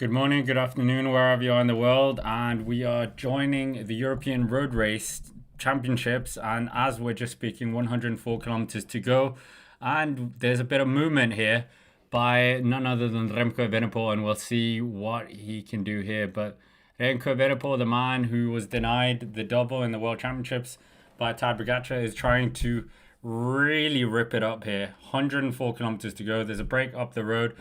Good morning, good afternoon, wherever you are in the world, and we are joining the European Road Race Championships. And as we're just speaking, 104 kilometers to go, and there's a bit of movement here by none other than Remco Evenepoel, and we'll see what he can do here. But Remco Evenepoel, the man who was denied the double in the World Championships by Tadej Pogacar, is trying to really rip it up here. 104 kilometers to go. There's a break up the road,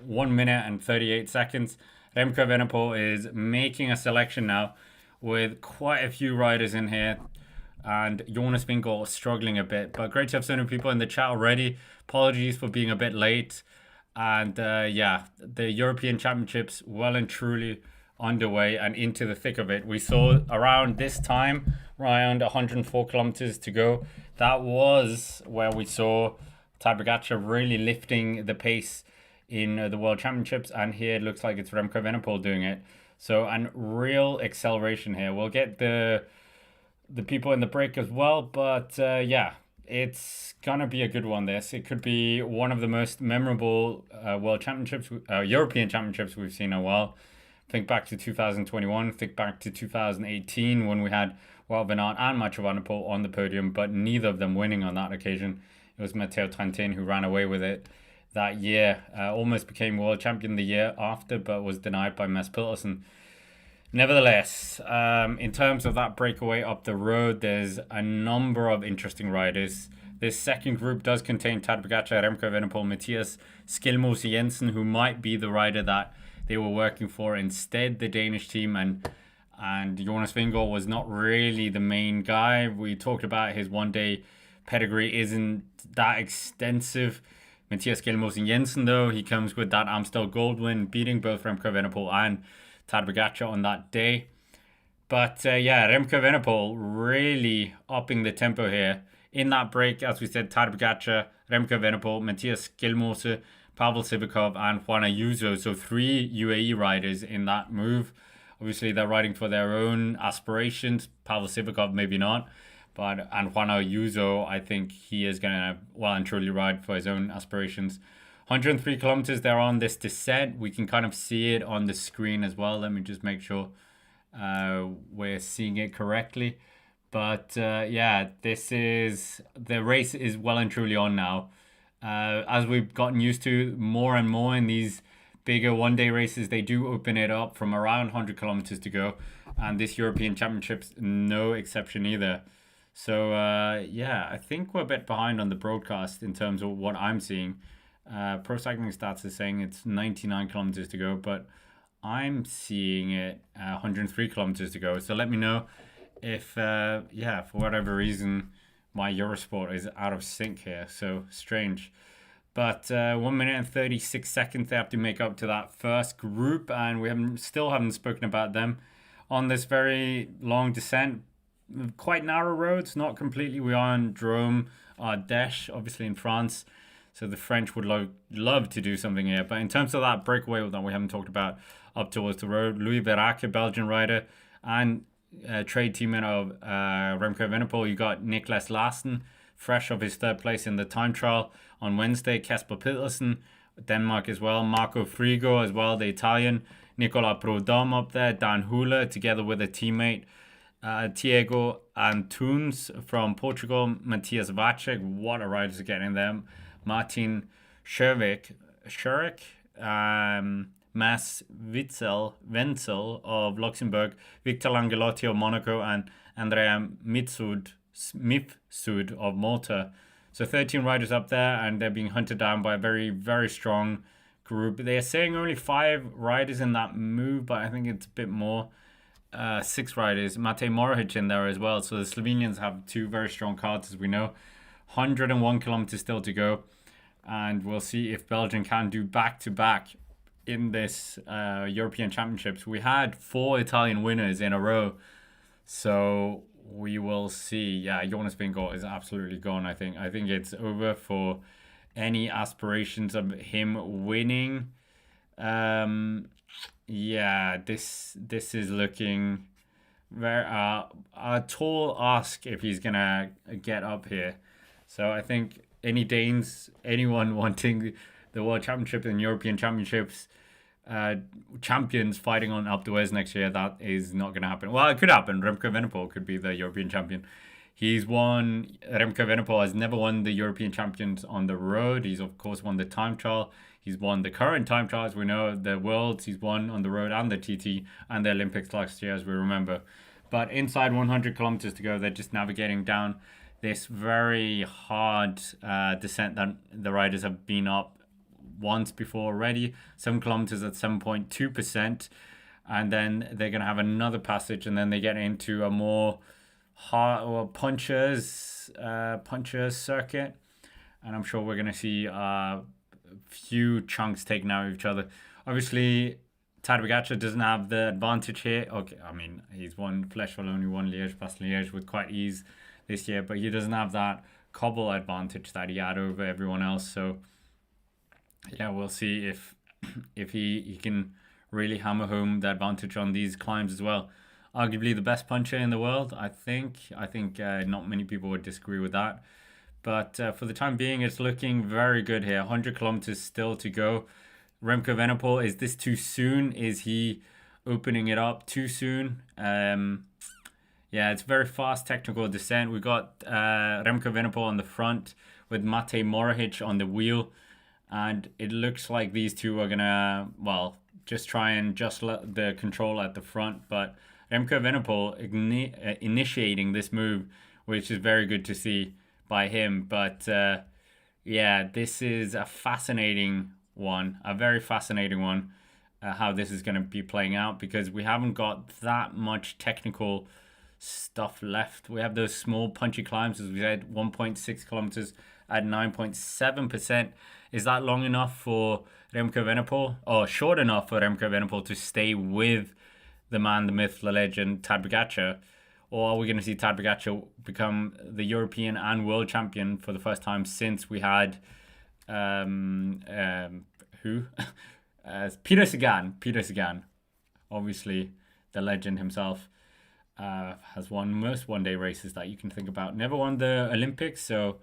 1 minute and 38 seconds. Remco Evenepoel is making a selection now with quite a few riders in here, and Jonas Vingegaard struggling a bit. But great to have so many people in the chat already. Apologies for being a bit late. And yeah, the European Championships well and truly underway and into the thick of it. We saw around this time, around 104 kilometers to go, that was where we saw Tadej Pogacar really lifting the pace in the World Championships, and here it looks like it's Remco Evenepoel doing it. So, and real acceleration here. We'll get the people in the break as well, but yeah, it's gonna be a good one. It could be one of the most memorable World Championships, European Championships we've seen in a while. Think back to 2021. Think back to 2018 when we had Wout van Aert and Mathieu van der Poel on the podium, but neither of them winning on that occasion. It was Matteo Trentin who ran away with it that year. Almost became world champion the year after, but was denied by Mads Pedersen. Nevertheless, in terms of that breakaway up the road, there's a number of interesting riders. This second group does contain Tadej Pogacar, Remco Evenepoel, Mathias Skjelmose Jensen, who might be the rider that they were working for instead, the Danish team, and Jonas Vingegaard was not really the main guy. We talked about his one-day pedigree isn't that extensive. Mathias Skjelmose Jensen, though, he comes with that Amstel Gold win, beating both Remco Evenepoel and Tadej Pogacar on that day. But yeah, Remco Evenepoel really upping the tempo here. In that break, as we said, Tadej Pogacar, Remco Evenepoel, Mathias Skjelmose, Pavel Sivakov, and Juan Ayuso. So 3 UAE riders in that move. Obviously, they're riding for their own aspirations. Pavel Sivakov, maybe not. And Juan Ayuso, I think he is going to well and truly ride for his own aspirations. 103 kilometers they're on this descent. We can kind of see it on the screen as well. Let me just make sure we're seeing it correctly. But yeah, the race is well and truly on now. As we've gotten used to more and more in these bigger one-day races, they do open it up from around 100 kilometers to go. And this European Championships, no exception either. So yeah, I think we're a bit behind on the broadcast in terms of what I'm seeing. Pro Cycling Stats is saying it's 99 kilometers to go, but I'm seeing it 103 kilometers to go. So let me know if, yeah, for whatever reason, my Eurosport is out of sync here. So strange. But 1 minute and 36 seconds they have to make up to that first group, and we still haven't spoken about them on this very long descent. Quite narrow roads, not completely. We are on Drôme, Ardèche, obviously in France. So the French would love to do something here. But in terms of that breakaway that we haven't talked about up towards the road, Louis Verake, Belgian rider, and trade teammate of Remco Evenepoel, you got Niklas Larsen, fresh of his third place in the time trial on Wednesday. Kasper Pedersen, Denmark as well. Marco Frigo as well, the Italian. Nicola Prudhomme up there. Dan Hula together with a teammate. Tiago Antunes from Portugal, Matthias Vacek, what a rider to get in there, Martin Schurik, Mads Wenzel of Luxembourg, Victor Langelotti of Monaco, and Andrea Mifsud of Malta. So 13 riders up there, and they're being hunted down by a very, very strong group. They're saying only 5 riders in that move, but I think it's a bit more. 6 riders, Matej Mohoric in there as well. So the Slovenians have 2 very strong cards, as we know. 101 kilometers still to go, and we'll see if Belgium can do back-to-back in this European Championships. We had 4 Italian winners in a row, so we will see. Yeah, Jonas Vingegaard is absolutely gone. I think it's over for any aspirations of him winning. Yeah, this is looking very a tall ask if he's gonna get up here. So I think any Danes, anyone wanting the World Championship and European Championships, uh, champions fighting on upwards next year. That is not going to happen. Well, it could happen. Remco Evenepoel could be the European champion. Remco Evenepoel has never won the European champions on the road. He's, of course, won the time trial. He's won the current time trials. We know the Worlds. He's won on the road and the TT and the Olympics last year, as we remember. But inside 100 kilometers to go, they're just navigating down this very hard descent that the riders have been up once before already. 7 kilometers at 7.2%. And then they're going to have another passage, and then they get into a more hard or punchers circuit. And I'm sure we're going to see a few chunks taken out of each other. Obviously, Tadej Pogacar doesn't have the advantage here. Okay, I mean, he's won Flèche Wallonne, won Liège-Bastogne-Liège with quite ease this year, but he doesn't have that cobble advantage that he had over everyone else. So yeah, we'll see if he can really hammer home the advantage on these climbs as well. Arguably the best puncher in the world, I think. Not many people would disagree with that. But for the time being, it's looking very good here. 100 kilometers still to go. Remco Evenepoel, is this too soon? Is he opening it up too soon? Yeah, it's very fast technical descent. We got Remco Evenepoel on the front with Matej Mohoric on the wheel. And it looks like these two are going to, well, just try and just let the control at the front. But Remco Evenepoel initiating this move, which is very good to see by him. But yeah, this is a fascinating one, a very fascinating one, how this is going to be playing out, because we haven't got that much technical stuff left. We have those small punchy climbs, as we said, 1.6 kilometers at 9.7%. Is that long enough for Remco Evenepoel, or short enough for Remco Evenepoel to stay with the man, the myth, the legend, Tadej Pogacar? Or are we going to see Tadej Pogacar become the European and world champion for the first time since we had Peter Sagan, obviously the legend himself, has won most one-day races that you can think about. Never won the Olympics, so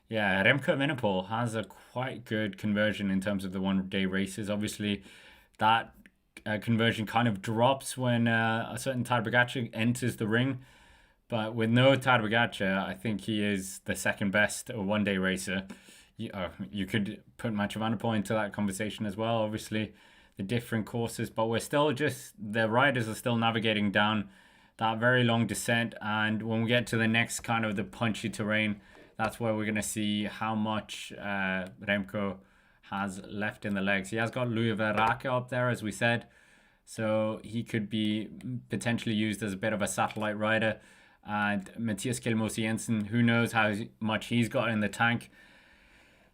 yeah, Remco Evenepoel has a quite good conversion in terms of the one-day races. Obviously, that conversion kind of drops when a certain Tadej Pogacar enters the ring. But with no Tadej Pogacar, I think he is the second best one-day racer. You could put Mathieu van der Poel into that conversation as well, obviously, the different courses. But the riders are still navigating down that very long descent. And when we get to the next kind of the punchy terrain, that's where we're going to see how much Remco has left in the legs. He has got Louis Verrake up there, as we said. So he could be potentially used as a bit of a satellite rider. And Matthias Kjellmoser Jensen, who knows how much he's got in the tank.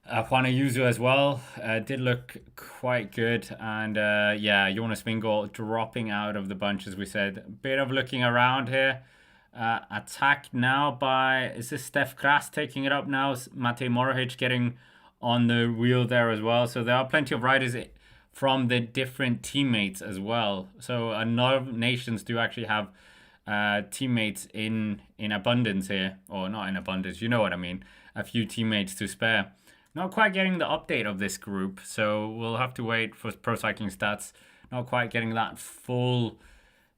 Juan Ayuso as well did look quite good. And yeah, Jonas Vingegaard dropping out of the bunch, as we said. A bit of looking around here. Attacked now by, is this Steph Kras taking it up now? Matej Mohoric getting on the wheel there as well. So there are plenty of riders from the different teammates as well. So a lot of nations do actually have teammates in abundance here. Or not in abundance, you know what I mean. A few teammates to spare. Not quite getting the update of this group, so we'll have to wait for Pro Cycling Stats. Not quite getting that full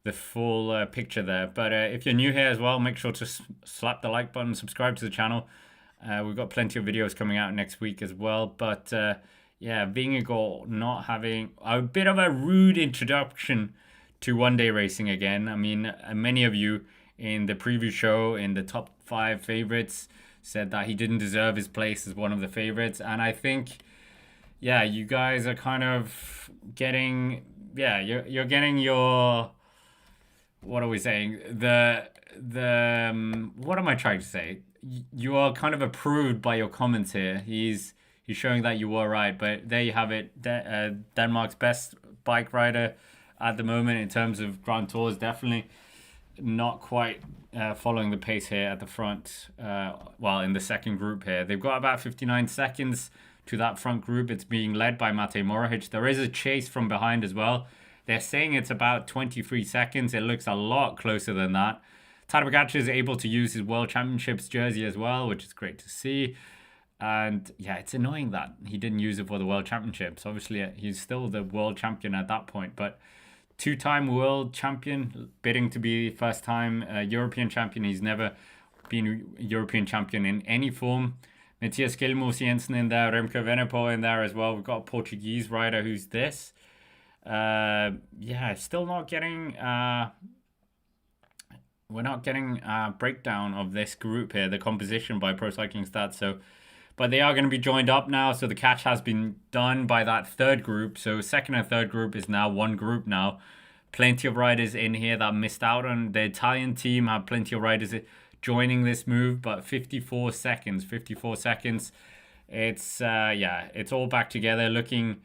picture there. But if you're new here as well, make sure to slap the like button, subscribe to the channel. We've got plenty of videos coming out next week as well. But yeah, Vingegaard not having a bit of a rude introduction to one-day racing again. I mean, many of you in the preview show, in the top 5 favorites, said that he didn't deserve his place as one of the favorites. And I think, yeah, you guys are kind of getting, yeah, you're getting your, what are we saying? What am I trying to say? You are kind of approved by your comments here. He's showing that you were right, but there you have it. Denmark's best bike rider at the moment in terms of Grand Tours, definitely not quite following the pace here at the front. Well, in the second group here, they've got about 59 seconds to that front group. It's being led by Matej Mohoric. There is a chase from behind as well. They're saying it's about 23 seconds. It looks a lot closer than that. Tadej Pogacar is able to use his World Championships jersey as well, which is great to see. And yeah, it's annoying that he didn't use it for the World Championships. Obviously, he's still the world champion at that point, but two-time world champion, bidding to be first-time European champion. He's never been European champion in any form. Matthias Gilmoes Jensen in there, Remco Evenepoel in there as well. We've got a Portuguese rider who's this. Yeah, still not getting... we're not getting a breakdown of this group here, the composition by Pro Cycling Stats. So, but they are going to be joined up now. So the catch has been done by that third group. So second and third group is now one group now. Plenty of riders in here that missed out on. The Italian team have plenty of riders joining this move, but 54 seconds. It's, yeah, it's all back together, looking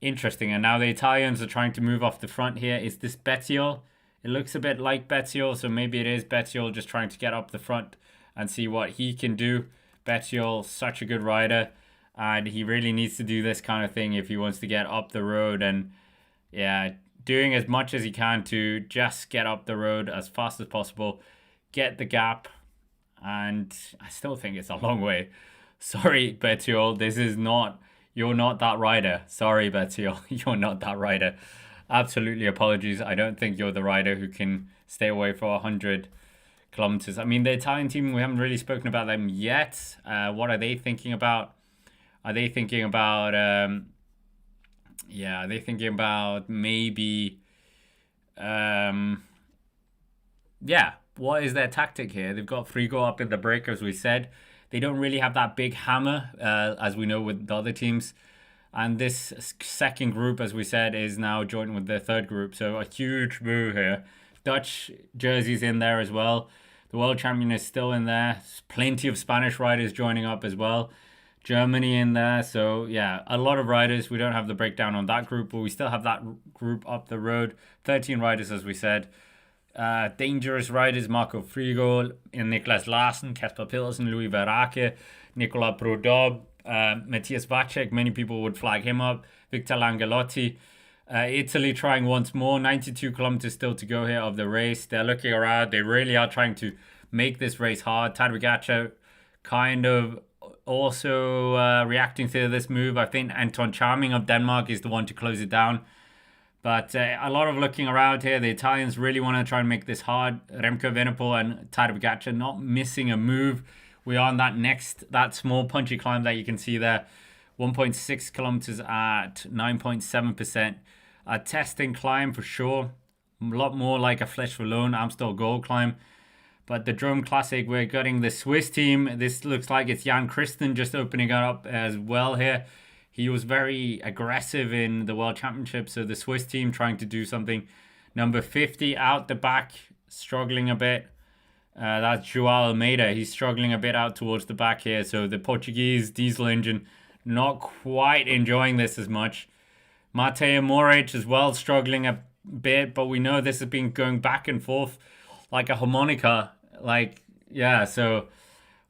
interesting. And now the Italians are trying to move off the front here. Is this Bettiol? It looks a bit like Bettiol, so maybe it is Bettiol just trying to get up the front and see what he can do. Bettiol, such a good rider, and he really needs to do this kind of thing if he wants to get up the road. And yeah, doing as much as he can to just get up the road as fast as possible, get the gap, and I still think it's a long way. Sorry, Bettiol, this is not, you're not that rider. Sorry, Bettiol, you're not that rider. Absolutely apologies. I don't think you're the rider who can stay away for 100 kilometers. I mean, the Italian team, we haven't really spoken about them yet. What are they thinking about? Are they thinking about, yeah, are they thinking about maybe, yeah, what is their tactic here? They've got Frigo up in the break, as we said. They don't really have that big hammer, as we know with the other teams. And this second group, as we said, is now joined with the third group. So a huge move here. Dutch jerseys in there as well. The world champion is still in there. Plenty of Spanish riders joining up as well. Germany in there. So yeah, a lot of riders. We don't have the breakdown on that group, but we still have that group up the road. 13 riders, as we said. Dangerous riders, Marco Frigo, Niklas Larsen, Kasper Pedersen, Louis Verake, Nicola Prodob, Matthias Vacek, many people would flag him up. Victor Langelotti. Italy trying once more. 92 kilometers still to go here of the race. They're looking around. They really are trying to make this race hard. TADEJ Pogacar kind of also reacting to this move. I think Anton Charming of Denmark is the one to close it down. But a lot of looking around here. The Italians really want to try and make this hard. Remco Evenepoel and TADEJ Pogacar not missing a move. We are on that small punchy climb that you can see there. 1.6 kilometers at 9.7%. A testing climb for sure. A lot more like a Flèche Wallonne Amstel Gold climb. But the Drôme Classic, we're getting the Swiss team. This looks like it's Jan Christen just opening up as well here. He was very aggressive in the World Championship. So the Swiss team trying to do something. Number 50 out the back, struggling a bit. That's João Almeida. He's struggling a bit out towards the back here. So the Portuguese diesel engine not quite enjoying this as much. Matej Moric as well struggling a bit, but we know this has been going back and forth like a harmonica. Like, yeah, so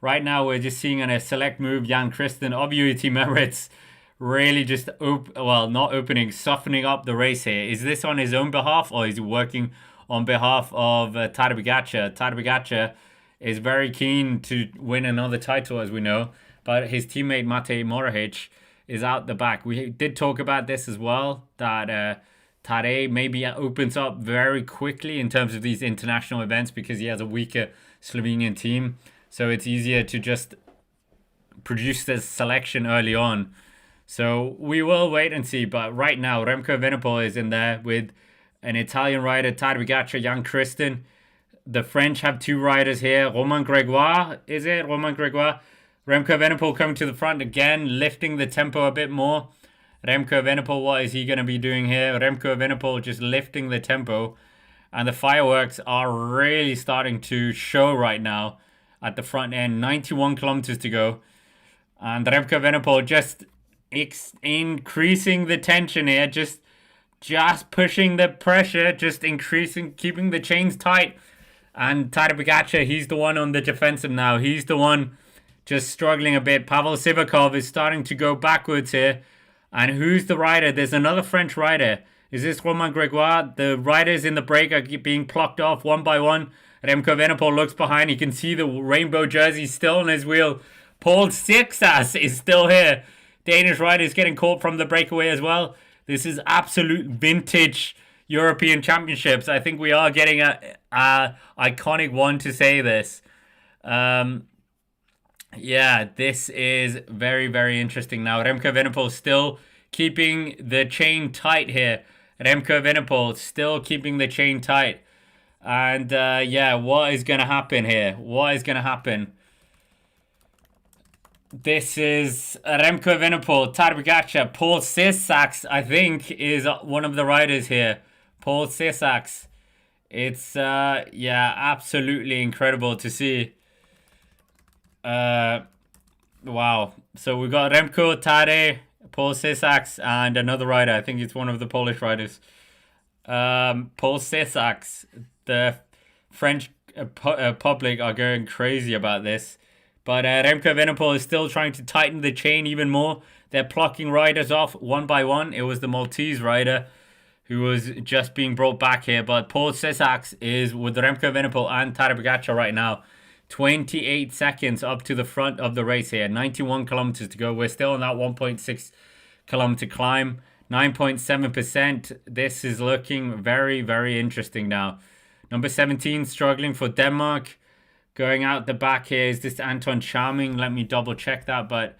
right now we're just seeing a select move. Jan Christen of UET Merits really just, softening up the race here. Is this on his own behalf, or is he working on behalf of TADEJ Pogacar? TADEJ Pogacar is very keen to win another title, as we know, but his teammate Matej Moric is out the back. We did talk about this as well, that Tadej maybe opens up very quickly in terms of these international events because he has a weaker Slovenian team. So it's easier to just produce this selection early on. So we will wait and see. But right now, Remco Evenepoel is in there with an Italian rider, TADEJ Pogacar, Jan Christen. The French have two riders here. Romain Grégoire, is it? Romain Grégoire. Remco Evenepoel coming to the front again, lifting the tempo a bit more. Remco Evenepoel, what is he going to be doing here? Remco Evenepoel just lifting the tempo. And the fireworks are really starting to show right now at the front end. 91 kilometers to go. And Remco Evenepoel just increasing the tension here. Just pushing the pressure, just increasing, keeping the chains tight. And TADEJ Pogacar, he's the one on the defensive now. He's the one just struggling a bit. Pavel Sivakov is starting to go backwards here. And who's the rider? There's another French rider. Is this Romain Grégoire? The riders in the break are being plucked off one by one. Remco Evenepoel looks behind. You can see the rainbow jersey still on his wheel. Paul Sixas is still here. Danish rider is getting caught from the breakaway as well. This is absolute vintage European Championships. I think we are getting a iconic one to say this. Yeah, this is very, very interesting now. Remco Evenepoel still keeping the chain tight here. Remco Evenepoel still keeping the chain tight. And yeah, what is going to happen here? What is going to happen? This is Remco Evenepoel, Tadej Pogacar, Paul Sissaks, I think, is one of the riders here. Paul Sissaks. It's, yeah, absolutely incredible to see. Wow. So we got Remco, Tadej, Paul Sissaks, and another rider. I think it's one of the Polish riders. Paul Sissaks. The French public are going crazy about this. But Remco Evenepoel is still trying to tighten the chain even more. They're plucking riders off one by one. It was the Maltese rider who was just being brought back here. But Paul Sissaks is with Remco Evenepoel and Tadej Pogacar right now. 28 seconds up to the front of the race here. 91 kilometers to go. We're still on that 1.6 kilometer climb. 9.7%. This is looking very, very interesting now. Number 17 struggling for Denmark. Going out the back here is this Anton Charming. Let me double check that. But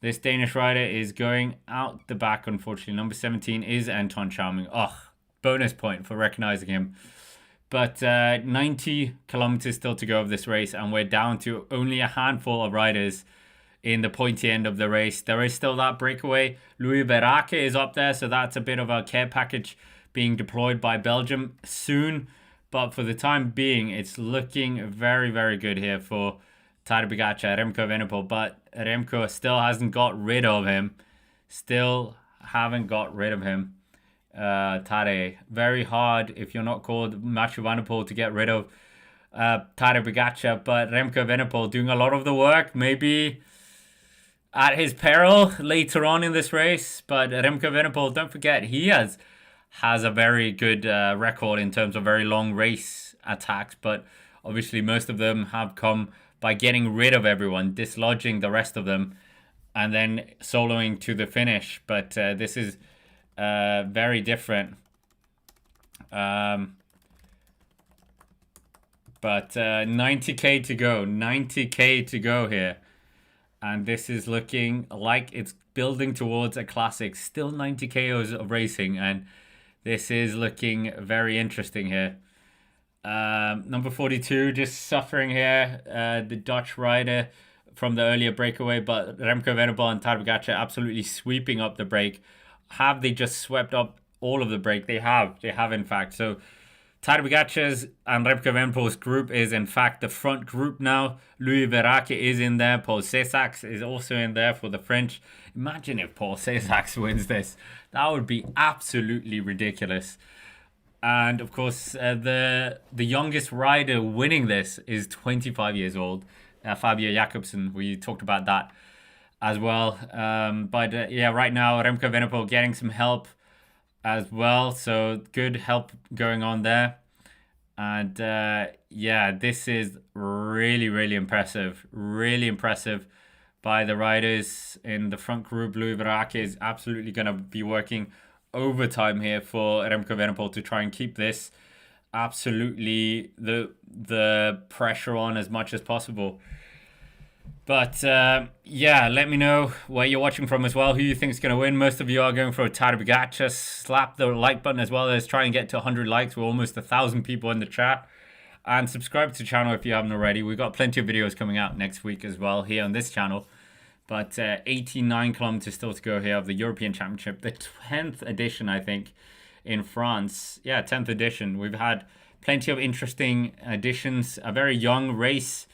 this Danish rider is going out the back, unfortunately. Number 17 is Anton Charming. Oh, bonus point for recognizing him. But 90 kilometers still to go of this race. And we're down to only a handful of riders in the pointy end of the race. There is still that breakaway. Louis Verake is up there. So that's a bit of a care package being deployed by Belgium soon. But for the time being, it's looking very, very good here for Tadej Pogacar, Remco Evenepoel. But Remco still hasn't got rid of him. Still haven't got rid of him. Tadej. Very hard if you're not called Mathieu van der Poel to get rid of Tadej Pogacar. But Remco Evenepoel doing a lot of the work. Maybe at his peril later on in this race. But Remco Evenepoel, don't forget, he has a very good record in terms of very long race attacks, but obviously most of them have come by getting rid of everyone, dislodging the rest of them, and then soloing to the finish. But this is very different. But 90k to go, 90k to go here. And this is looking like it's building towards a classic. Still 90 KOs of racing, and this is looking very interesting here. Number 42 just suffering here. The Dutch rider from the earlier breakaway, but Remco Evenepoel and Tadej Pogacar absolutely sweeping up the break. Have they just swept up all of the break? They have. They have, in fact. So Tadej Pogacar's and Remco Evenepoel's group is, in fact, the front group now. Louis Verake is in there. Paul Sissaks is also in there for the French. Imagine if Paul Sissaks wins this. That would be absolutely ridiculous. And, of course, the youngest rider winning this is 25 years old. Fabio Jakobsen. We talked about that as well. But yeah, right now, Remco Evenepoel getting some help as well. So good help going on there. And yeah, this is really, really impressive. Really impressive by the riders in the front group. Louis Verake is absolutely going to be working overtime here for Remco Evenepoel to try and keep this absolutely the pressure on as much as possible. But yeah, let me know where you're watching from as well, who you think is going to win. Most of you are going for Tadej Pogacar. Slap the like button as well. Let's try and get to 100 likes. We're almost 1,000 people in the chat. And subscribe to the channel if you haven't already. We've got plenty of videos coming out next week as well here on this channel. But 89 kilometers still to go here of the European Championship. The 10th edition, I think, in France. Yeah, 10th edition. We've had plenty of interesting additions. A very young race.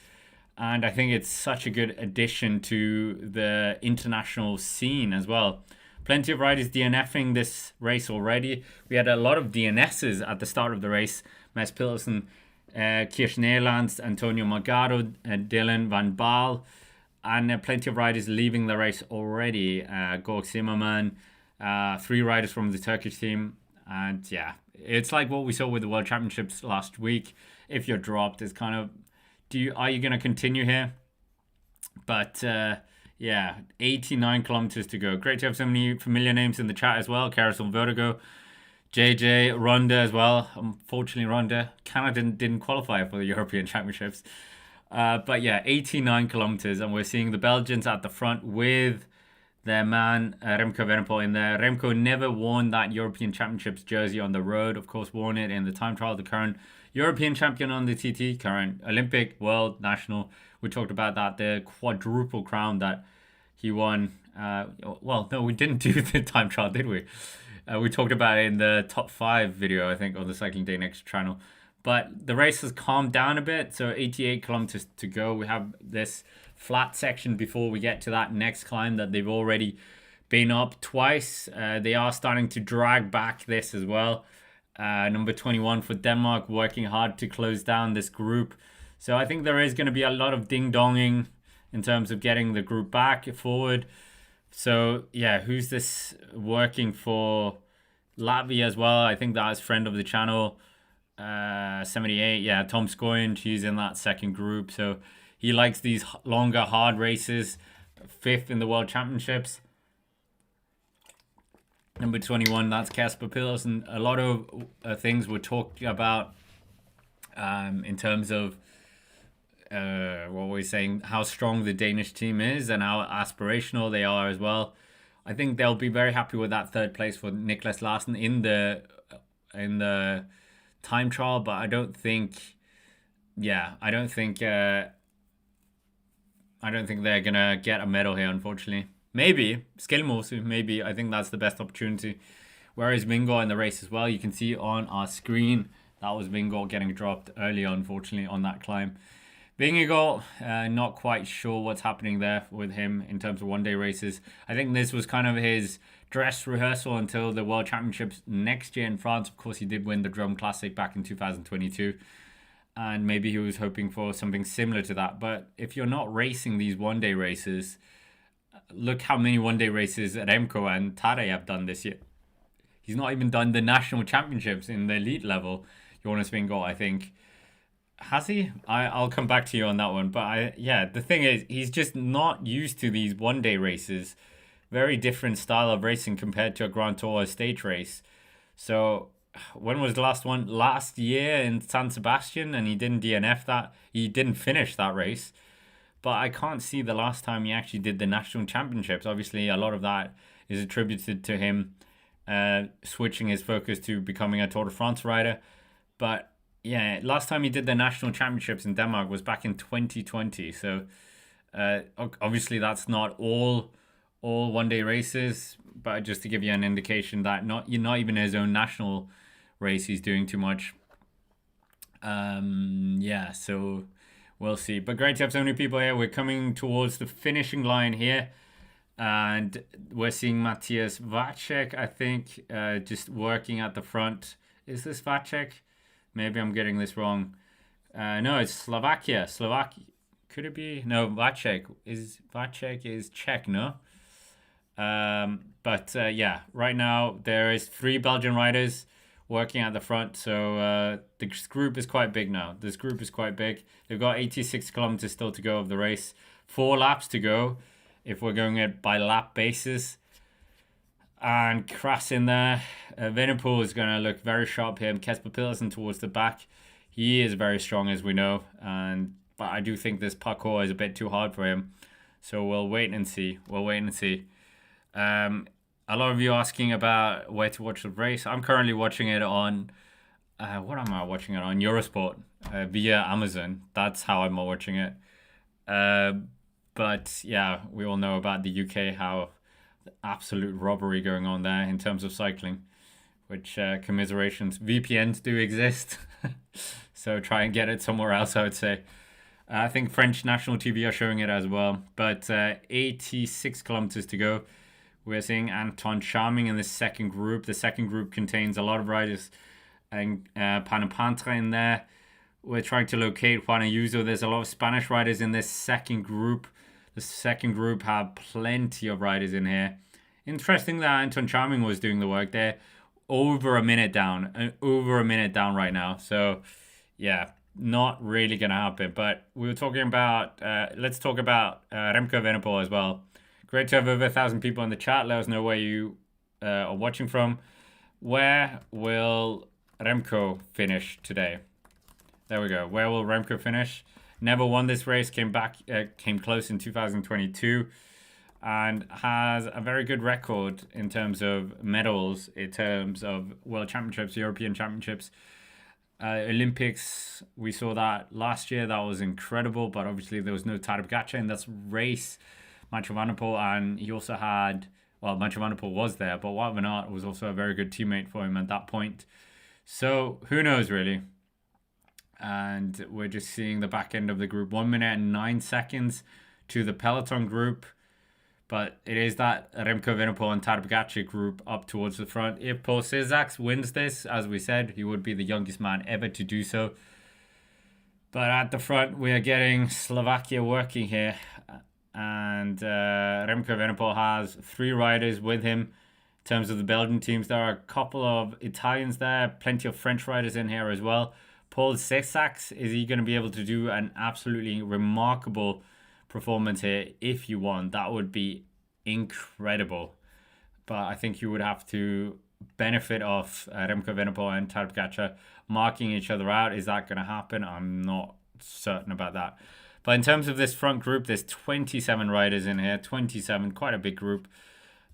And I think it's such a good addition to the international scene as well. Plenty of riders DNFing this race already. We had a lot of DNSs at the start of the race. Mads Pedersen, Kirch Nederlands, Antonio Magaro, Dylan Van Baal. And plenty of riders leaving the race already. Gorg Zimmermann, 3 riders from the Turkish team. And yeah, it's like what we saw with the World Championships last week. If you're dropped, it's kind of... Are you going to continue here? But yeah, 89 kilometers to go. Great to have so many familiar names in the chat as well. Carousel Vertigo, JJ, Ronda as well. Unfortunately, Ronda, Canada didn't qualify for the European Championships. But yeah, 89 kilometers, and we're seeing the Belgians at the front with their man Remco Evenepoel in there. Remco never worn that European Championships jersey on the road. Of course, worn it in the time trial. The current European champion on the TT, current Olympic, world, national. We talked about that, the quadruple crown that he won. Well, no, we didn't do the time trial, did we? We talked about it in the top 5 video, I think, on the Cycling Day Next channel. But the race has calmed down a bit. So 88 kilometers to go. We have this flat section before we get to that next climb that they've already been up twice. They are starting to drag back this as well. Number 21 for Denmark, working hard to close down this group. So I think there is going to be a lot of ding-donging in terms of getting the group back forward. So yeah, who's this working for? Latvia as well. I think that's friend of the channel, 78. Yeah, Tom Scoyne, he's in that second group. So he likes these longer, hard races. 5th in the World Championships. Number 21, that's Kasper Pedersen. A lot of things we're talking about in terms of what we're saying, how strong the Danish team is and how aspirational they are as well. I think they'll be very happy with that 3rd place for Niklas Larsen in the time trial, but I don't think they're gonna get a medal here, unfortunately. Maybe Skelmosu, maybe. I think that's the best opportunity. Whereas Vingård in the race as well, you can see on our screen that was Vingård getting dropped earlier, unfortunately, on that climb. Vingegaard, not quite sure what's happening there with him in terms of one-day races. I think this was kind of his dress rehearsal until the World Championships next year in France. Of course, he did win the Drum Classic back in 2022. And maybe he was hoping for something similar to that. But if you're not racing these one-day races, look how many one-day races Remco and TADEJ have done this year. He's not even done the national championships in the elite level. Jonas Vingegaard, I think. Has he? I'll come back to you on that one. But the thing is, he's just not used to these one-day races. Very different style of racing compared to a Grand Tour stage race. So when was the last one? Last year in San Sebastian, and he didn't DNF that. He didn't finish that race. But I can't see the last time he actually did the national championships. Obviously, a lot of that is attributed to him switching his focus to becoming a Tour de France rider. But yeah, last time he did the national championships in Denmark was back in 2020. So obviously that's not all one-day races, but just to give you an indication that not even his own national race he's doing too much. So we'll see. But great to have so many people here. We're coming towards the finishing line here. And we're seeing Matthias Vacek, I think, just working at the front. Is this Vacek? Maybe I'm getting this wrong. No, it's Slovakia. Could it be? No, Vacek is Czech, no? Yeah, right now there is 3 Belgian riders working at the front. So this group is quite big now. This group is quite big. They've got 86 kilometers still to go of the race. 4 laps to go if we're going it by lap basis. And Kras in there. Venepoel is going to look very sharp here. Kasper Pedersen towards the back. He is very strong, as we know. But I do think this parkour is a bit too hard for him. So we'll wait and see. A lot of you asking about where to watch the race. I'm currently watching it on... what am I watching it on? Eurosport via Amazon. That's how I'm watching it. But yeah, we all know about the UK, how absolute robbery going on there in terms of cycling, which commiserations. VPNs do exist. So try and get it somewhere else, I would say. I think French national TV are showing it as well. But 86 kilometers to go. We're seeing Anton Charming in the second group. The second group contains a lot of riders and Panapantra in there. We're trying to locate Juan Ayuso. There's a lot of Spanish riders in this second group. The second group have plenty of riders in here. Interesting that Anton Charming was doing the work there. Over a minute down right now. So, yeah, not really going to happen. But we were talking about, let's talk about Remco Evenepoel as well. Great to have over 1,000 people in the chat. Let us know where you are watching from. Where will Remco finish today? There we go. Where will Remco finish? Never won this race, came close in 2022, and has a very good record in terms of medals, in terms of World Championships, European Championships, Olympics. We saw that last year. That was incredible, but obviously there was no Tadej Pogacar in that race. Mathieu van der Poel, and he also had, well, Mathieu van der Poel was there, but Wout van Aert was also a very good teammate for him at that point. So who knows, really? And we're just seeing the back end of the group. 1 minute and 9 seconds to the peloton group. But it is that Remco Evenepoel and Tadej Pogacar group up towards the front. If Paul Sissaks wins this, as we said, he would be the youngest man ever to do so. But at the front, we are getting Slovakia working here. And Remco Evenepoel has 3 riders with him. In terms of the Belgian teams, there are a couple of Italians there. Plenty of French riders in here as well. Paul Sissaks, is he going to be able to do an absolutely remarkable performance here? If you want, that would be incredible. But I think you would have to benefit off Remco Evenepoel and Tadej Pogacar marking each other out. Is that going to happen? I'm not certain about that. But in terms of this front group, there's 27 riders in here. 27, quite a big group.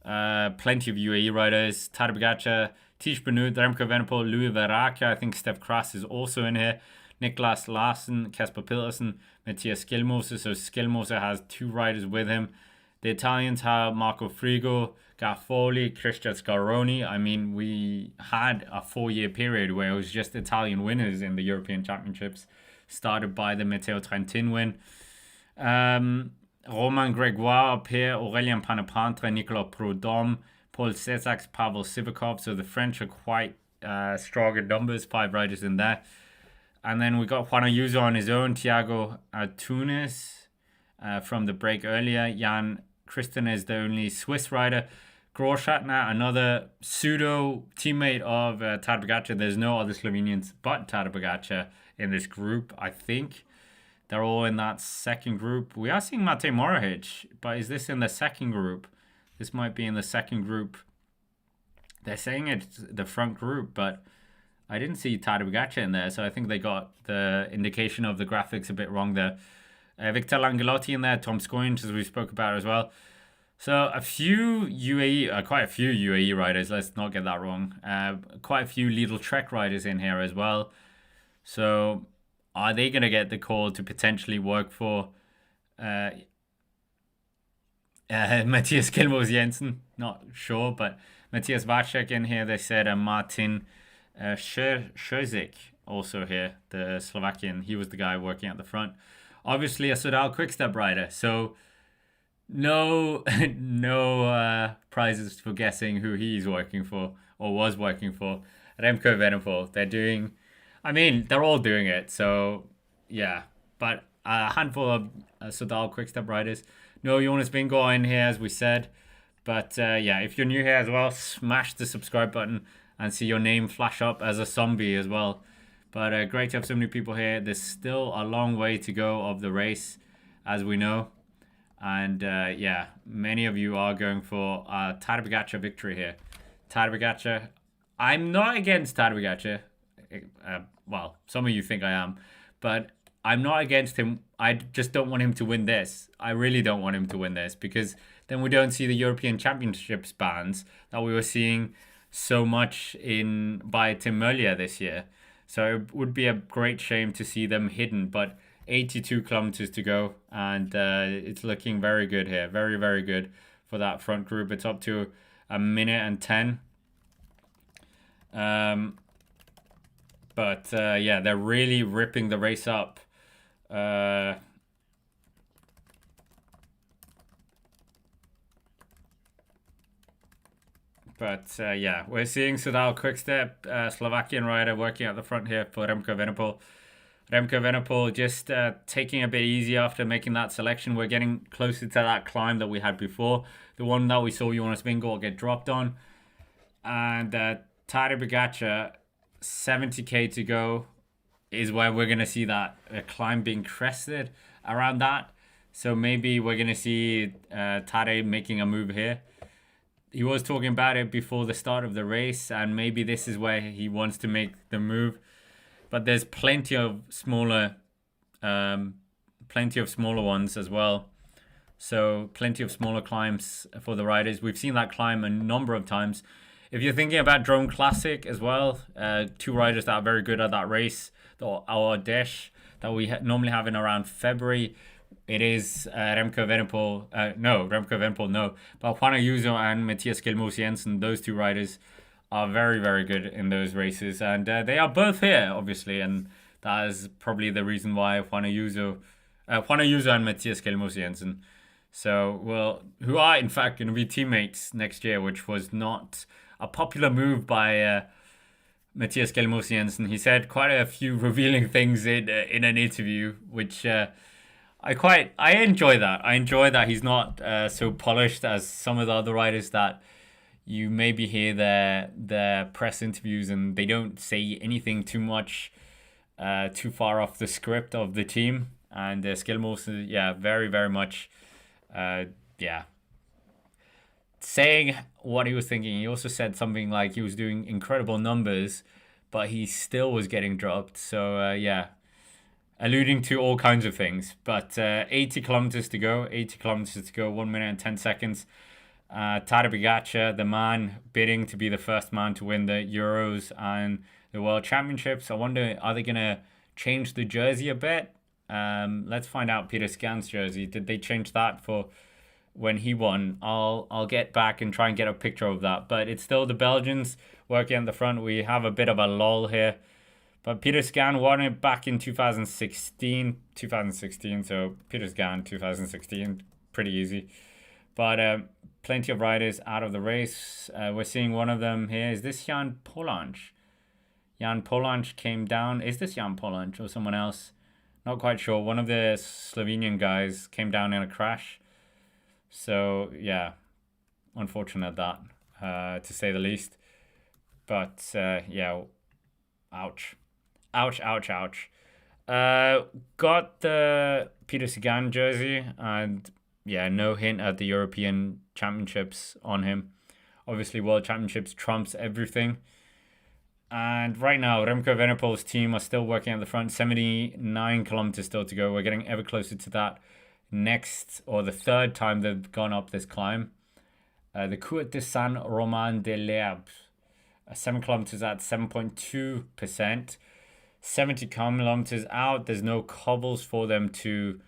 Plenty of UAE riders. Tadej Pogacar, Tish Benoot, Remco Evenepoel, Louis Verake. I think Stef Kras is also in here. Niklas Larsen, Kasper Pedersen, Matthias Skjelmose. So Skjelmose has 2 riders with him. The Italians have Marco Frigo, Garfoli, Christian Scaroni. I mean, we had a 4-year period where it was just Italian winners in the European Championships, started by the Matteo Trentin win. Romain Gregoire up here, Aurélien Panapantre, Nicolas Prudhomme, Paul Sissaks, Pavel Sivakov. So the French are quite strong in numbers, 5 riders in there. And then we got Juan Ayuso on his own, Thiago Tunis from the break earlier. Jan Christen is the only Swiss rider. Grosschartner, another pseudo teammate of Tadej Pogacar. There's no other Slovenians but Tadej Pogacar in this group, I think. They're all in that second group. We are seeing Matej Mohoric, but is this in the second group? This might be in the second group. They're saying it's the front group, but I didn't see Tadej Pogacar in there, so I think they got the indication of the graphics a bit wrong there. Victor Langelotti in there, Tom Scoins, as we spoke about as well. So a few UAE, quite a few UAE riders, let's not get that wrong. Quite a few Lidl Trek riders in here as well. So are they going to get the call to potentially work for Matthias Skjelmose Jensen? Not sure, but Matthias Vacek in here, they said, and Martin Šerzik also here, the Slovakian. He was the guy working at the front. Obviously a Sodal Quickstep rider, so no prizes for guessing who he's working for or was working for. Remco Evenepoel. They're all doing it, so yeah. But a handful of Sodal Quickstep riders. No Jonas Vingegaard in here, as we said. But yeah, if you're new here as well, smash the subscribe button and see your name flash up as a zombie as well. But great to have so many people here. There's still a long way to go of the race, as we know. And yeah, many of you are going for Tadej Pogacar victory here. Tadej Pogacar. I'm not against Tadej Pogacar. Well, some of you think I am. But I'm not against him. I just don't want him to win this. I really don't want him to win this, because then we don't see the European Championships bans that we were seeing so much by Tim Merlier this year. So it would be a great shame to see them hidden, but 82 kilometers to go, and it's looking very good here. Very, very good for that front group. It's up to 1 minute and 10. But yeah, they're really ripping the race up. But yeah, we're seeing Sodal Quickstep, Slovakian rider, working at the front here for Remco Evenepoel. Remco Evenepoel just taking a bit easy after making that selection. We're getting closer to that climb that we had before, the one that we saw Jonas Vingegaard get dropped on. And Tadej Pogacar, 70k to go is where we're going to see that climb being crested around that. So maybe we're going to see Tadej making a move here. He was talking about it before the start of the race, and maybe this is where he wants to make the move. But there's plenty of smaller ones as well. So plenty of smaller climbs for the riders. We've seen that climb a number of times. If you're thinking about Drone Classic as well, two riders that are very good at that race, our Dash that we normally have in around February, it is Remco Evenepoel, no. But Juan Ayuso and Matthias Gilmour Jensen, those two riders are very, very good in those races. And they are both here, obviously. And that is probably the reason why Juan Ayuso and Matthias Gilmour Jensen. So, well, who are in fact going to be teammates next year, which was not a popular move by Matthias Gilmour Jensen. He said quite a few revealing things in an interview, which I enjoy that. I enjoy that he's not so polished as some of the other riders that you maybe hear their press interviews and they don't say anything too much, too far off the script of the team. And Gilmour, very, very much. Saying what he was thinking. He also said something like he was doing incredible numbers, but he still was getting dropped. So alluding to all kinds of things. But 80 kilometers to go, 1 minute and 10 seconds. Tadej Pogacar, the man bidding to be the first man to win the Euros and the World Championships. I wonder, are they going to change the jersey a bit? Let's find out Peter Sagan's jersey. Did they change that for when he won? I'll get back and try and get a picture of that. But it's still the Belgians working at the front. We have a bit of a lull here. But Peter Sagan won it back in 2016. So Peter Sagan 2016, pretty easy. But plenty of riders out of the race. We're seeing one of them here. Is this Jan Polanc? Jan Polanc came down. Is this Jan Polanc or someone else? Not quite sure. One of the Slovenian guys came down in a crash. So, yeah, unfortunate that, to say the least. But, ouch. Ouch. Got the Peter Sagan jersey and, no hint at the European Championships on him. Obviously, World Championships trumps everything. And right now, Remco Evenepoel's team are still working at the front. 79 kilometers still to go. We're getting ever closer to that the third time they've gone up this climb. The Courte de Saint-Romain-de-l'Herbe. 7 kilometers at 7.2%. 70 kilometers out. There's no cobbles for them to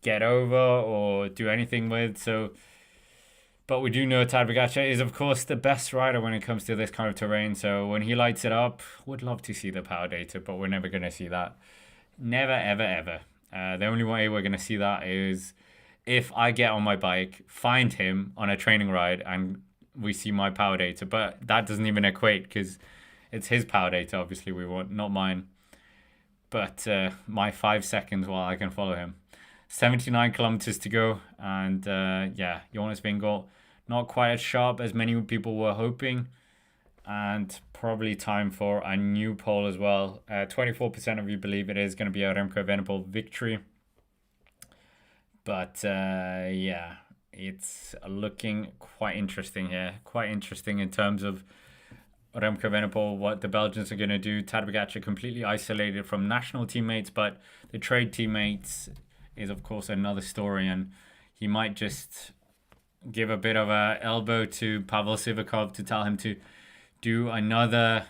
get over or do anything with. So... But we do know Tadej Pogacar is, of course, the best rider when it comes to this kind of terrain. So when he lights it up, would love to see the power data, but we're never going to see that. Never, ever, ever. The only way we're going to see that is if I get on my bike, find him on a training ride, and we see my power data. But that doesn't even equate because it's his power data, obviously, we want, not mine. But my 5 seconds while I can follow him. 79 kilometers to go, and Jonas Vingegaard not quite as sharp as many people were hoping, and probably time for a new poll as well. 24% of you believe it is going to be a Remco Evenepoel victory, but it's looking quite interesting here. Quite interesting in terms of Remco Evenepoel, what the Belgians are going to do. Tadej Pogacar completely isolated from national teammates, but the trade teammates is of course another story, and he might just give a bit of a elbow to Pavel Sivakov to tell him to do another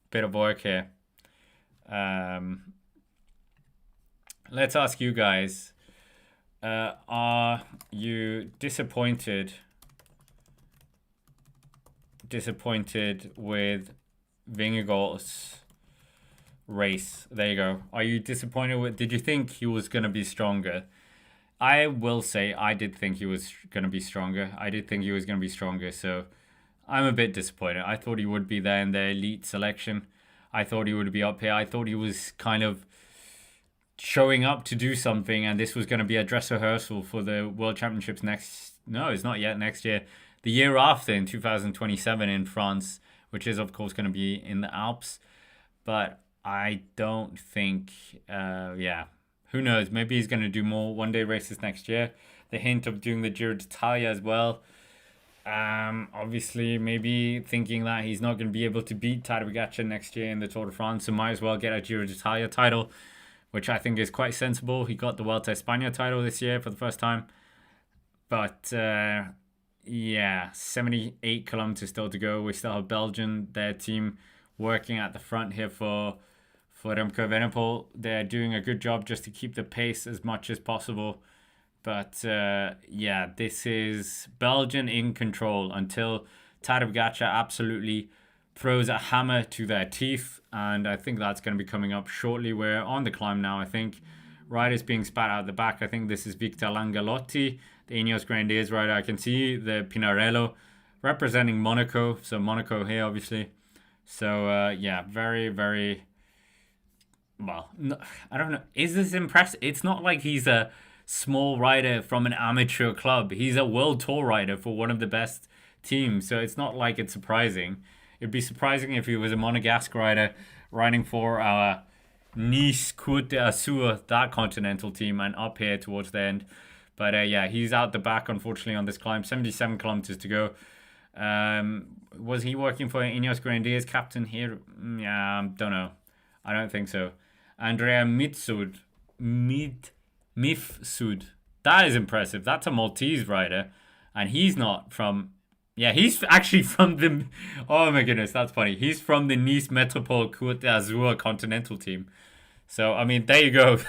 bit of work here. Let's ask you guys, are you disappointed with Vingegaard's race? There you go. Are you disappointed with? Did you think he was going to be stronger? I will say I did think he was going to be stronger. So I'm a bit disappointed. I thought he would be there in the elite selection. I thought he would be up here. I thought he was kind of showing up to do something, and this was going to be a dress rehearsal for the World Championships next. No, it's not yet. Next year. the year after in 2027 in France, which is of course going to be in the Alps. But I don't think, yeah, who knows? Maybe he's going to do more one-day races next year. The hint of doing the Giro d'Italia as well. Obviously, maybe thinking that he's not going to be able to beat Tadej Pogacar next year in the Tour de France, so might as well get a Giro d'Italia title, which I think is quite sensible. He got the Vuelta a España title this year for the first time. But yeah, 78 kilometers still to go. We still have Belgium, their team, working at the front here for Remco Evenepoel. They're doing a good job just to keep the pace as much as possible. But yeah, this is Belgium in control until Tadej Pogacar absolutely throws a hammer to their teeth. And I think that's going to be coming up shortly. We're on the climb now, I think. Riders being spat out the back. I think this is Victor Langalotti, the Ineos Grenadiers rider. I can see the Pinarello representing Monaco. So Monaco here, obviously. So yeah, very, very... Well, no, I don't know. Is this impressive? It's not like he's a small rider from an amateur club. He's a world tour rider for one of the best teams. So it's not like it's surprising. It'd be surprising if he was a Monegasque rider riding for our Nice, Côte d'Azur, that continental team, and up here towards the end. But yeah, he's out the back, unfortunately, on this climb. 77 kilometers to go. Was he working for Ineos Grenadiers captain here? Yeah, don't know. I don't think so. Andrea Mifsud. That is impressive. That's a Maltese rider. And he's not from... Yeah, he's actually from the... Oh my goodness, that's funny. He's from the Nice Metropole Côte d'Azur continental team. So, I mean, there you go.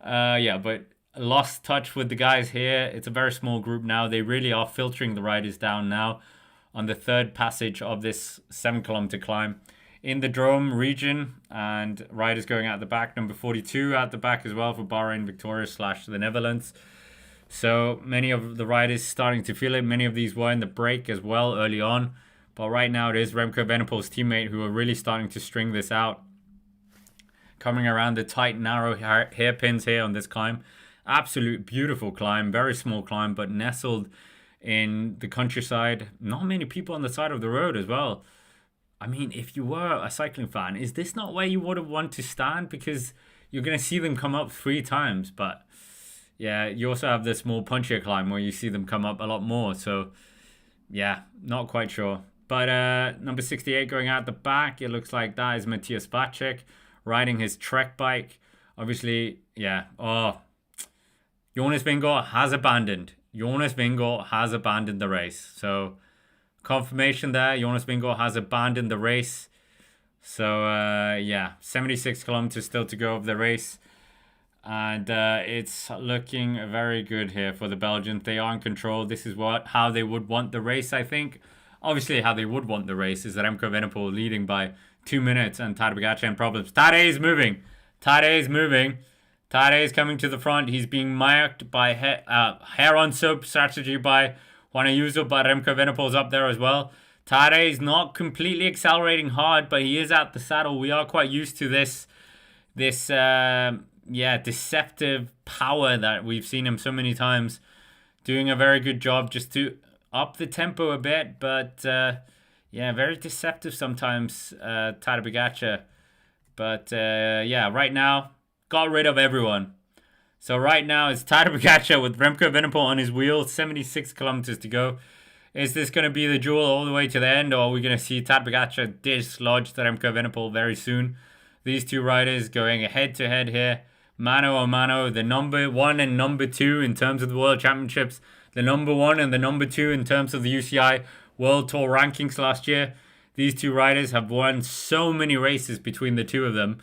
Yeah, but lost touch with the guys here. It's a very small group now. They really are filtering the riders down now on the third passage of this 7-kilometer climb. In the Drôme region, and riders going out the back. Number 42 out the back as well for Bahrain Victoria / the Netherlands. So many of the riders starting to feel it. Many of these were in the break as well early on. But right now it is Remco Evenepoel's teammate who are really starting to string this out. Coming around the tight, narrow hairpins here on this climb. Absolute beautiful climb. Very small climb, but nestled in the countryside. Not many people on the side of the road as well. I mean, if you were a cycling fan, is this not where you would have wanted to stand? Because you're going to see them come up 3 times. But yeah, you also have the small punchier climb where you see them come up a lot more. So yeah, not quite sure. But number 68 going out the back, it looks like that is Matthias Vacek riding his Trek bike. Obviously, yeah. Oh, Jonas Vingegaard has abandoned. Jonas Vingegaard has abandoned the race. So confirmation there. Jonas Vingegaard has abandoned the race. So yeah, 76 kilometers still to go of the race. And it's looking very good here for the Belgians. They are in control. This is how they would want the race, I think. Obviously, how they would want the race is Remco Evenepoel leading by 2 minutes and Tadej Pogacar in problems. Tadej is moving. Tadej is moving. Tadej is coming to the front. He's being marked by hair on soap strategy by Juan Ayuso, but Remco Evenepoel's up there as well. Tadej is not completely accelerating hard, but he is at the saddle. We are quite used to this deceptive power that we've seen him so many times. Doing a very good job just to up the tempo a bit, but yeah, very deceptive sometimes, Tadej Pogacar. But yeah, right now, got rid of everyone. So right now it's Tadej Pogacar with Remco Evenepoel on his wheels, 76 kilometers to go. Is this going to be the duel all the way to the end, or are we going to see Tadej Pogacar dislodge Remco Evenepoel very soon? These two riders going head-to-head here. Mano a mano, the number 1 and number 2 in terms of the World Championships. The number 1 and the number 2 in terms of the UCI World Tour rankings last year. These two riders have won so many races between the two of them.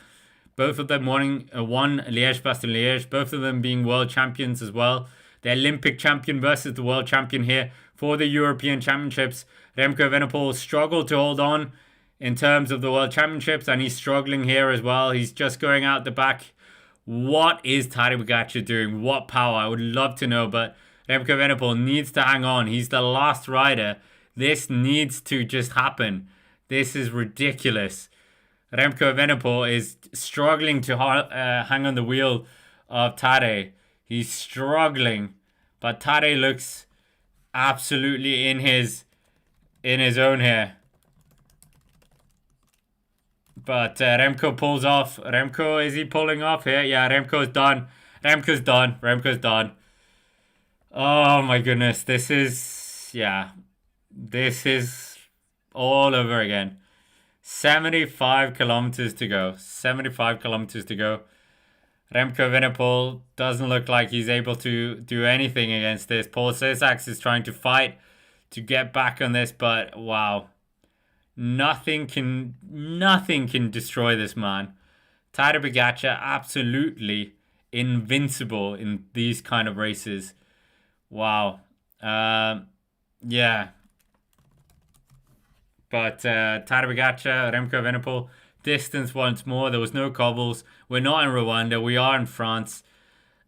Both of them won Liège-Bastogne-Liège. Both of them being world champions as well. The Olympic champion versus the world champion here for the European Championships. Remco Evenepoel struggled to hold on in terms of the World Championships, and he's struggling here as well. He's just going out the back. What is Tadej Pogacar doing? What power? I would love to know, but Remco Evenepoel needs to hang on. He's the last rider. This needs to just happen. This is ridiculous. Remco Evenepoel is struggling to hang on the wheel of Tadej. He's struggling, but Tadej looks absolutely in his own here. But Remco pulls off. Remco, is he pulling off here? Yeah, Remco's done. Remco's done. Remco's done. Oh my goodness. This is, yeah. This is all over again. 75 kilometers to go. 75 kilometers to go. Remco Evenepoel doesn't look like he's able to do anything against this. Paul Sissax is trying to fight to get back on this, but wow. Nothing can destroy this man. Tadej Pogacar absolutely invincible in these kind of races. Wow. Yeah. But Tadej Pogacar, Remco Evenepoel, distance once more. There was no cobbles. We're not in Rwanda. We are in France.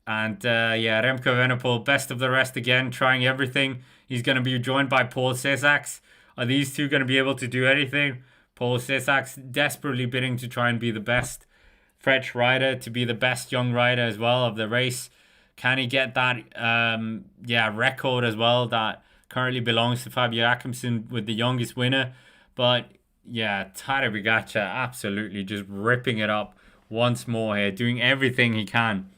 And yeah, Remco Evenepoel, best of the rest again, trying everything. He's going to be joined by Paul Sissax. Are these two going to be able to do anything? Paul Sissax desperately bidding to try and be the best French rider, to be the best young rider as well of the race. Can he get that record as well that currently belongs to Fabio Jakobsen with the youngest winner? But yeah, Tadej Pogacar absolutely just ripping it up once more here, doing everything he can.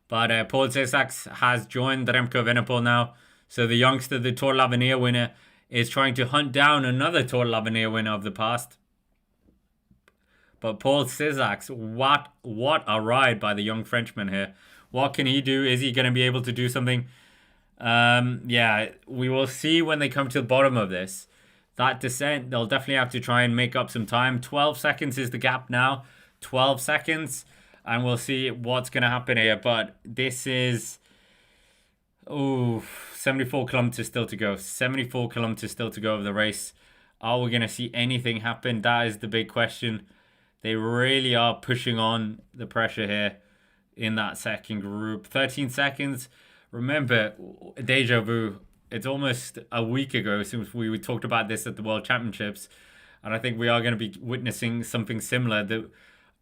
But Paul Sissax has joined Remco Evenepoel now. So the youngster, the Tour de l'Avenir winner, is trying to hunt down another Tour de l'Avenir winner of the past. But Paul Sissax, what a ride by the young Frenchman here. What can he do? Is he going to be able to do something? Yeah, we will see when they come to the bottom of this. That descent, they'll definitely have to try and make up some time. 12 seconds is the gap now. 12 seconds. And we'll see what's going to happen here. But this is... Oh, 74 kilometers still to go. 74 kilometers still to go of the race. Are we going to see anything happen? That is the big question. They really are pushing on the pressure here in that second group. 13 seconds. Remember, deja vu. It's almost a week ago since we talked about this at the World Championships. And I think we are going to be witnessing something similar. The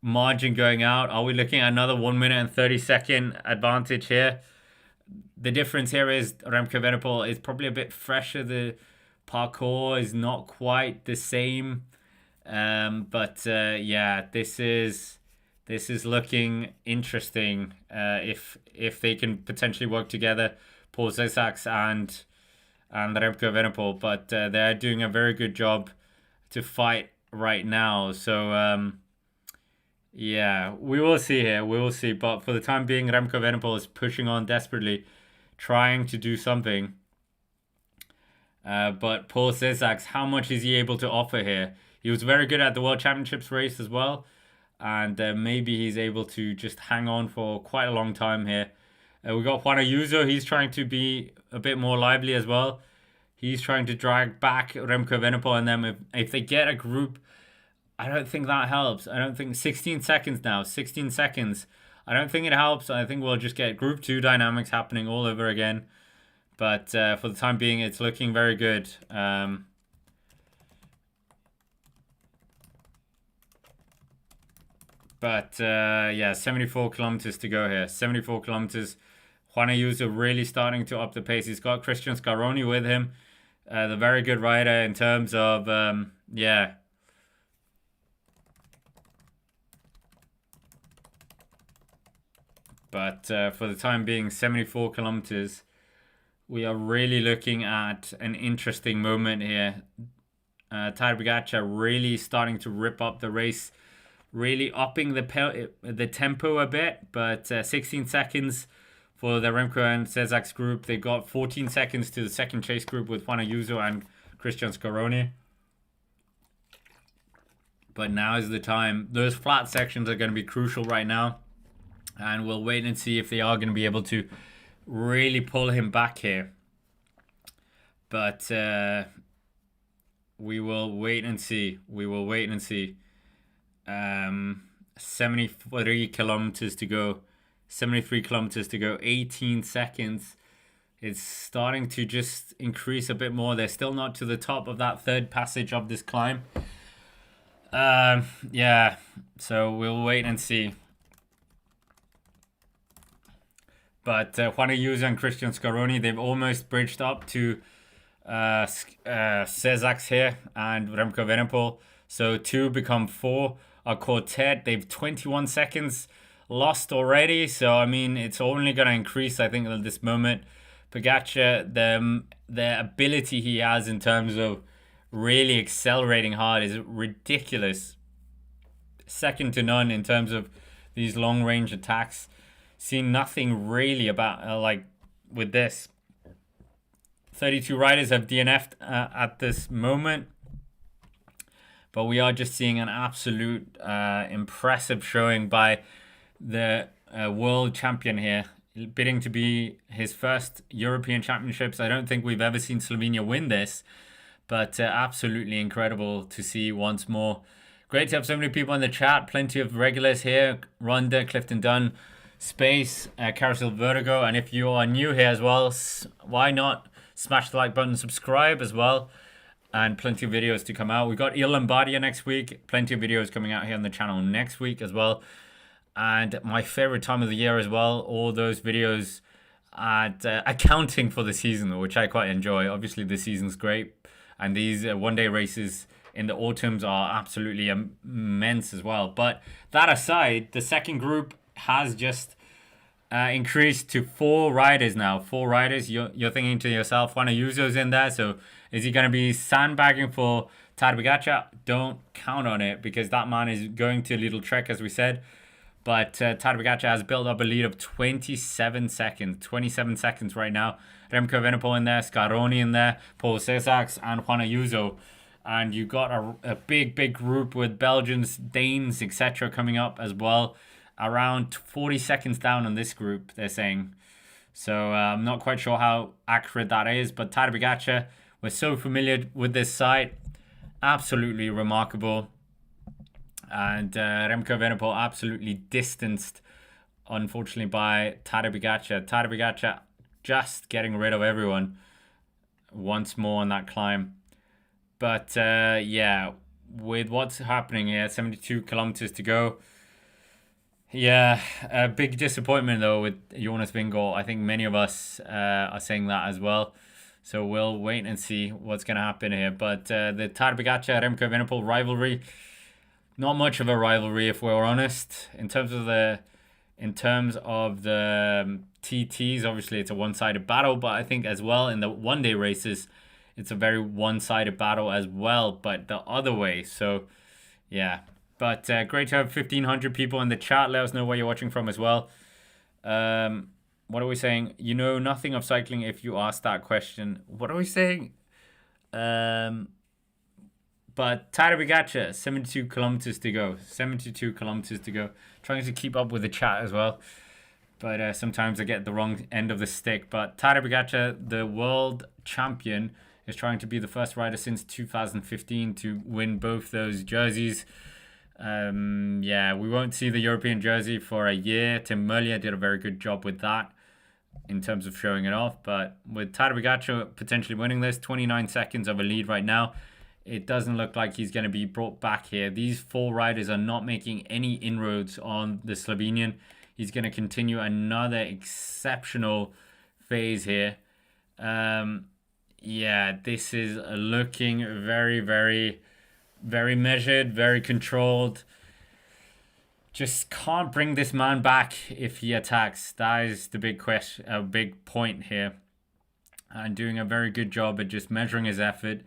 margin going out. Are we looking at another 1 minute and 30-second advantage here? The difference here is Remco Evenepoel is probably a bit fresher. The parcours is not quite the same. Yeah, this is looking interesting. If they can potentially work together, Paul Sissax and Remco Evenepoel, but they're doing a very good job to fight right now. So yeah, we will see here. We will see. But for the time being, Remco Evenepoel is pushing on desperately, trying to do something. But Paul Sissax, how much is he able to offer here? He was very good at the World Championships race as well. And maybe he's able to just hang on for quite a long time here. We got Juan Ayuso. He's trying to be a bit more lively as well. He's trying to drag back Remco Evenepoel and them. If they get a group, I don't think that helps. I don't think 16 seconds now. 16 seconds. I don't think it helps. I think we'll just get Group 2 dynamics happening all over again. But for the time being, it's looking very good. Yeah, 74 kilometers to go here. 74 kilometers. Juan Ayuso really starting to up the pace. He's got Christian Scaroni with him. The very good rider in terms of, yeah. But for the time being, 74 kilometers. We are really looking at an interesting moment here. Tadej Pogacar really starting to rip up the race. Really upping the tempo a bit. But 16 seconds for the Remco and Sissax group. They got 14 seconds to the second chase group with Juan Ayuso and Christian Scaroni. But now is the time. Those flat sections are going to be crucial right now. And we'll wait and see if they are going to be able to really pull him back here. But we will wait and see. We will wait and see. 73 kilometers to go. 73 kilometers to go. 18 seconds. It's starting to just increase a bit more. They're still not to the top of that third passage of this climb. Yeah. So we'll wait and see. But Juan Ayuso and Christian Scaroni, they've almost bridged up to Cezaks here and Remco Evenepoel. So 2 become 4. A quartet, they've 21 seconds lost already. So, I mean, it's only going to increase, I think, at this moment. Pogacar, the ability he has in terms of really accelerating hard is ridiculous. Second to none in terms of these long range attacks. Seen nothing really about with this. 32 riders have DNF'd at this moment, but we are just seeing an absolute impressive showing by the world champion here, bidding to be his first European Championships. I don't think we've ever seen Slovenia win this, but absolutely incredible to see once more. Great to have so many people in the chat. Plenty of regulars here. Rhonda, Clifton Dunn, Space, Carousel Vertigo. And if you are new here as well, why not smash the like button, subscribe as well. And plenty of videos to come out. We've got Il Lombardia next week. Plenty of videos coming out here on the channel next week as well. And my favorite time of the year as well. All those videos at accounting for the season, which I quite enjoy. Obviously, the season's great. And these one-day races in the autumns are absolutely immense as well. But that aside, the second group has just increased to 4 riders now. 4 riders. You're thinking to yourself, Juan Ayuso's in there, so is he going to be sandbagging for Tadej Pogacar? Don't count on it, because that man is going to a little trek, as we said. But Tadej Pogacar has built up a lead of 27 seconds. 27 seconds right now. Remco Evenepoel in there, Scaroni in there, Paul Cezaks, and Juan Ayuso. And you got a big group with Belgians, Danes, etc. coming up as well. Around 40 seconds down on this group, they're saying. So I'm not quite sure how accurate that is. But Tadej Pogacar, we're so familiar with this site. Absolutely remarkable. And Remco Evenepoel absolutely distanced, unfortunately, by Tadej Pogacar. Tadej Pogacar just getting rid of everyone once more on that climb. But yeah, with what's happening here, 72 kilometers to go. Yeah, a big disappointment though with Jonas Vingegaard. I think many of us are saying that as well. So we'll wait and see what's going to happen here. But the Tadej Pogacar, Remco Evenepoel rivalry, not much of a rivalry if we're honest. In terms of the TTs, obviously it's a one-sided battle, but I think as well in the one-day races, it's a very one-sided battle as well, but the other way. So, yeah. But great to have 1,500 people in the chat. Let us know where you're watching from as well. What are we saying? You know nothing of cycling if you ask that question. What are we saying? But Tadej Pogacar, 72 kilometers to go. 72 kilometers to go. Trying to keep up with the chat as well. But sometimes I get the wrong end of the stick. But Tadej Pogacar, the world champion, is trying to be the first rider since 2015 to win both those jerseys. Yeah, we won't see the European jersey for a year. Tim Merlier did a very good job with that in terms of showing it off. But with Tadej Pogacar potentially winning this, 29 seconds of a lead right now, it doesn't look like he's going to be brought back here. These 4 riders are not making any inroads on the Slovenian. He's going to continue another exceptional phase here. Yeah, this is looking very, very, very measured, very controlled. Just can't bring this man back if he attacks. That is the big question, a big point here. And doing a very good job at just measuring his effort.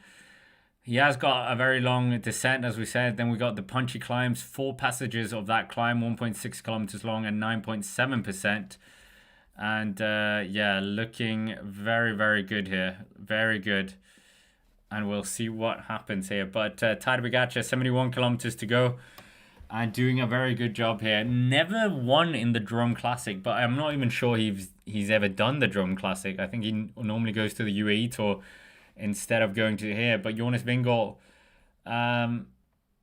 He has got a very long descent, as we said. Then we got the punchy climbs, 4 passages of that climb, 1.6 kilometers long and 9.7%. And yeah, looking very, very good here. Very good. And we'll see what happens here. But Tadej Pogacar, 71 kilometers to go. And doing a very good job here. Never won in the Drôme Classic, but I'm not even sure he's ever done the Drôme Classic. I think he normally goes to the UAE Tour instead of going to here. But Jonas Vingegaard,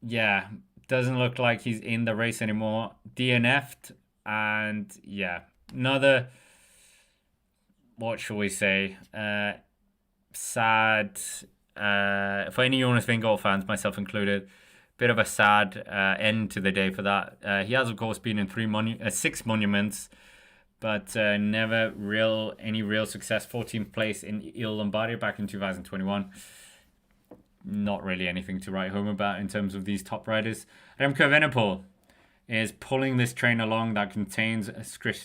yeah, doesn't look like he's in the race anymore. DNF'd. And yeah, another... what shall we say? Sad. For any Jonas Vingegaard fans, myself included, bit of a sad end to the day for that. He has, of course, been in 6 monuments, but never any real success. 14th place in Il Lombardia back in 2021. Not really anything to write home about in terms of these top riders. Remco Evenepoel is pulling this train along that contains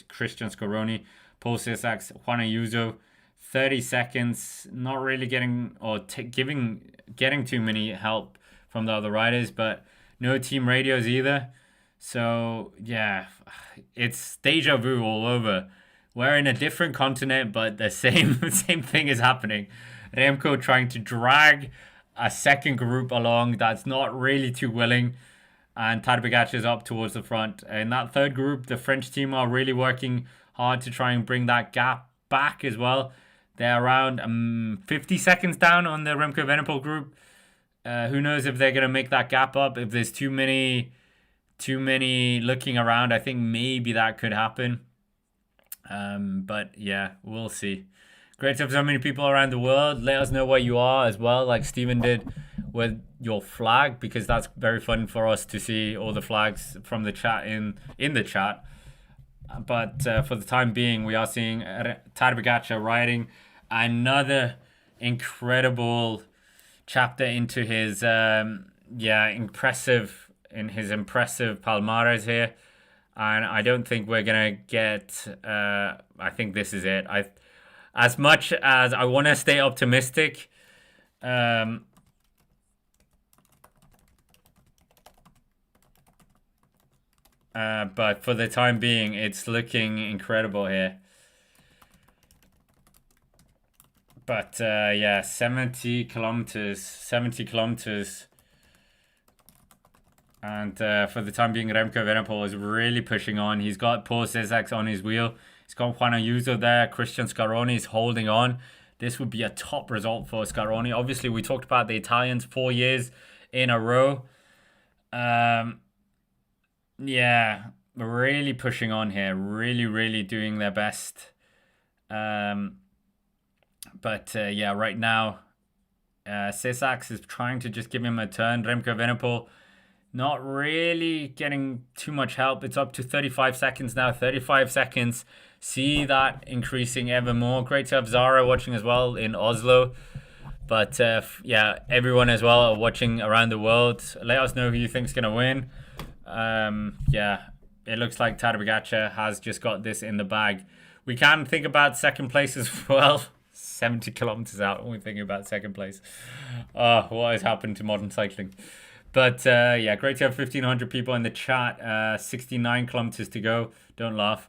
Christian Scaroni, Paul Sissaks, Juan Ayuso. 30 seconds, not really getting or getting too many help from the other riders, but no team radios either. So yeah, it's deja vu all over. We're in a different continent, but the same thing is happening. Remco trying to drag a second group along that's not really too willing, and Tadej Pogacar is up towards the front. In that third group, the French team are really working hard to try and bring that gap back as well. They're around 50 seconds down on the Remco Evenepoel group. Who knows if they're going to make that gap up. If there's too many looking around, I think maybe that could happen. But yeah, we'll see. Great to have so many people around the world. Let us know where you are as well, like Stephen did with your flag, because that's very fun for us to see all the flags from the chat in the chat. But for the time being, we are seeing Tadej Pogacar riding another incredible chapter into his impressive Palmares here, and I don't think we're gonna get I think this is it. As much as I want to stay optimistic, but for the time being, it's looking incredible here. But yeah, 70 kilometers. And for the time being, Remco Evenepoel is really pushing on. He's got Paul Sissaks on his wheel. He's got Juan Ayuso there. Christian Scaroni is holding on. This would be a top result for Scaroni. Obviously, we talked about the Italians 4 years in a row. Yeah, really pushing on here. Really doing their best. But yeah, right now, Sissaks is trying to just give him a turn. Remco Evenepoel not really getting too much help. It's up to 35 seconds now. 35 seconds. See that increasing ever more. Great to have Zara watching as well in Oslo. But yeah, everyone as well watching around the world. Let us know who you think is going to win. Yeah, it looks like Tadej Pogacar has just got this in the bag. We can think about second place as well. 70 kilometers out when we're thinking about second place. What has happened to modern cycling? But yeah, great to have 1,500 people in the chat. 69 kilometers to go. Don't laugh.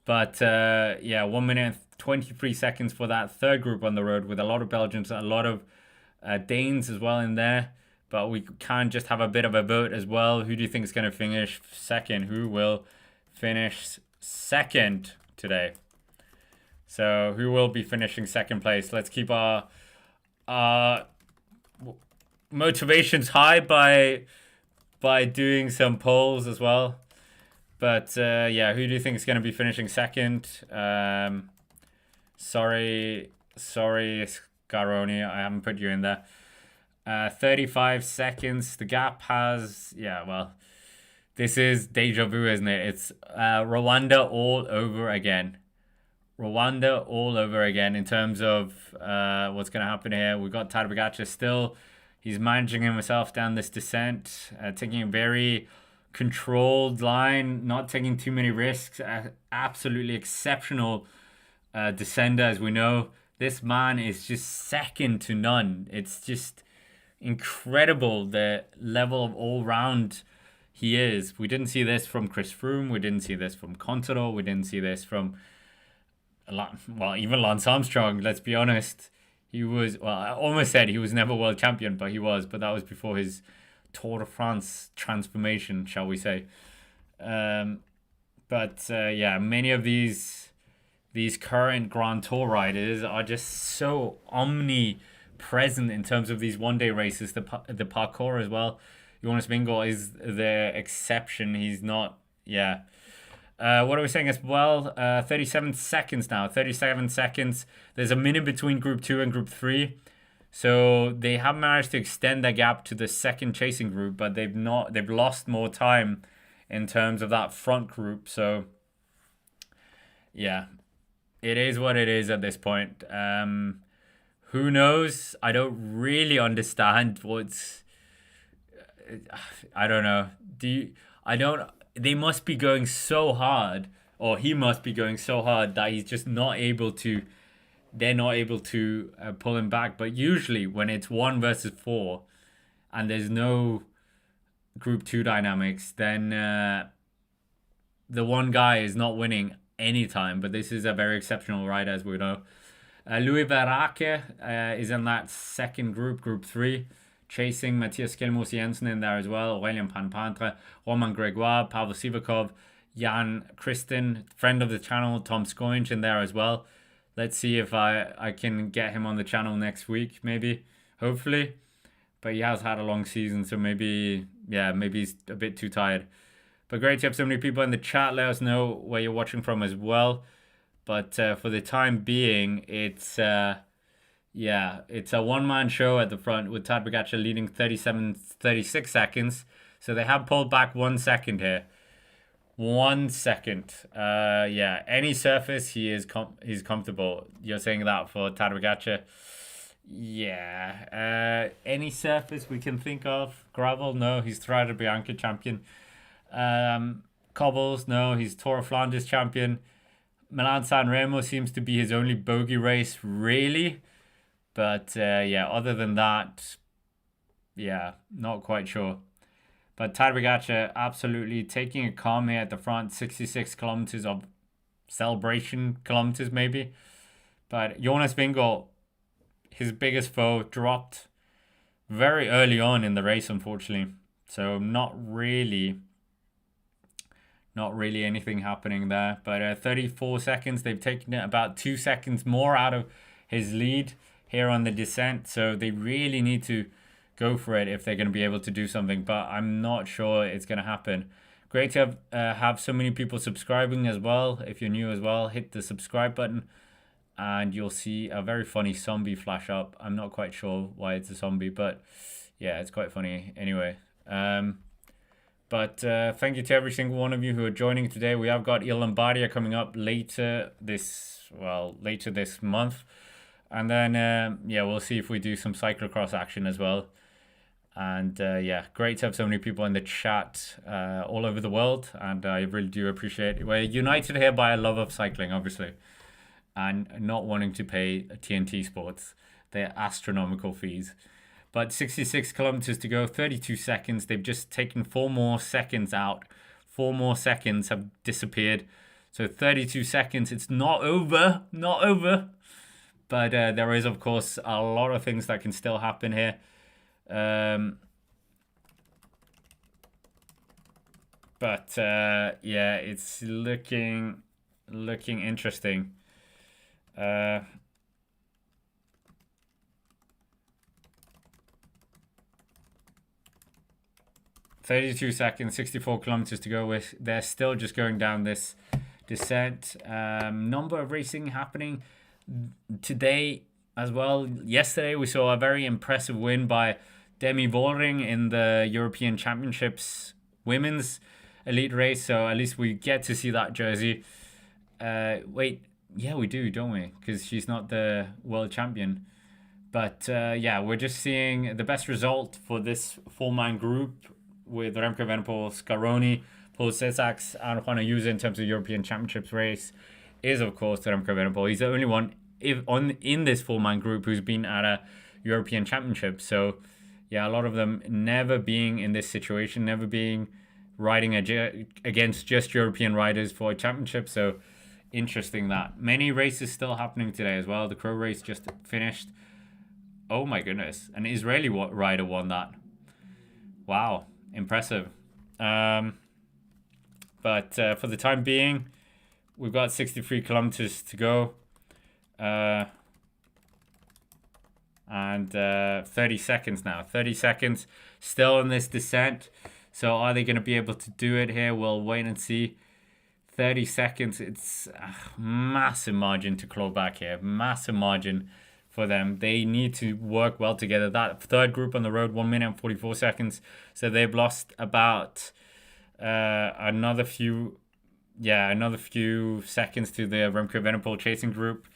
But yeah, 1 minute and 23 seconds for that third group on the road, with a lot of Belgians, a lot of Danes as well in there. But we can just have a bit of a vote as well. Who do you think is going to finish second? Who will finish second today? So who will be finishing second place? Let's keep our motivations high by doing some polls as well. But yeah, who do you think is going to be finishing second? Sorry, Scaroni, I haven't put you in there. 35 seconds. The gap has, yeah, well, this is deja vu, isn't it? It's Rwanda all over again. Rwanda all over again in terms of what's going to happen here. We've got Tadej Pogacar still. He's managing himself down this descent, taking a very controlled line, not taking too many risks. Absolutely exceptional descender, as we know. This man is just second to none. It's just incredible the level of all-round he is. We didn't see this from Chris Froome. We didn't see this from Contador. We didn't see this from, well, even Lance Armstrong, let's be honest. He was, well, I almost said he was never world champion, but he was. But that was before his Tour de France transformation, shall we say. But yeah, many of these current Grand Tour riders are just so omnipresent in terms of these one-day races. The parkour as well. Jonas Vingegaard is the exception. He's not, yeah. What are we saying as well? 37 seconds now. 37 seconds. There's a minute between Group 2 and Group 3. So they have managed to extend their gap to the second chasing group, but they've lost more time in terms of that front group. So yeah, it is what it is at this point. Who knows? I don't really understand what's. I don't know. Do you? I don't. They must be going so hard, or he must be going so hard that he's just not able to. They're not able to pull him back. But usually, when it's 1 versus 4, and there's no Group 2 dynamics, then the one guy is not winning anytime. But this is a very exceptional ride, as we know. Louis Verake is in that second group, Group 3, chasing Matthias Skelmos Jensen in there as well, Aurélien Panpantre, Roman Gregoire, Pavel Sivakov, Jan Kristen, friend of the channel, Tom Skoinch in there as well. Let's see if I can get him on the channel next week, maybe, hopefully. But he has had a long season, so maybe he's a bit too tired. But great to have so many people in the chat. Let us know where you're watching from as well. But for the time being, it's a one-man show at the front with Tadej Pogacar leading 36 seconds. So they have pulled back 1 second here. 1 second. Any surface, he's comfortable. You're saying that for Tadej Pogacar? Yeah. Any surface we can think of? Gravel? No, he's Strade Bianca champion. Cobbles? No, he's Tour of Flanders champion. Milan-San Remo seems to be his only bogey race, really. But other than that, not quite sure. But Tadej Pogacar absolutely taking it calm here at the front. 66 kilometers of celebration kilometers, maybe. But Jonas Vingegaard, his biggest foe, dropped very early on in the race, unfortunately. So not really anything happening there. But 34 seconds, they've taken it about 2 seconds more out of his lead here on the descent. So they really need to go for it if they're going to be able to do something. But I'm not sure it's going to happen. Great to have so many people subscribing as well. If you're new as well, hit the subscribe button and you'll see a very funny zombie flash up. I'm not quite sure why it's a zombie, but yeah, it's quite funny anyway. But thank you to every single one of you who are joining today. We have got Il Lombardia coming up later this month. And then, we'll see if we do some cyclocross action as well. And great to have so many people in the chat all over the world. And I really do appreciate it. We're united here by a love of cycling, obviously. And not wanting to pay TNT Sports their astronomical fees. But 66 kilometers to go, 32 seconds. They've just taken 4 more seconds out. 4 more seconds have disappeared. So 32 seconds. It's not over. Not over. But there is, of course, a lot of things that can still happen here. It's looking interesting. 32 seconds, 64 kilometers to go. They're still just going down this descent. Number of racing happening today as well. Yesterday we saw a very impressive win by Demi Vollering in the European Championships women's elite race. So at least we get to see that jersey. We do, don't we? Because she's not the world champion. But we're just seeing the best result for this 4-man group with Remco Evenepoel, Scaroni, Paul Sesaks, and Juan Ayuso in terms of European Championships race is, of course, Remco Evenepoel. He's the only one in this 4-man group who's been at a European Championship. So, a lot of them never being in this situation, never being riding against just European riders for a championship. So, interesting that. Many races still happening today as well. The Crow race just finished. Oh my goodness. An Israeli rider won that. Wow. Impressive. But for the time being, we've got 63 kilometers to go. And 30 seconds now. 30 seconds still in this descent. So are they going to be able to do it here? We'll wait and see. 30 seconds. It's a massive margin to claw back here. Massive margin for them. They need to work well together. That third group on the road, 1 minute and 44 seconds. So they've lost about another few yeah, another few seconds to the Remco Evenepoel chasing group.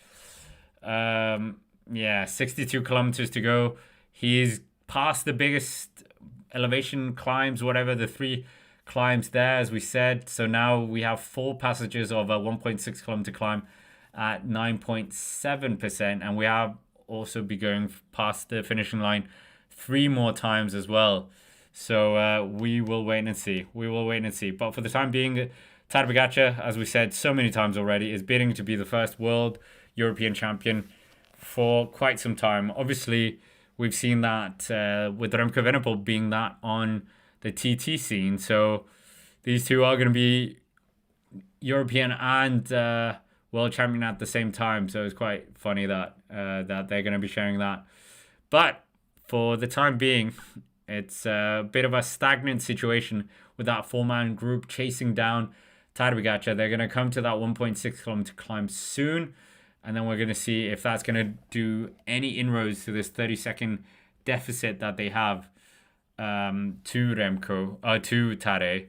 Yeah, 62 kilometers to go. He's past the biggest elevation climbs, whatever the three climbs there, as we said. So now we have four passages of a 1.6 kilometer climb at 9.7%, and we have also be going past the finishing line three more times as well. So we will wait and see. We will wait and see. But for the time being, Tadej Pogacar, as we said so many times already, is bidding to be the first world European champion for quite some time. Obviously, we've seen that with Remco Evenepoel being that on the TT scene. So these two are going to be European and world champion at the same time. So it's quite funny that that they're going to be sharing that. But for the time being, it's a bit of a stagnant situation with that four-man group chasing down Tadej Pogacar. They're going to come to that 1.6 kilometer climb soon. And then we're going to see if that's going to do any inroads to this 30-second deficit that they have to Tadej.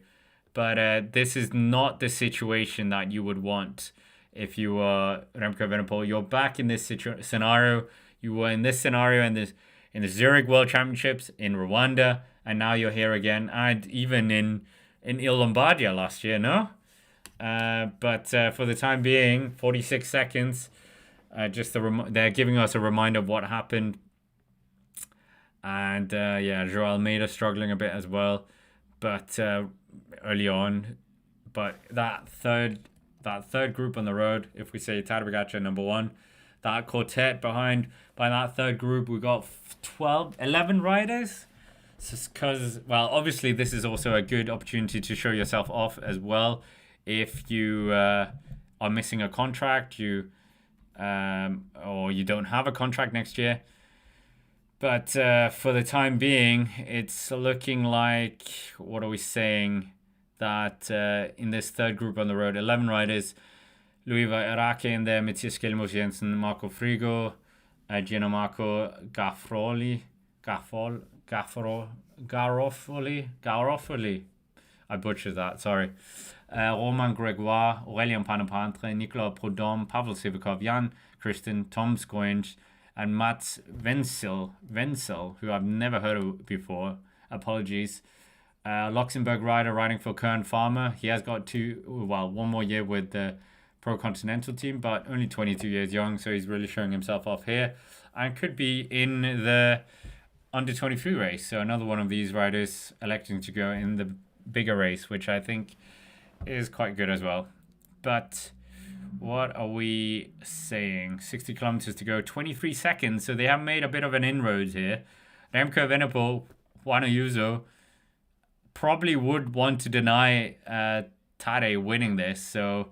But this is not the situation that you would want if you were Remco Evenepoel. You're back in this scenario. You were in this scenario in the Zurich World Championships, in Rwanda, and now you're here again, and even in Il Lombardia last year, no? But for the time being, 46 seconds. They're giving us a reminder of what happened. And yeah, Joao Almeida struggling a bit as well, but early on. But that third group on the road, if we say Tadej Pogacar number one, that quartet behind by that third group, we got 11 riders. Because, well, obviously this is also a good opportunity to show yourself off as well. If you are missing a contract, or you don't have a contract next year. But for the time being, it's looking like, what are we saying, that in this third group on the road, 11 riders, Louis Irake in there, Matthias Skelmos Jensen, Marco Frigo, Gianmarco Garofoli. I butchered that, sorry. Romain Gregoire, Aurélien Panapantre, Nicolas Prudhomme, Pavel Sivakov, Jan Christen, Tom Skoinch, and Mats Wenzel, who I've never heard of before. Apologies. Luxembourg rider riding for Kern Farmer. He has got one more year with the Pro Continental team, but only 22 years young, so he's really showing himself off here and could be in the under 23 race. So another one of these riders electing to go in the bigger race, which I think is quite good as well. But what are we saying? 60 kilometers to go, 23 seconds. So they have made a bit of an inroads here. Remco Evenepoel, Juan Ayuso probably would want to deny Tadej winning this. So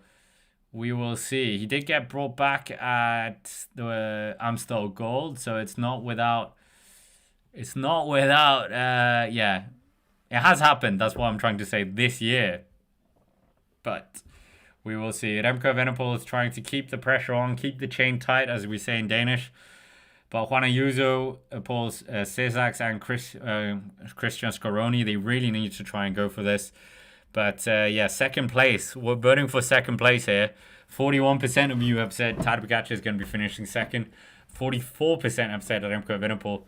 we will see. He did get brought back at the Amstel Gold, so it's not without. Yeah, it has happened. That's what I'm trying to say this year. But we will see. Remco Evenepoel is trying to keep the pressure on, keep the chain tight, as we say in Danish. But Juan Ayuso, Paul Cesaks, and Christian Scaroni, they really need to try and go for this. But yeah, second place. We're voting for second place here. 41% of you have said Tadej Pogacar is going to be finishing second. 44% have said Remco Evenepoel.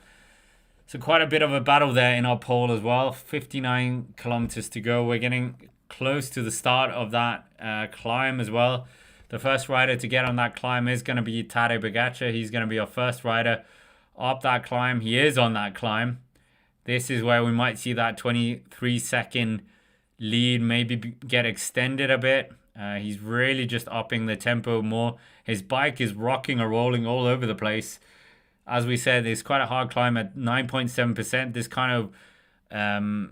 So quite a bit of a battle there in our poll as well. 59 kilometers to go. We're getting close to the start of that climb as well. The first rider to get on that climb is going to be Tadej Pogacar. He's going to be our first rider up that climb. He is on that climb. This is where we might see that 23-second lead maybe get extended a bit. He's really just upping the tempo more. His bike is rocking or rolling all over the place. As we said, it's quite a hard climb at 9.7%. This kind of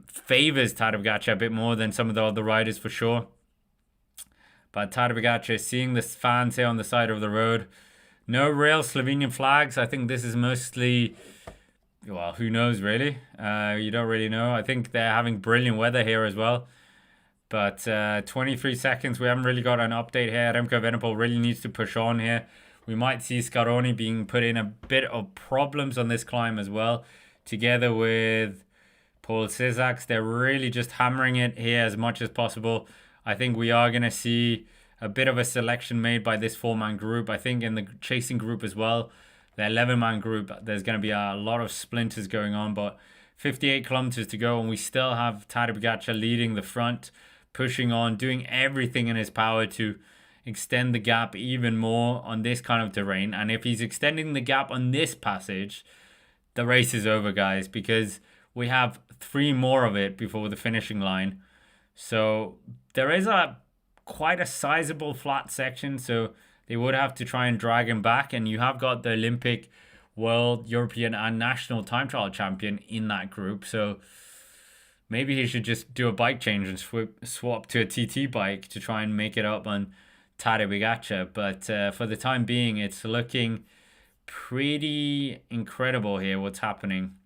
favors Tadej Pogacar a bit more than some of the other riders for sure. But Tadej Pogacar, seeing the fans here on the side of the road. No real Slovenian flags. I think this is mostly, well, who knows really? You don't really know. I think they're having brilliant weather here as well. But 23 seconds, we haven't really got an update here. Remco Evenepoel really needs to push on here. We might see Scaroni being put in a bit of problems on this climb as well. Together with Paul Cesaks, they're really just hammering it here as much as possible. I think we are going to see a bit of a selection made by this 4-man group. I think in the chasing group as well, the 11-man group, there's going to be a lot of splinters going on, but 58 kilometers to go, and we still have Tadej Pogacar leading the front, pushing on, doing everything in his power to extend the gap even more on this kind of terrain. And if he's extending the gap on this passage, the race is over, guys, because we have 3 more of it before the finishing line. So there is quite a sizable flat section, so they would have to try and drag him back. And you have got the Olympic, World, European, and national time trial champion in that group. So maybe he should just do a bike change and swap to a TT bike to try and make it up on Tadej Pogacar. But for the time being, it's looking pretty incredible here what's happening.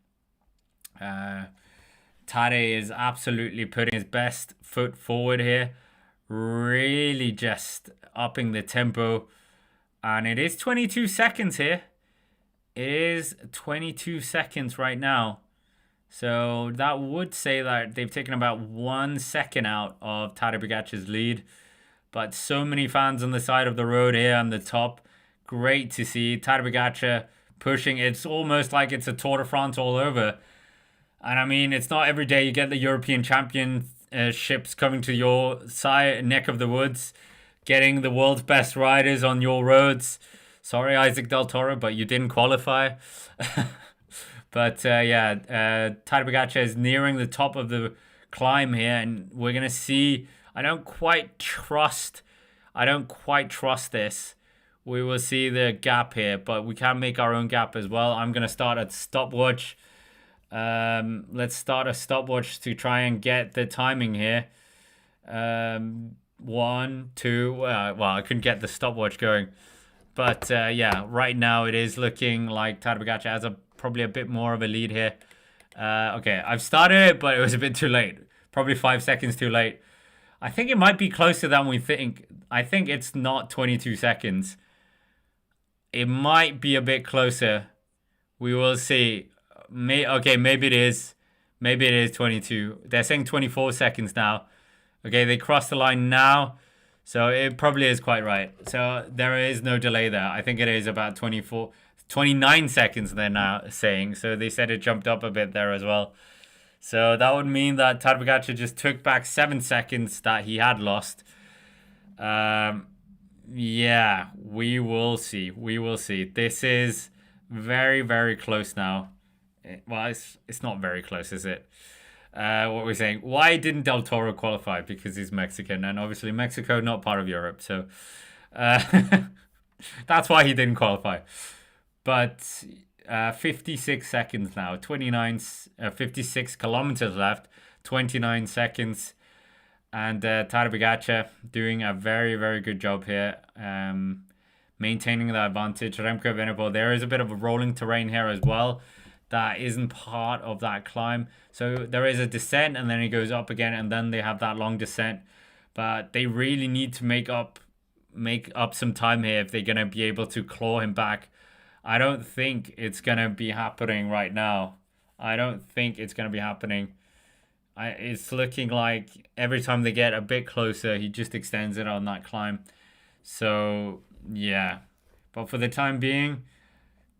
Tadej is absolutely putting his best foot forward here, really just upping the tempo. And it is 22 seconds here. It is 22 seconds right now. So that would say that they've taken about 1 second out of Tadej Pogacar's lead. But so many fans on the side of the road here on the top. Great to see Tadej Pogacar pushing. It's almost like it's a Tour de France all over. And I mean, it's not every day you get the European championships coming to your side, neck of the woods, getting the world's best riders on your roads. Sorry, Isaac Del Toro, but you didn't qualify. But Tadej Pogacar is nearing the top of the climb here, and we're going to see. I don't quite trust this. We will see the gap here, but we can make our own gap as well. I'm going to start a stopwatch. Let's start a stopwatch to try and get the timing here. 1, 2. Well, I couldn't get the stopwatch going, but right now it is looking like Tadej Pogacar has probably a bit more of a lead here. Okay, I've started it, but it was a bit too late. Probably 5 seconds too late. I think it might be closer than we think. I think it's not 22 seconds. It might be a bit closer. We will see. Maybe it is. Maybe it is 22. They're saying 24 seconds now. Okay, they crossed the line now. So it probably is quite right. So there is no delay there. I think it is about 29 seconds they're now saying. So they said it jumped up a bit there as well. So that would mean that Tadej Pogacar just took back 7 seconds that he had lost. Yeah, we will see. We will see. This is very, very close now. Well, it's not very close, is it? What we're saying. Why didn't Del Toro qualify? Because he's Mexican, and obviously Mexico not part of Europe, so that's why he didn't qualify. But 56 seconds now, 56 kilometers left, 29 seconds, and Tadej Pogacar doing a very, very good job here, maintaining the advantage. Remco Evenepoel, there is a bit of a rolling terrain here as well. That isn't part of that climb. So there is a descent and then it goes up again and then they have that long descent. But they really need to make up some time here if they're going to be able to claw him back. I don't think it's going to be happening right now. It's looking like every time they get a bit closer, he just extends it on that climb. So, yeah. But for the time being,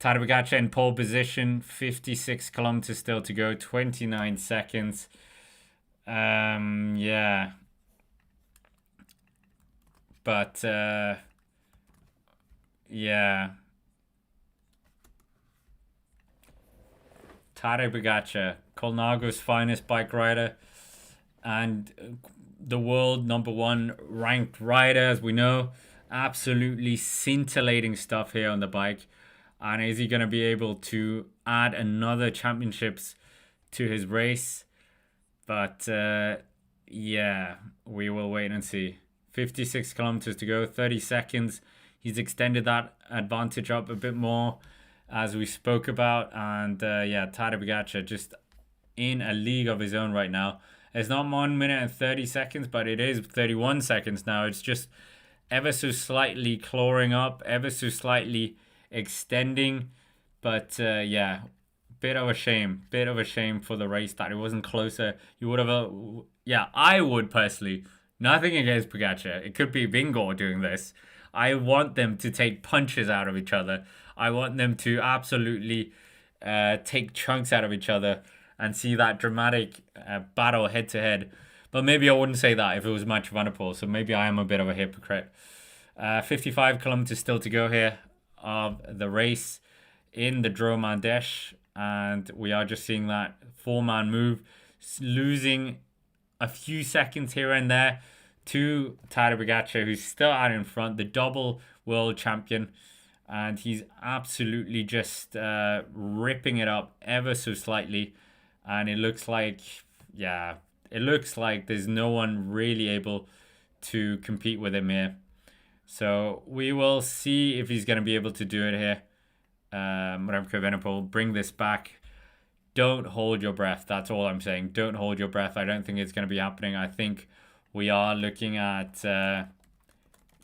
Tadej Pogacar in pole position, 56 kilometers still to go, 29 seconds. Yeah. But, yeah. Tadej Pogacar, Colnago's finest bike rider and the world #1 ranked rider, as we know. Absolutely scintillating stuff here on the bike. And is he going to be able to add another championships to his race? But yeah, we will wait and see. 56 kilometers to go, 30 seconds. He's extended that advantage up a bit more, as we spoke about. And Tadej Pogacar just in a league of his own right now. It's not 1 minute and 30 seconds, but it is 31 seconds now. It's just ever so slightly clawing up, ever so slightly extending. But bit of a shame for the race that it wasn't closer. You would have I would personally Nothing against Pogacar. It could be Vingor doing this. I want them to take punches out of each other. I want them to absolutely take chunks out of each other and see that dramatic battle head to head. But maybe I wouldn't say that if it was Match Van Der Poel. So maybe I am a bit of a hypocrite. 55 kilometers still to go here of the race in the Drôme Ardèche. And we are just seeing that four-man move, losing a few seconds here and there to Tadej Pogacar, who's still out in front, the double world champion. And he's absolutely just ripping it up ever so slightly. And it looks like, yeah, it looks like there's no one really able to compete with him here. So we will see if he's going to be able to do it here. Remco Evenepoel, bring this back. Don't hold your breath. That's all I'm saying. Don't hold your breath. I don't think it's going to be happening. I think we are looking at,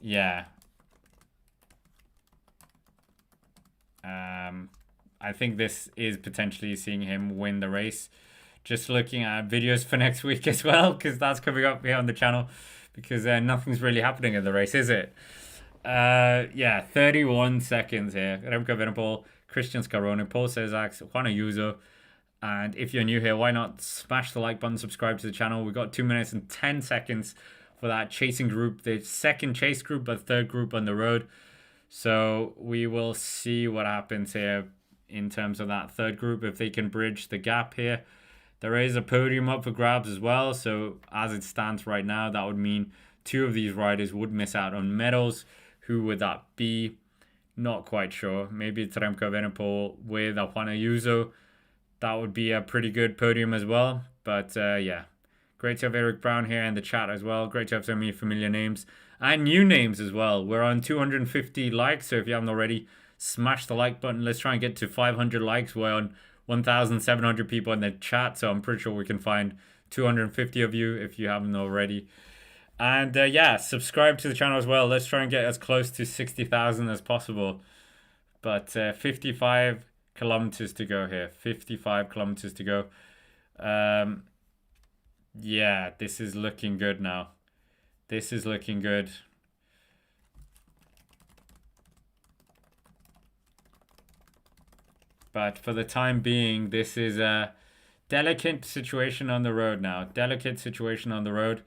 yeah. I think this is potentially seeing him win the race. Just looking at videos for next week as well, because that's coming up here on the channel, because nothing's really happening in the race, is it? Yeah, 31 seconds here. Remco Evenepoel, Christian Scaroni, Paul Cesar, Juan Ayuso. And if you're new here, why not smash the like button, subscribe to the channel. We've got 2 minutes and 10 seconds for that chasing group, the second chase group, but third group on the road. So we will see what happens here in terms of that third group, if they can bridge the gap here. There is a podium up for grabs as well. So as it stands right now, that would mean two of these riders would miss out on medals. Who would that be? Not quite sure. Maybe it's Remco Evenepoel with Juan Ayuso. That would be a pretty good podium as well. But yeah, great to have Eric Brown here in the chat as well. Great to have so many familiar names and new names as well. We're on 250 likes, so if you haven't already, smash the like button. Let's try and get to 500 likes. We're on 1,700 people in the chat, so I'm pretty sure we can find 250 of you if you haven't already. And yeah, subscribe to the channel as well. Let's try and get as close to 60,000 as possible. But 55 kilometers to go here. 55 kilometers to go. Yeah, this is looking good now. This is looking good. But for the time being, this is a delicate situation on the road now. Delicate situation on the road.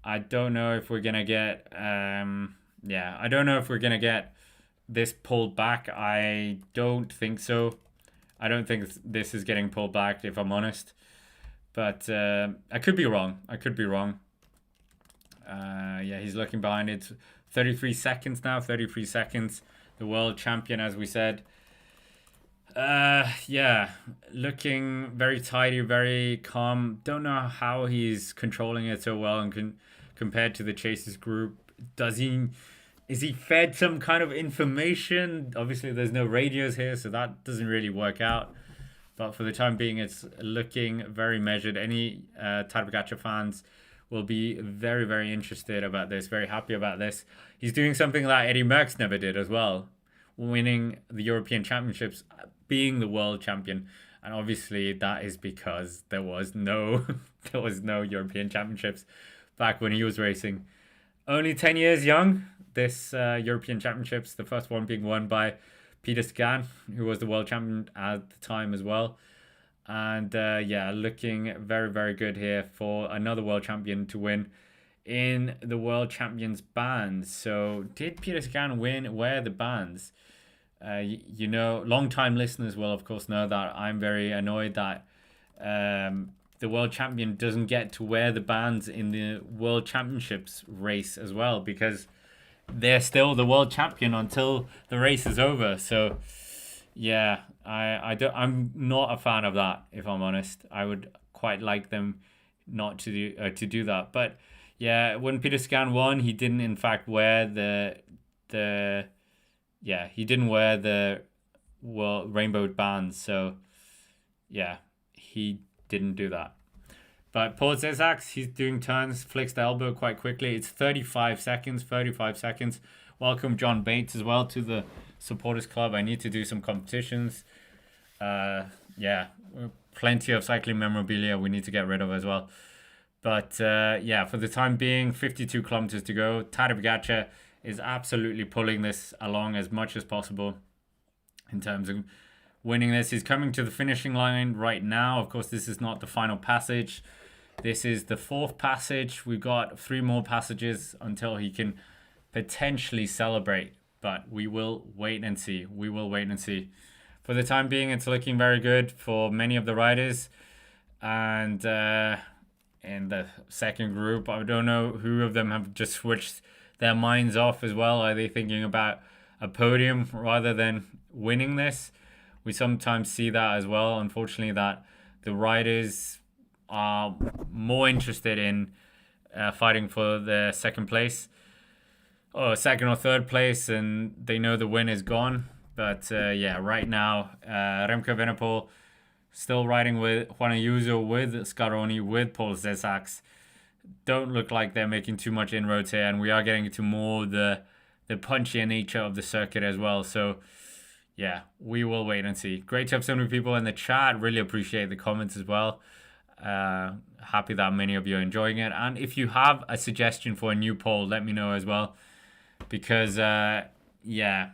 I don't know if we're going to get... yeah, I don't know if we're going to get this pulled back. I don't think so. I don't think this is getting pulled back, if I'm honest. But I could be wrong. I could be wrong. Yeah, he's looking behind it. 33 seconds now. 33 seconds. The world champion, as we said. Yeah, looking very tidy, very calm. Don't know how he's controlling it so well and compared to the chasers group. Is he fed some kind of information? Obviously, there's no radios here, so that doesn't really work out. But for the time being, it's looking very measured. Any Tadej Pogacar fans will be very, very interested about this, very happy about this. He's doing something that Eddie Merckx never did as well, winning the European Championships, being the world champion. And obviously that is because there was no European Championships back when he was racing. Only 10 years young, this European Championships, the first one being won by Peter Sagan, who was the world champion at the time as well. And yeah, looking very, very good here for another world champion to win in the world champions bands. So did Peter Sagan wear the bands? You know, long-time listeners will of course know that I'm very annoyed that the world champion doesn't get to wear the bands in the world championships race as well, because they're still the world champion until the race is over. So yeah, I'm not a fan of that, if I'm honest. I would quite like them not to do that. But yeah, when Peter Sagan won, he didn't in fact wear he didn't wear the rainbow bands. So yeah, he didn't do that. But Paul Cesar, he's doing turns, flicks the elbow quite quickly. It's 35 seconds. Welcome John Bates as well to the supporters club. I need to do some competitions. Yeah, plenty of cycling memorabilia we need to get rid of as well. But yeah, for the time being, 52 kilometers to go. Tadej Pogacar is absolutely pulling this along as much as possible in terms of winning this. He's coming to the finishing line right now. Of course, this is not the final passage. This is the fourth passage. We've got 3 more passages until he can potentially celebrate. But we will wait and see. We will wait and see. For the time being, it's looking very good for many of the riders. And in the second group, I don't know who of them have just switched their minds off as well. Are they thinking about a podium rather than winning this? We sometimes see that as well, unfortunately, that the riders are more interested in fighting for the second place or second or third place, and they know the win is gone. But yeah, right now, Remco Evenepoel still riding with Juan Ayuso, with Scaroni, with Paul Zesaks. Don't look like they're making too much inroads here, and we are getting to more the punchier nature of the circuit as well. So yeah, we will wait and see. Great to have so many people in the chat. Really appreciate the comments as well. Happy that many of you are enjoying it. And if you have a suggestion for a new poll, let me know as well. Because yeah,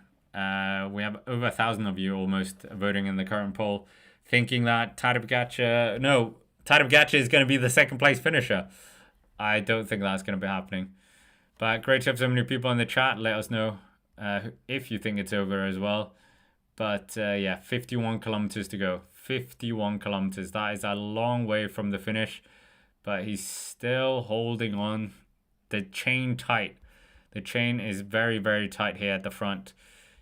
we have over 1,000 of you almost voting in the current poll, thinking that Tadej Pogacar is going to be the second place finisher. I don't think that's going to be happening. But great to have so many people in the chat. Let us know if you think it's over as well. But yeah, 51 kilometers to go. 51 kilometers. That is a long way from the finish. But he's still holding on. The chain tight. The chain is very, very tight here at the front.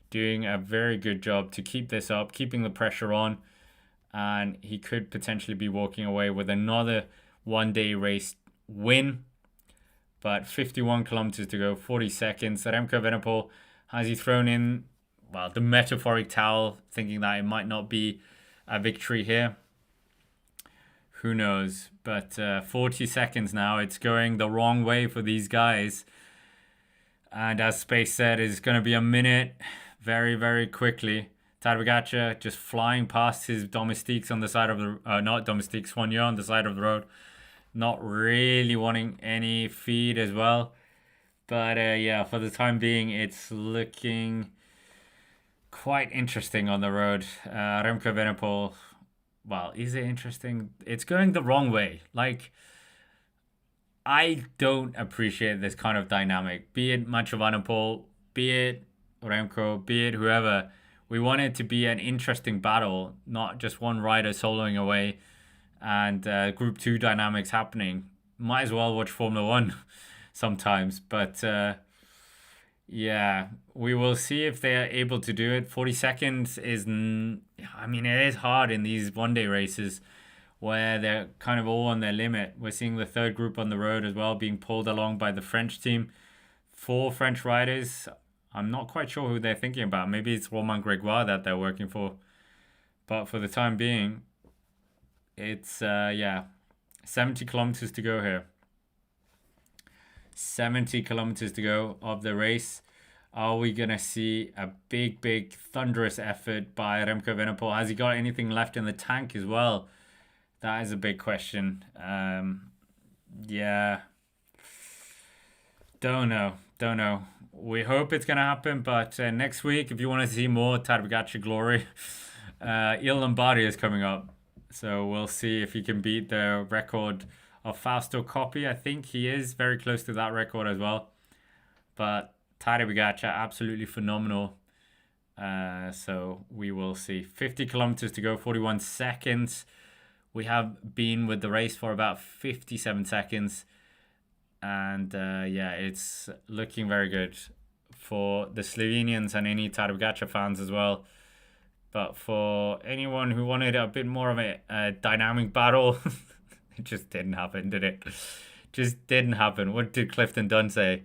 Doing a very good job to keep this up, keeping the pressure on. And he could potentially be walking away with another one-day race win. But 51 kilometers to go, 40 seconds. Remco Evenepoel, has he thrown in, well, the metaphoric towel, thinking that it might not be a victory here? Who knows? But 40 seconds now. It's going the wrong way for these guys. And as Space said, it's going to be a minute very, very quickly. Tadej Pogacar just flying past his domestiques on the side of the... not domestiques, soigneurs on the side of the road. Not really wanting any feed as well. But yeah, for the time being, it's looking quite interesting on the road. Remco Evenepoel, well, is it interesting? It's going the wrong way. Like, I don't appreciate this kind of dynamic. Be it Mathieu van der Poel, be it Remco, be it whoever. We want it to be an interesting battle, not just one rider soloing away and Group 2 dynamics happening. Might as well watch Formula 1 sometimes. But yeah, we will see if they are able to do it. 40 seconds is... I mean, it is hard in these one-day races where they're kind of all on their limit. We're seeing the third group on the road as well being pulled along by the French team. 4 French riders. I'm not quite sure who they're thinking about. Maybe it's Romain Grégoire that they're working for. But for the time being, it's, yeah, 70 kilometers to go here. 70 kilometers to go of the race. Are we going to see a big, big, thunderous effort by Remco Evenepoel? Has he got anything left in the tank as well? That is a big question. Yeah. Don't know. We hope it's going to happen, but next week, if you want to see more Tadej Pogacar glory, Il Lombardi is coming up. So we'll see if he can beat the record of Fausto Coppi. I think he is very close to that record as well. But Tadej Pogacar, absolutely phenomenal. So we will see. 50 kilometers to go, 41 seconds. We have been with the race for about 57 seconds. And yeah, it's looking very good for the Slovenians and any Tadej Pogacar fans as well. But for anyone who wanted a bit more of a dynamic battle, it just didn't happen, did it? Just didn't happen. What did Clifton Dunn say?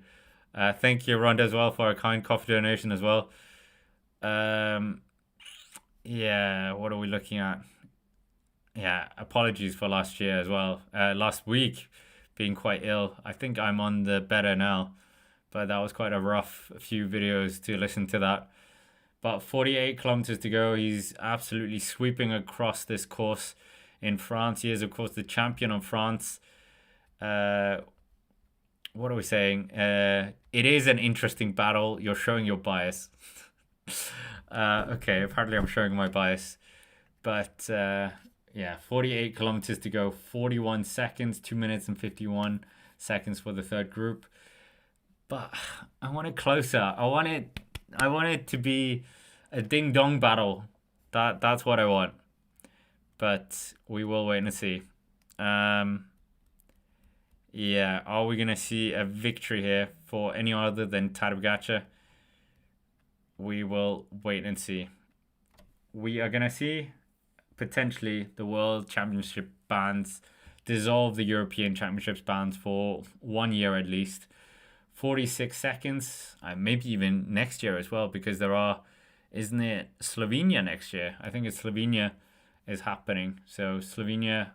Thank you, Rhonda, as well, for a kind coffee donation as well. Yeah, what are we looking at? Yeah, apologies for last year as well. Last week, being quite ill. I think I'm on the better now. But that was quite a rough few videos to listen to that. But 48 kilometers to go. He's absolutely sweeping across this course in France. He is, of course, the champion of France. Uh, what are we saying? It is an interesting battle. You're showing your bias. Okay, apparently I'm showing my bias. But yeah, 48 kilometers to go, 41 seconds, 2 minutes and 51 seconds for the third group. But I want it closer. I want it to be a ding dong battle. That's what I want. But we will wait and see. Yeah, are we gonna see a victory here for any other than TADEJ POGACAR? We will wait and see. We are gonna see potentially the World Championship bans dissolve the European Championships bans for 1 year at least. 46 seconds, maybe even next year as well, because isn't it Slovenia next year? I think it's Slovenia is happening. So Slovenia,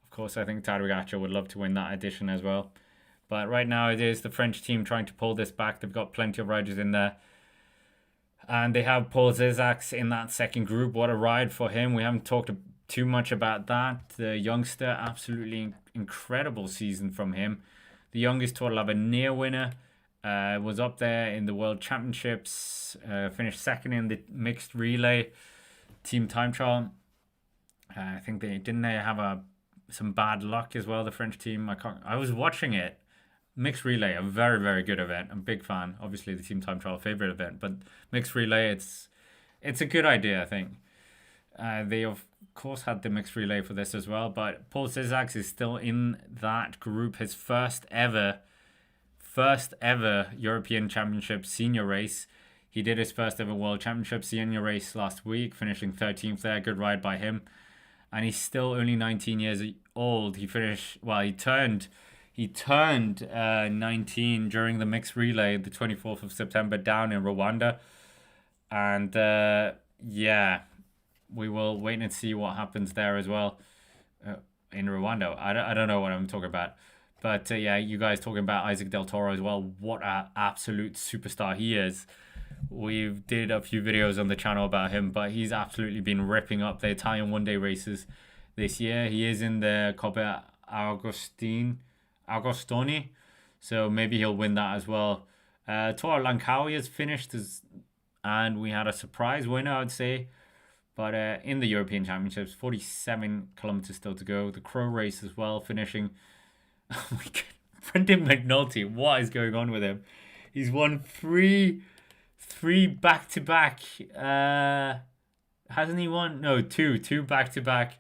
of course, I think TADEJ POGACAR would love to win that edition as well. But right now it is the French team trying to pull this back. They've got plenty of riders in there. And they have Paul Zizaks in that second group. What a ride for him. We haven't talked too much about that. The youngster, absolutely incredible season from him. The youngest Tour L'Avenir winner. Was up there in the World Championships. Finished second in the mixed relay team time trial. I think they have some bad luck as well, the French team. I was watching it. Mixed relay, a very, very good event. I'm a big fan. Obviously, the team time trial favorite event, but mixed relay, it's a good idea, I think. They of course had the mixed relay for this as well, but Paul Zizaks is still in that group. His first ever European Championship senior race. He did his first ever World Championship senior race last week, finishing 13th there. Good ride by him, and he's still only 19 years old. He turned 19 during the mixed relay, the 24th of September, down in Rwanda. And yeah, we will wait and see what happens there as well in Rwanda. I don't know what I'm talking about. But yeah, you guys talking about Isaac Del Toro as well. What an absolute superstar he is. We've did a few videos on the channel about him, but he's absolutely been ripping up the Italian one-day races this year. He is in the Coppa Agostoni, so maybe he'll win that as well. Tour Langkawi has finished, and we had a surprise winner, I would say. But in the European Championships, 47 kilometers still to go. The Crow race as well, finishing. Oh my god, Brendan McNulty, what is going on with him? He's won three back-to-back. Hasn't he won? No, two back-to-back.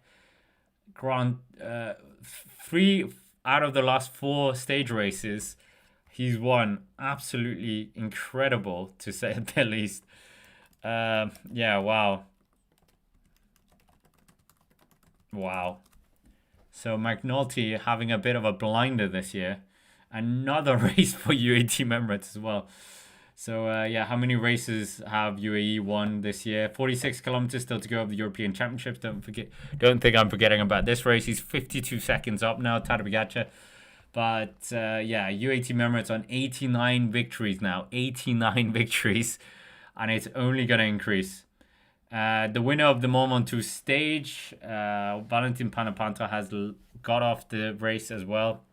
Three out of the last 4 stage races, he's won. Absolutely incredible, to say at the least. Yeah, wow. So McNulty having a bit of a blinder this year. Another race for UAE Team Emirates as well. So yeah, how many races have UAE won this year? 46 kilometers still to go of the European Championships. Don't think I'm forgetting about this race. He's 52 seconds up now, TADEJ POGACAR. But yeah, UAE Team Emirates on 89 victories now. 89 victories. And it's only going to increase. The winner of the Mont Ventoux stage, Valentin Panapanta, has got off the race as well.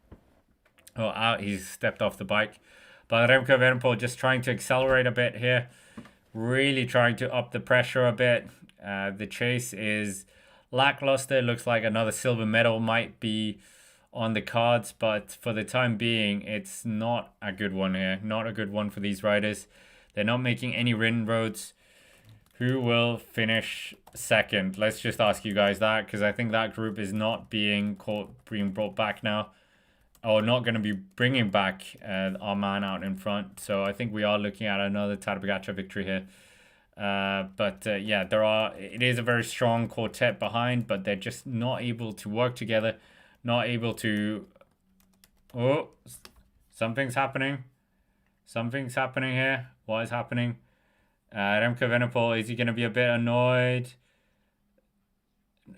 He's stepped off the bike. But REMCO EVENEPOEL just trying to accelerate a bit here. Really trying to up the pressure a bit. The chase is lackluster. Looks like another silver medal might be on the cards. But for the time being, it's not a good one here. Not a good one for these riders. They're not making any inroads. Who will finish second? Let's just ask you guys that, because I think that group is not being brought back now. Or not going to be bringing back our man out in front. So I think we are looking at another TADEJ POGACAR victory here. But yeah, it is a very strong quartet behind, but they're just not able to work together. Not able to... Oh, something's happening. Something's happening here. What is happening? REMCO EVENEPOEL, is he going to be a bit annoyed?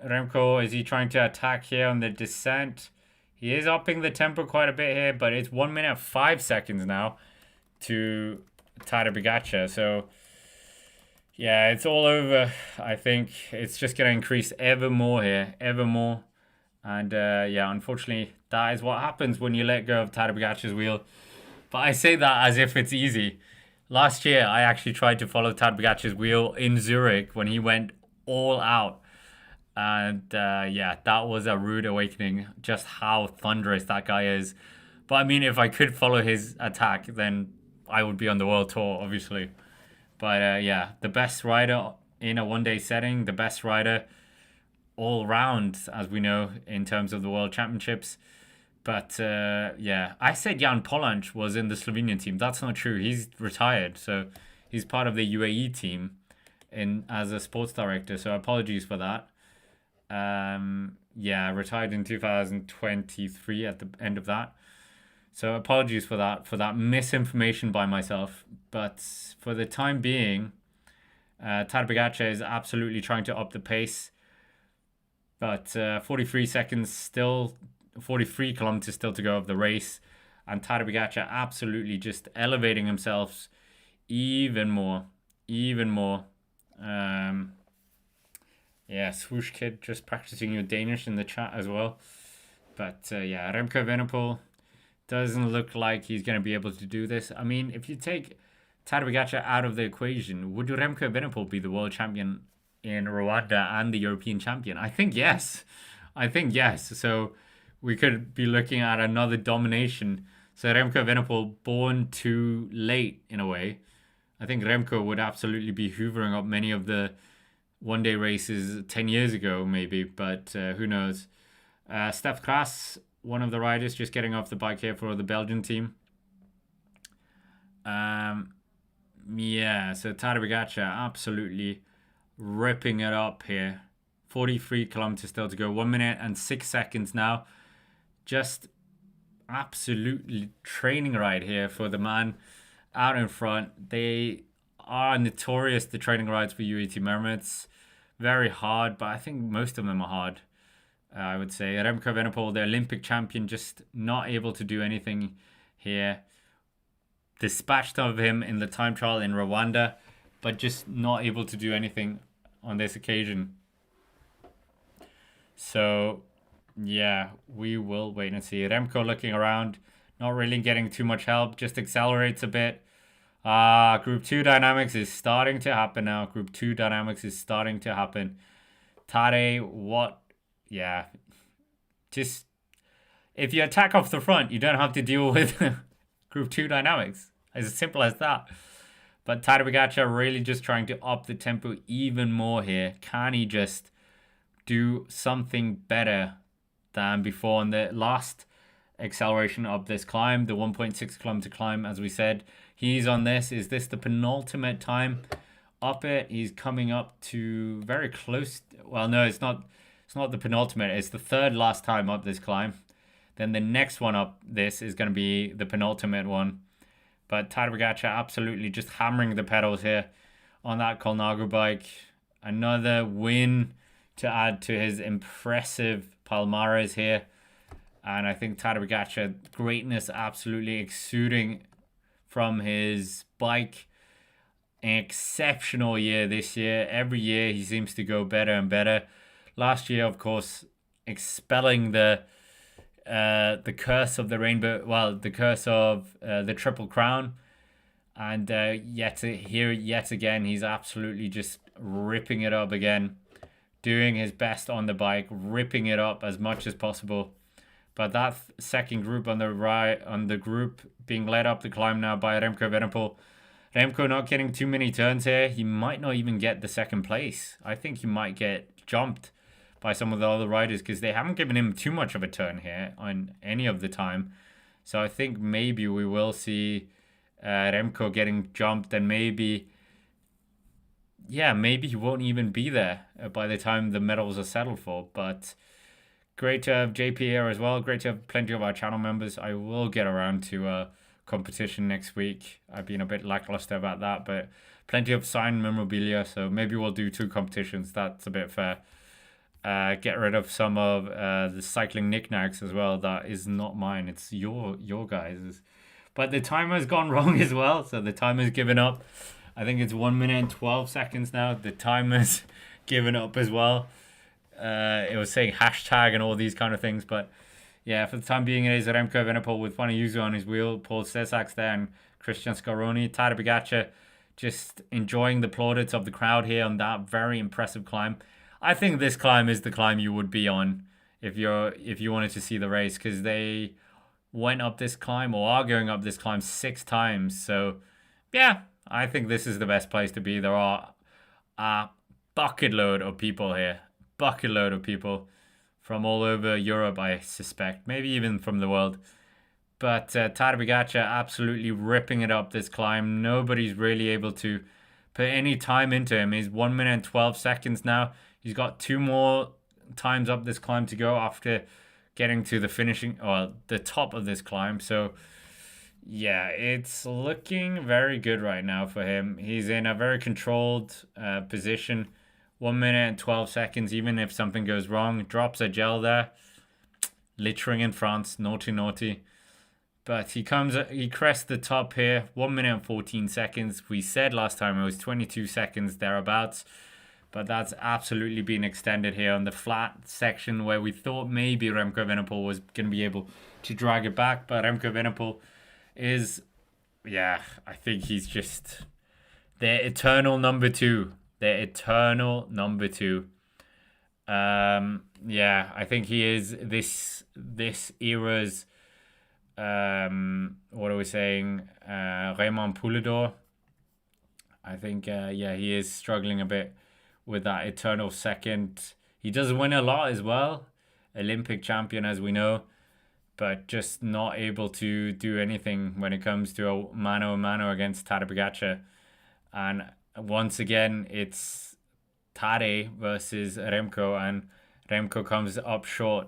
REMCO, is he trying to attack here on the descent? He is upping the tempo quite a bit here, but it's 1 minute 5 seconds now to TADEJ POGACAR. So yeah, it's all over. I think it's just going to increase ever more here, ever more. And yeah, unfortunately, that is what happens when you let go of Tadej Pogacar's wheel. But I say that as if it's easy. Last year, I actually tried to follow Tadej Pogacar's wheel in Zurich when he went all out. And yeah, that was a rude awakening, just how thunderous that guy is. But I mean, if I could follow his attack, then I would be on the world tour, obviously. But yeah, the best rider in a 1 day setting, the best rider all round, as we know, in terms of the world championships. But yeah, I said Jan Polanc was in the Slovenian team. That's not true. He's retired, so he's part of the UAE team in as a sports director. So apologies for that. Yeah, retired in 2023 at the end of that. So apologies for that misinformation by myself. But for the time being, Tadej Pogacar is absolutely trying to up the pace. But 43 seconds still, 43 kilometers still to go of the race. And Tadej Pogacar absolutely just elevating himself even more. Even more. Yeah, swoosh kid just practicing your Danish in the chat as well. But yeah, Remco Evenepoel doesn't look like he's going to be able to do this. I mean, if you take Tadej Pogacar out of the equation, would Remco Evenepoel be the world champion in Rwanda and the European champion? I think yes. I think yes. So we could be looking at another domination. So Remco Evenepoel born too late in a way. I think Remco would absolutely be hoovering up many of the 1 day races 10 years ago, maybe, but who knows. Steph Kras, one of the riders, just getting off the bike here for the Belgian team. Yeah, so Tadej Pogacar absolutely ripping it up here. 43 kilometers still to go. 1 minute and 6 seconds now. Just absolutely training ride here for the man out in front. They are notorious, the training rides for UAE Mermaids. Very hard, but I think most of them are hard. I would say Remco Evenepoel, the Olympic champion, just not able to do anything here. Dispatched of him in the time trial in Rwanda, but just not able to do anything on this occasion. So yeah, we will wait and see. Remco looking around, not really getting too much help, just accelerates a bit. Group 2 dynamics is starting to happen now. Group 2 dynamics is starting to happen. Tadej, what? Yeah. Just, if you attack off the front, you don't have to deal with Group 2 dynamics. As simple as that. But Tadej Pogacar really just trying to up the tempo even more here. Can he just do something better than before on the last acceleration of this climb, the 1.6 kilometer climb, as we said? He's on this. Is this the penultimate time up it? He's coming up to very close. Well, no, it's not. It's not the penultimate. It's the third last time up this climb. Then the next one up this is going to be the penultimate one. But Tadej Pogacar absolutely just hammering the pedals here on that Colnago bike. Another win to add to his impressive palmares here. And I think Tadej Pogacar, greatness absolutely exuding from his bike. An exceptional year this year. Every year he seems to go better and better. Last year, of course, expelling the curse of the rainbow. Well, the curse of the Triple Crown. And yet again, he's absolutely just ripping it up again. Doing his best on the bike, ripping it up as much as possible. But that second group on the right, on the group being led up the climb now by Remco Evenepoel. Remco not getting too many turns here. He might not even get the second place. I think he might get jumped by some of the other riders because they haven't given him too much of a turn here on any of the time. So I think maybe we will see Remco getting jumped, and maybe he won't even be there by the time the medals are settled for. But great to have JP here as well. Great to have plenty of our channel members. I will get around to competition next week. I've been a bit lackluster about that, but plenty of signed memorabilia. So maybe we'll do 2 competitions. That's a bit fair. Get rid of some of the cycling knickknacks as well. That is not mine. It's your guys'. But the timer's gone wrong as well. So the timer's given up. I think it's 1 minute and 12 seconds now. The timer's given up as well. It was saying hashtag and all these kind of things, but yeah, for the time being, it is Remco Evenepoel with Yuzu on his wheel, Paul Cesar's there, and Christian Scaroni. Tadej Pogacar just enjoying the plaudits of the crowd here on that very impressive climb. I think this climb is the climb you would be on if you wanted to see the race, because they went up this climb or are going up this climb 6 times. So yeah, I think this is the best place to be. There are a bucket load of people here, bucket load of people from all over Europe, I suspect, maybe even from the world. But Tadej Pogacar absolutely ripping it up this climb. Nobody's really able to put any time into him. He's 1 minute and 12 seconds now. He's got 2 more times up this climb to go after getting to the finishing or the top of this climb. So yeah, it's looking very good right now for him. He's in a very controlled position. 1 minute and 12 seconds, even if something goes wrong. Drops a gel there. Littering in France. Naughty, naughty. But he crests the top here. 1 minute and 14 seconds. We said last time it was 22 seconds thereabouts. But that's absolutely been extended here on the flat section where we thought maybe Remco Evenepoel was going to be able to drag it back. But Remco Evenepoel is, yeah, I think he's just their eternal number 2. Their eternal number 2. Yeah, I think he is this era's, what are we saying? Raymond Poulidor. I think, yeah, he is struggling a bit with that eternal second. He does win a lot as well. Olympic champion, as we know. But just not able to do anything when it comes to a mano-a-mano against Tadej Pogacar. And once again, it's Tadej versus Remco, and Remco comes up short.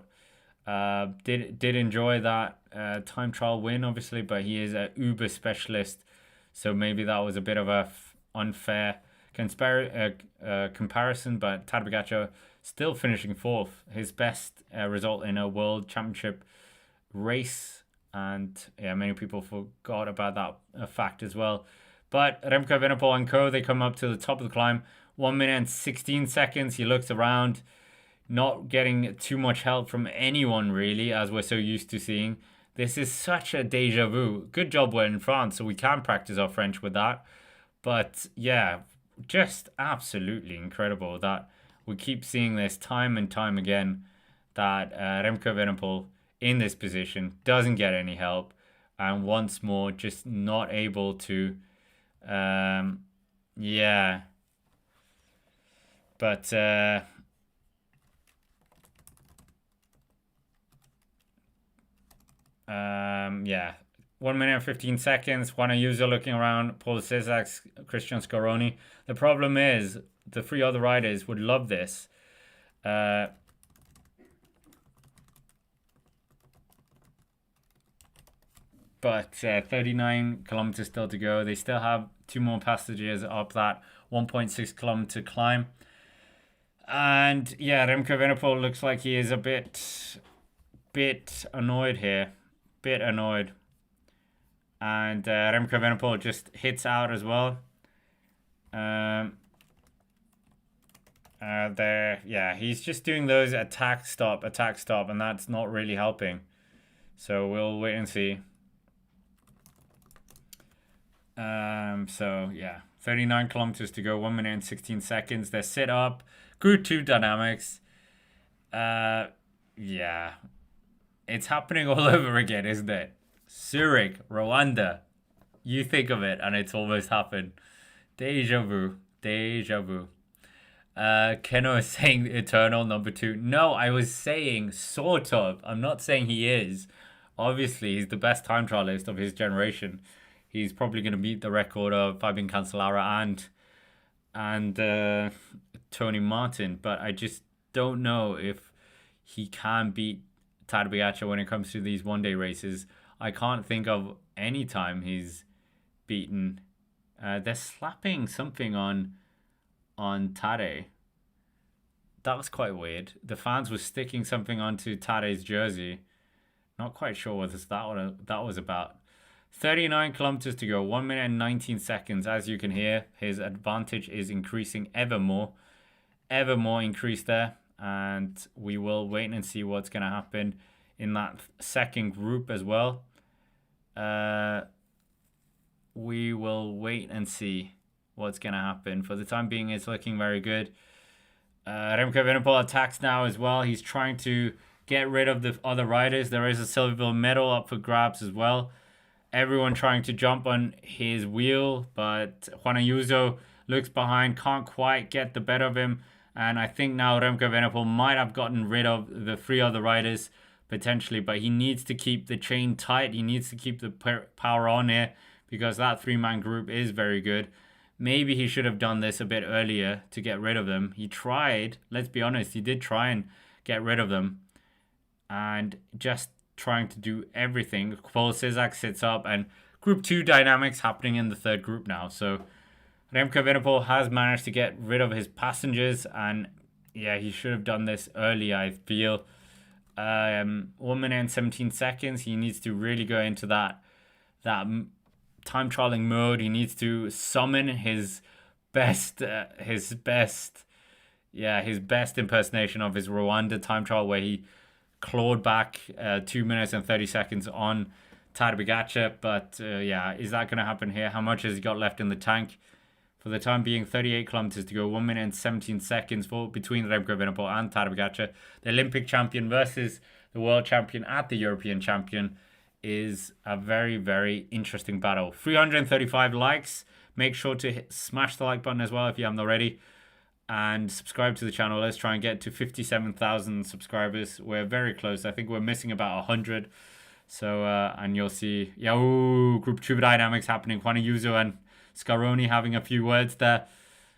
Did enjoy that time trial win, obviously, but he is a uber specialist, so maybe that was a bit of a unfair comparison. But Tadej Pogacar still finishing 4th, his best result in a World Championship race, and yeah, many people forgot about that fact as well. But Remco Evenepoel and co, they come up to the top of the climb. 1 minute and 16 seconds. He looks around, not getting too much help from anyone really, as we're so used to seeing. This is such a deja vu. Good job we're in France, so we can practice our French with that. But yeah, just absolutely incredible that we keep seeing this time and time again, that Remco Evenepoel in this position doesn't get any help, and once more just not able to yeah, but yeah, 1 minute and 15 seconds. One user looking around. Paul Cesar, Christian Scaroni. The problem is the 3 other riders would love this. But 39 kilometers still to go. They still have 2 more passages up that 1.6 kilometer climb. And yeah, Remco Evenepoel looks like he is a bit annoyed here. Bit annoyed. And Remco Evenepoel just hits out as well. There, yeah, he's just doing those attack stop, and that's not really helping. So we'll wait and see. So yeah, 39 kilometers to go, 1 minute and 16 seconds. They're set up. Group 2 dynamics. Yeah, it's happening all over again, isn't it? Zurich, Rwanda. You think of it, and it's almost happened. Deja vu. Deja vu. Keno is saying eternal number 2. No, I was saying sort of. I'm not saying he is. Obviously, he's the best time trialist of his generation. He's probably going to beat the record of Fabian Cancellara and Tony Martin. But I just don't know if he can beat Tadej Pogacar when it comes to these one-day races. I can't think of any time he's beaten. They're slapping something on Tadej. That was quite weird. The fans were sticking something onto Tadej's jersey. Not quite sure what that was about. 39 kilometers to go, 1 minute and 19 seconds. As you can hear, his advantage is increasing ever more increased there. and we will wait and see what's going to happen in that second group as well. We will wait and see what's going to happen. For the time being, it's looking very good. Remco Evenepoel attacks now as well. He's trying to get rid of the other riders. There is a silver medal up for grabs as well. Everyone trying to jump on his wheel, but Juan Ayuso looks behind, can't quite get the better of him. And I think now Remco Evenepoel might have gotten rid of the 3 other riders potentially, but he needs to keep the chain tight. He needs to keep the power on here because that 3-man group is very good. Maybe he should have done this a bit earlier to get rid of them. He tried, let's be honest, he did try and get rid of them. And just trying to do everything. Paul Cizak sits up, and Group 2 dynamics happening in the third group now. So Remco Evenepoel has managed to get rid of his passengers, and yeah, he should have done this early, I feel. 1 minute and 17 seconds. He needs to really go into that time trialing mode. He needs to summon his best impersonation of his Rwanda time trial, where he clawed back 2 minutes and 30 seconds on TADEJ Pogacar. But yeah, is that going to happen here? How much has he got left in the tank? For the time being, 38 kilometers to go, 1 minute and 17 seconds between Remco Evenepoel and TADEJ Pogacar. The Olympic champion versus the world champion at the European champion is a very, very interesting battle. 335 likes. Make sure to smash the like button as well if you haven't already. And subscribe to the channel. Let's try and get to 57,000 subscribers. We're very close. I think we're missing about 100. So, and you'll see, Group 2 dynamics happening. Juan Ayuso and Scaroni having a few words there.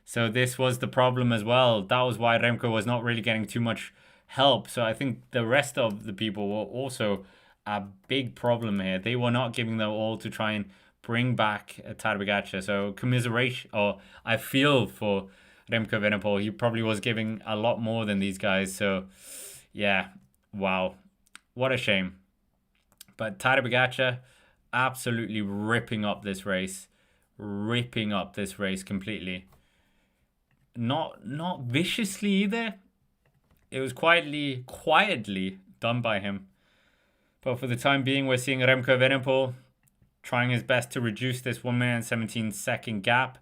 So this was the problem as well. That was why Remco was not really getting too much help. So I think the rest of the people were also a big problem here. They were not giving their all to try and bring back TADEJ Pogacar. So commiseration, or I feel for Remco Evenepoel. He probably was giving a lot more than these guys. So yeah, wow, what a shame. But TADEJ Pogacar absolutely ripping up this race completely. Not viciously either. It was quietly done by him. But for the time being, we're seeing Remco Evenepoel trying his best to reduce this 1 minute and 17 second gap.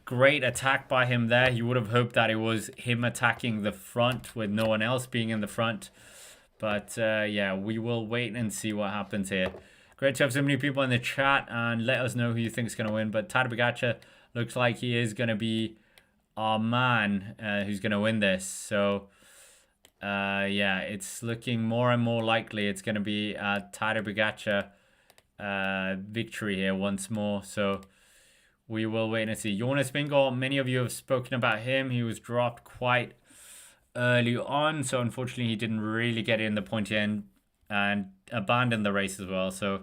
Great attack by him there. You would have hoped that it was him attacking the front with no one else being in the front. But yeah, we will wait and see what happens here. Great to have so many people in the chat, and let us know who you think is going to win. But TADEJ Pogacar looks like he is going to be our man who's going to win this. So yeah, it's looking more and more likely it's going to be a TADEJ Pogacar victory here once more. So we will wait and see. Jonas Vingegaard, many of you have spoken about him. He was dropped quite early on, so unfortunately he didn't really get in the pointy end and abandoned the race as well. So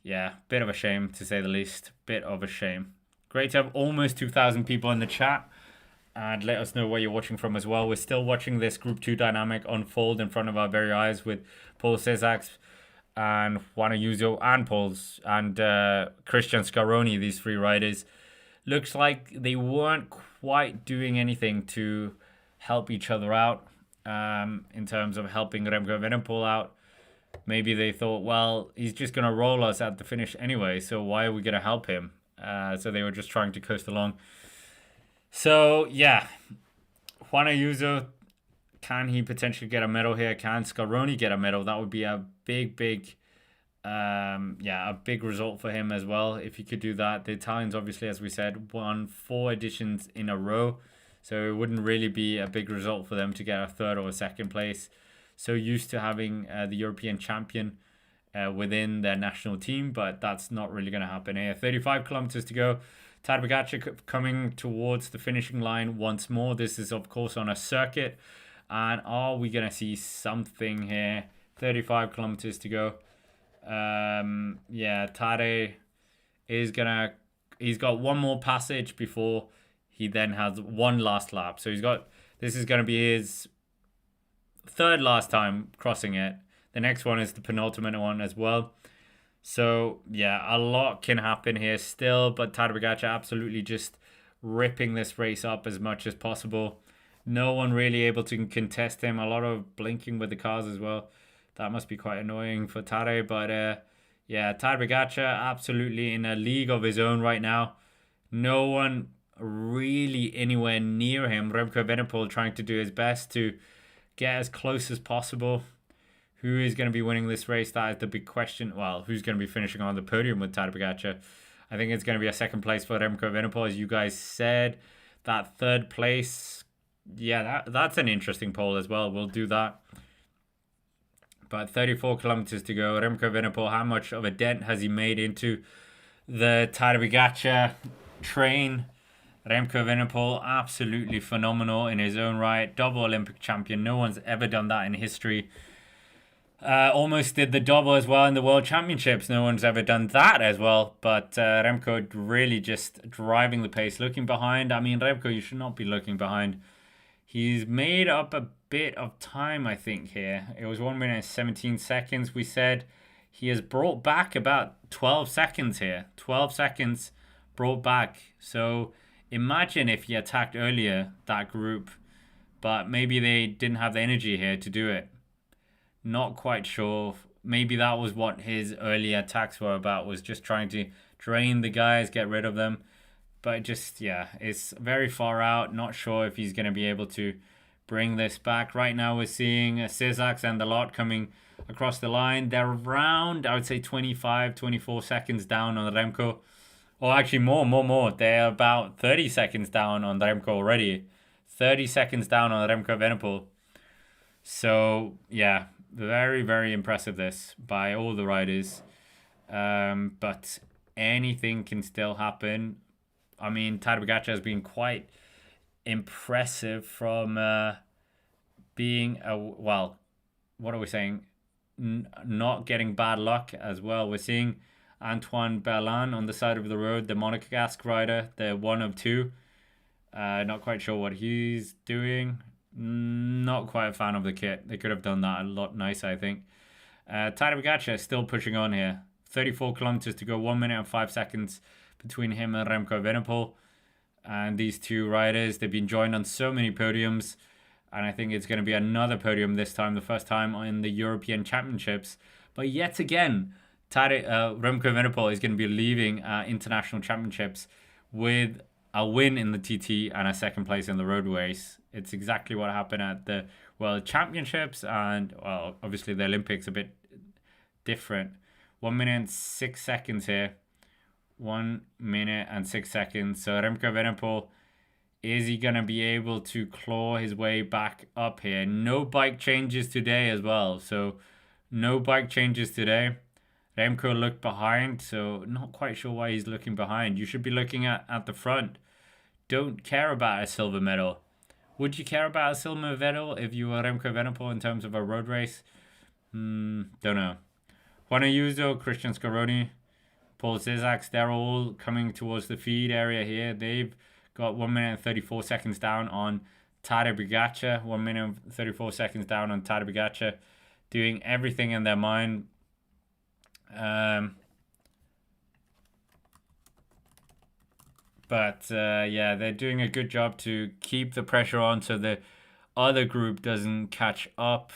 yeah, bit of a shame to say the least. Bit of a shame. Great to have almost 2,000 people in the chat, and let us know where you're watching from as well. We're still watching this Group 2 dynamic unfold in front of our very eyes with Paul Cizak and Juan Ayuso and Christian Scaroni, these 3 riders. Looks like they weren't quite doing anything to help each other out in terms of helping Remco Evenepoel out. Maybe they thought, well, he's just going to roll us at the finish anyway, so why are we going to help him? So they were just trying to coast along. So, yeah, Juan Ayuso, can he potentially get a medal here? Can Scaroni get a medal? That would be a big result for him as well if he could do that. The Italians, obviously, as we said, won 4 editions in a row, so it wouldn't really be a big result for them to get a 3rd or a 2nd place. So used to having the European champion within their national team, but that's not really going to happen here. 35 kilometers to go. TADEJ Pogacar coming towards the finishing line once more. This is, of course, on a circuit. And are we going to see something here? 35 kilometers to go. Yeah, Tade is going to... He's got one more passage before he then has one last lap. So this is going to be his 3rd last time crossing it. The next one is the penultimate one as well. So, yeah, a lot can happen here still, but TADEJ Pogacar absolutely just ripping this race up as much as possible. No one really able to contest him. A lot of blinking with the cars as well. That must be quite annoying for Tadej. But yeah, Tadej Pogacar absolutely in a league of his own right now. No one really anywhere near him. Remco Evenepoel trying to do his best to get as close as possible. Who is going to be winning this race? That is the big question. Well, who's going to be finishing on the podium with Tadej Pogacar? I think it's going to be a second place for Remco Evenepoel, as you guys said. That third place, yeah, that's an interesting poll as well. We'll do that. But 34 kilometers to go. Remco Evenepoel, how much of a dent has he made into the Tadej Pogacar train? Remco Evenepoel, absolutely phenomenal in his own right. Double Olympic champion. No one's ever done that in history. Almost did the double as well in the World Championships. No one's ever done that as well. But Remco really just driving the pace. Looking behind. I mean, Remco, you should not be looking behind. He's made up a bit of time, I think, here. It was 1 minute and 17 seconds, we said. He has brought back about 12 seconds here. 12 seconds brought back. So imagine if he attacked earlier, that group. But maybe they didn't have the energy here to do it. Not quite sure. Maybe that was what his early attacks were about, was just trying to drain the guys, get rid of them. But just, yeah, it's very far out. Not sure if he's going to be able to bring this back. Right now we're seeing Sisax and the lot coming across the line. They're around, I would say, 25, 24 seconds down on Remco. Or actually more. They're about 30 seconds down on Remco already. 30 seconds down on Remco Evenepoel. So, yeah, very, very impressive this by all the riders. But anything can still happen. I mean, Tadej Pogacar has been quite impressive from being well, what are we saying? Not getting bad luck as well. We're seeing Antoine Berlin on the side of the road, the Monegasque rider, the one of two. Not quite sure what he's doing. Not quite a fan of the kit. They could have done that a lot nicer, I think. Tadej Pogacar is still pushing on here. 34 kilometers to go, 1 minute and 5 seconds between him and Remco Evenepoel. And these two riders, they've been joined on so many podiums. And I think it's going to be another podium this time, the first time in the European Championships. But yet again, Remco Evenepoel is going to be leaving international championships with a win in the TT and a second place in the road race. It's exactly what happened at the World Championships and, well, obviously the Olympics a bit different. 1 minute and 6 seconds here. 1 minute and 6 seconds. So Remco Evenepoel, is he going to be able to claw his way back up here? No bike changes today as well. So no bike changes today. Remco looked behind, so not quite sure why he's looking behind. You should be looking at the front. Don't care about a silver medal. Would you care about a silver medal if you were Remco Evenepoel in terms of a road race? Don't know. Juan Ayuso, Christian Scaroni, Paul Zizak, they're all coming towards the feed area here. They've got 1 minute and 34 seconds down on Tadej Pogacar. 1 minute and 34 seconds down on Tadej Pogacar. Doing everything in their mind. But yeah, they're doing a good job to keep the pressure on so the other group doesn't catch up.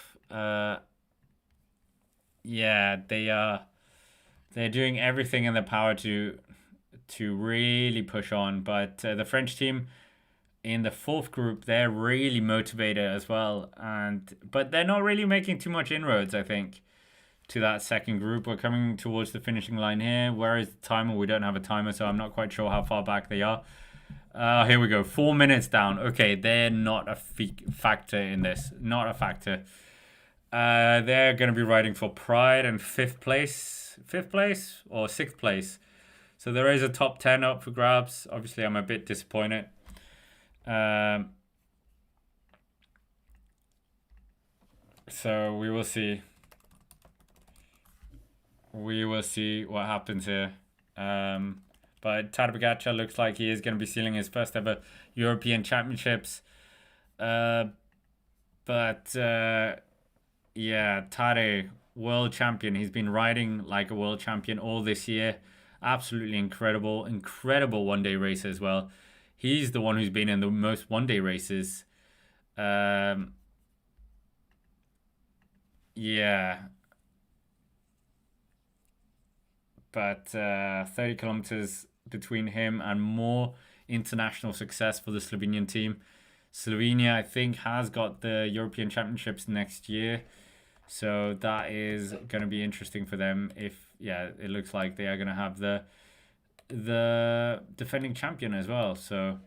Yeah, they're doing everything in their power to really push on. But the French team in the fourth group, they're really motivated as well. But they're not really making too much inroads, I think, to that second group. We're coming towards the finishing line here. Where is the timer? We don't have a timer, so I'm not quite sure how far back they are. Here we go. 4 minutes down. Okay, they're not a factor in this. Not a factor. They're going to be riding for pride and fifth place or sixth place. So there is a top 10 up for grabs. Obviously, I'm a bit disappointed. So we will see. We will see what happens here. But Tadej Pogacar looks like he is going to be sealing his first ever European Championships. Yeah, Tadej, world champion. He's been riding like a world champion all this year. Absolutely incredible one-day race as well. He's the one who's been in the most one-day races Um, yeah, but 30 kilometers between him and more international success for the Slovenian team. Slovenia, I think, has got the European Championships next year. So that is going to be interesting for them if, yeah, it looks like they are going to have the defending champion as well. So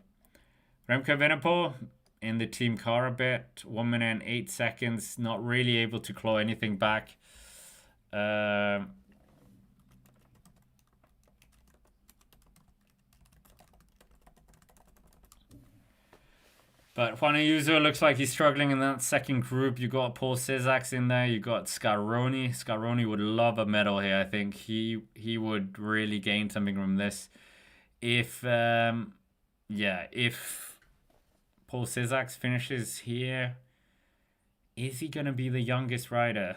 Remco Evenepoel in the team car a bit, 1 minute and 8 seconds, not really able to claw anything back. Um, But Juan Ayuso looks like he's struggling in that second group. You got Paul Cizaks in there. You got Scaroni. Scaroni would love a medal here. I think he would really gain something from this. If yeah, if Paul Cizaks finishes here, is he gonna be the youngest rider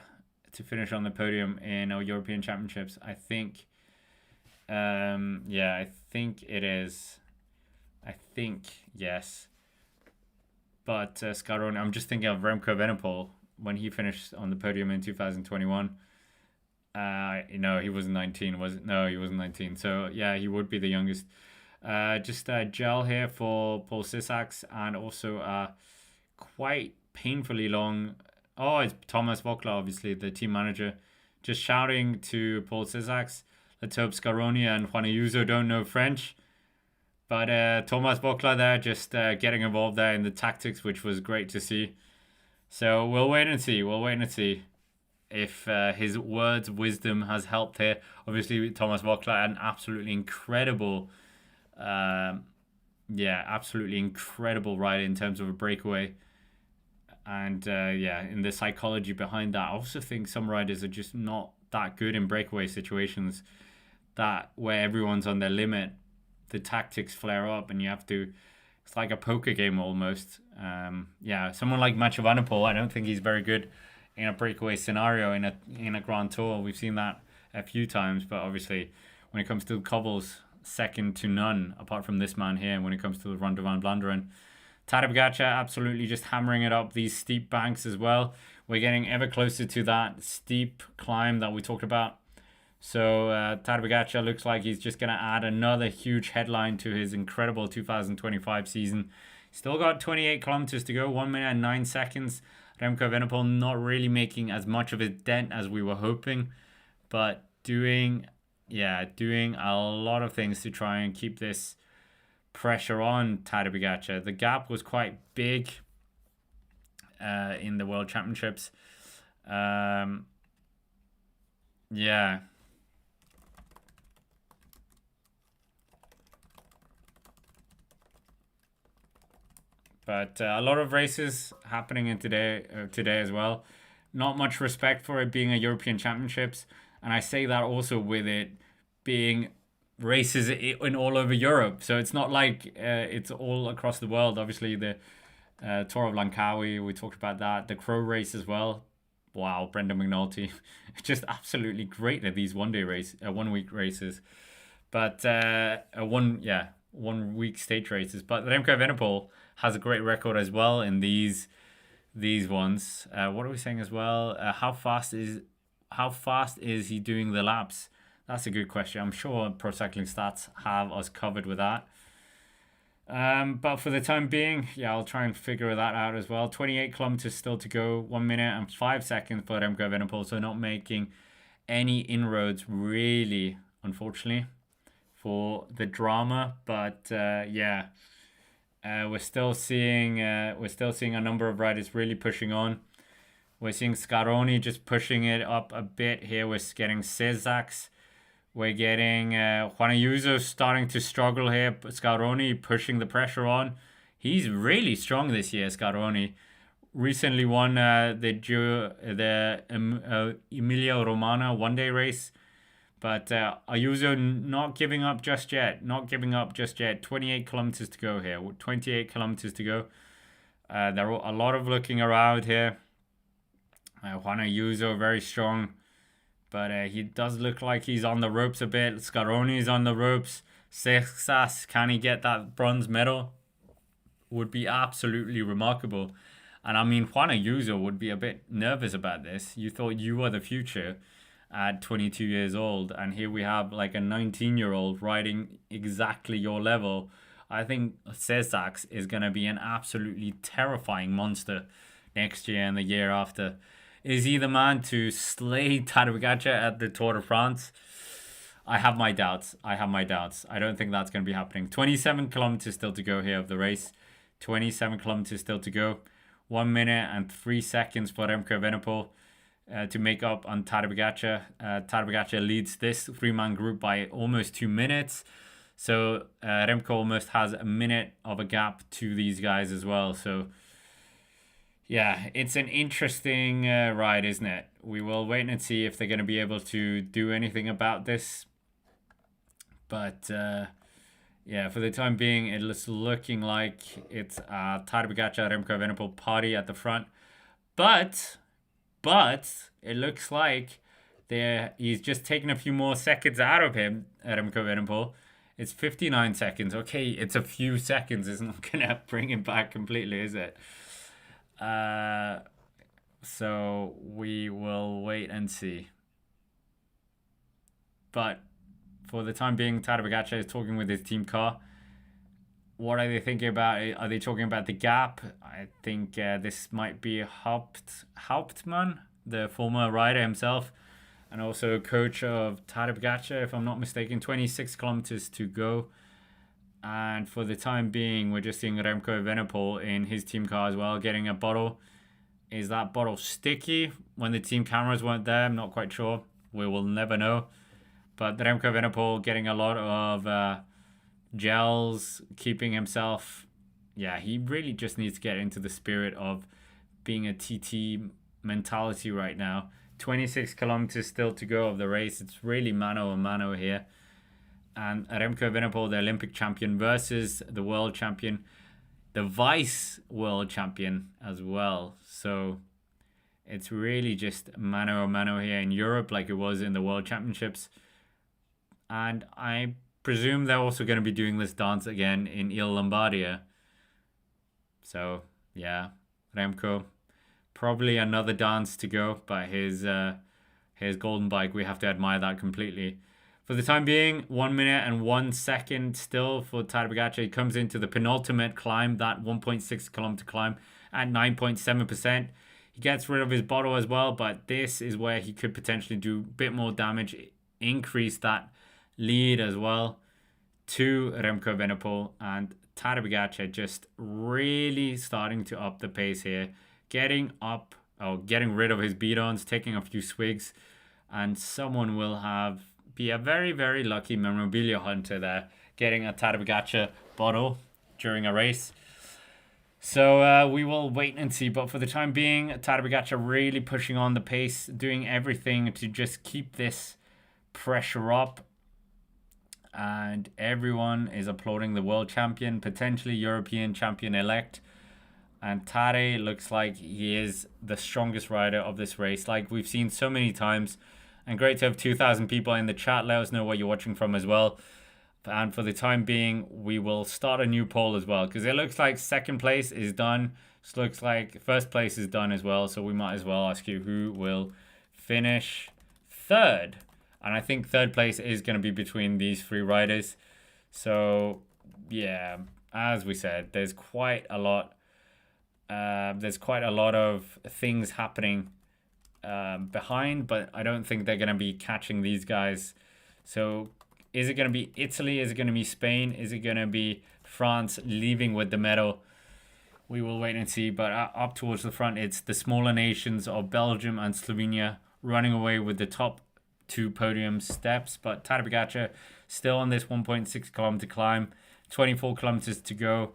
to finish on the podium in our European Championships? I think. Yeah, I think it is. I think yes. But Scaroni, I'm just thinking of Remco Evenepoel when he finished on the podium in 2021. He wasn't 19, was it? No, he wasn't 19. So yeah, he would be the youngest. Just gel here for Paul Sissaks, and also quite painfully long. Oh, it's Thomas Vokla, obviously the team manager, just shouting to Paul Sissaks. Let's hope Scaroni and Juan Ayuso don't know French. But Thomas Vokla there just getting involved there in the tactics, which was great to see. So we'll wait and see. We'll wait and see if his words of wisdom has helped here. Obviously, Thomas Vokla, an absolutely incredible, absolutely incredible rider in terms of a breakaway. And in the psychology behind that, I also think some riders are just not that good in breakaway situations, that where everyone's on their limit, the tactics flare up and you have to, it's like a poker game almost. Someone like Mathieu Van der Poel, I don't think he's very good in a breakaway scenario in a Grand Tour. We've seen that a few times, but obviously when it comes to cobbles, second to none apart from this man here. When it comes to the Ronde van Vlaanderen, Tadej Pogacar absolutely just hammering it up these steep banks as well. We're getting ever closer to that steep climb that we talked about. So Tadej Pogacar looks like he's just going to add another huge headline to his incredible 2025 season. Still got 28 kilometers to go, 1 minute and 9 seconds. Remco Evenepoel not really making as much of a dent as we were hoping, but doing a lot of things to try and keep this pressure on Tadej Pogacar. The gap was quite big in the World Championships. But a lot of races happening in today as well. Not much respect for it being a European Championships, and I say that also with it being races in all over Europe. So it's not like it's all across the world. Obviously, the Tour of Langkawi, we talked about that. The Crow race as well. Wow, Brendan McNulty, just absolutely great at these 1 week races. But 1 week stage races. But Remco Evenepoel has a great record as well in these ones. What are we saying as well? How fast is he doing the laps? That's a good question. I'm sure Pro Cycling Stats have us covered with that. But for the time being, I'll try and figure that out as well. 28 kilometers still to go, 1 minute and 5 seconds for Remco Evenepoel, so not making any inroads really, unfortunately, for the drama. But we're still seeing a number of riders really pushing on. We're seeing Scaroni just pushing it up a bit here. We're getting Cezaks. We're getting Juan Ayuso starting to struggle here. But Scaroni pushing the pressure on. He's really strong this year, Scaroni. Recently won the Emilia Romagna one-day race. But Ayuso not giving up just yet. 28 kilometers to go here. 28 kilometers to go. There are a lot of looking around here. Juan Ayuso very strong. But he does look like he's on the ropes a bit. Scaroni's on the ropes. Sexas, can he get that bronze medal? Would be absolutely remarkable. And I mean, Juan Ayuso would be a bit nervous about this. You thought you were the future at 22 years old, and here we have like a 19-year-old riding exactly your level. I think Cesar is going to be an absolutely terrifying monster next year and the year after. Is he the man to slay Tadej Pogacar at the Tour de France? I have my doubts. I have my doubts. I don't think that's going to be happening. 27 kilometers still to go here of the race. 27 kilometers still to go. 1 minute and 3 seconds for Remco Evenepoel to make up on Tadej Pogacar. Tadej Pogacar leads this three-man group by almost 2 minutes. So Remco almost has a minute of a gap to these guys as well. So yeah, it's an interesting ride, isn't it? We will wait and see if they're going to be able to do anything about this. But yeah, for the time being, it's looking like it's Tadej Pogacar, Remco Evenepoel party at the front. But it looks like he's just taking a few more seconds out of him, Remco Evenepoel. It's 59 seconds. Okay, it's a few seconds. It's not going to bring him back completely, is it? So we will wait and see. But for the time being, Tadej Pogacar is talking with his team car. What are they thinking about? Are they talking about the gap? I think this might be Hauptmann, the former rider himself, and also coach of Tadej Pogacar, if I'm not mistaken. 26 kilometers to go. And for the time being, we're just seeing Remco Evenepoel in his team car as well, getting a bottle. Is that bottle sticky when the team cameras weren't there? I'm not quite sure. We will never know. But Remco Evenepoel getting a lot of gels, keeping himself. Yeah, he really just needs to get into the spirit of being a TT mentality right now. 26 kilometers still to go of the race. It's really mano a mano here. And Remco Evenepoel, the Olympic champion, versus the world champion, the vice world champion as well. So it's really just mano a mano here in Europe, like it was in the world championships. And I presume they're also going to be doing this dance again in Il Lombardia. So yeah, Remco, probably another dance to go, but his golden bike, we have to admire that completely. For the time being, 1 minute and 1 second still for Tadej Pogacar. He comes into the penultimate climb, that 1.6 kilometer climb at 9.7%. He gets rid of his bottle as well, but this is where he could potentially do a bit more damage, increase that lead as well to Remco Evenepoel. And Tadej Pogacar just really starting to up the pace here, getting rid of his bidons, taking a few swigs, and someone will be a very, very lucky memorabilia hunter there, getting a Tadej Pogacar bottle during a race. So we will wait and see. But for the time being, Tadej Pogacar really pushing on the pace, doing everything to just keep this pressure up. And everyone is applauding the world champion, potentially European champion-elect. And Tadej looks like he is the strongest rider of this race, like we've seen so many times. And great to have 2,000 people in the chat. Let us know where you're watching from as well. And for the time being, we will start a new poll as well, because it looks like second place is done. It looks like first place is done as well. So we might as well ask you who will finish third. And I think third place is going to be between these three riders. So yeah, as we said, there's quite a lot. There's quite a lot of things happening behind, but I don't think they're going to be catching these guys. So is it going to be Italy? Is it going to be Spain? Is it going to be France leaving with the medal? We will wait and see. But up towards the front, it's the smaller nations of Belgium and Slovenia running away with the top two podium steps. But Tadej Pogacar still on this 1.6 kilometer climb, 24 kilometers to go.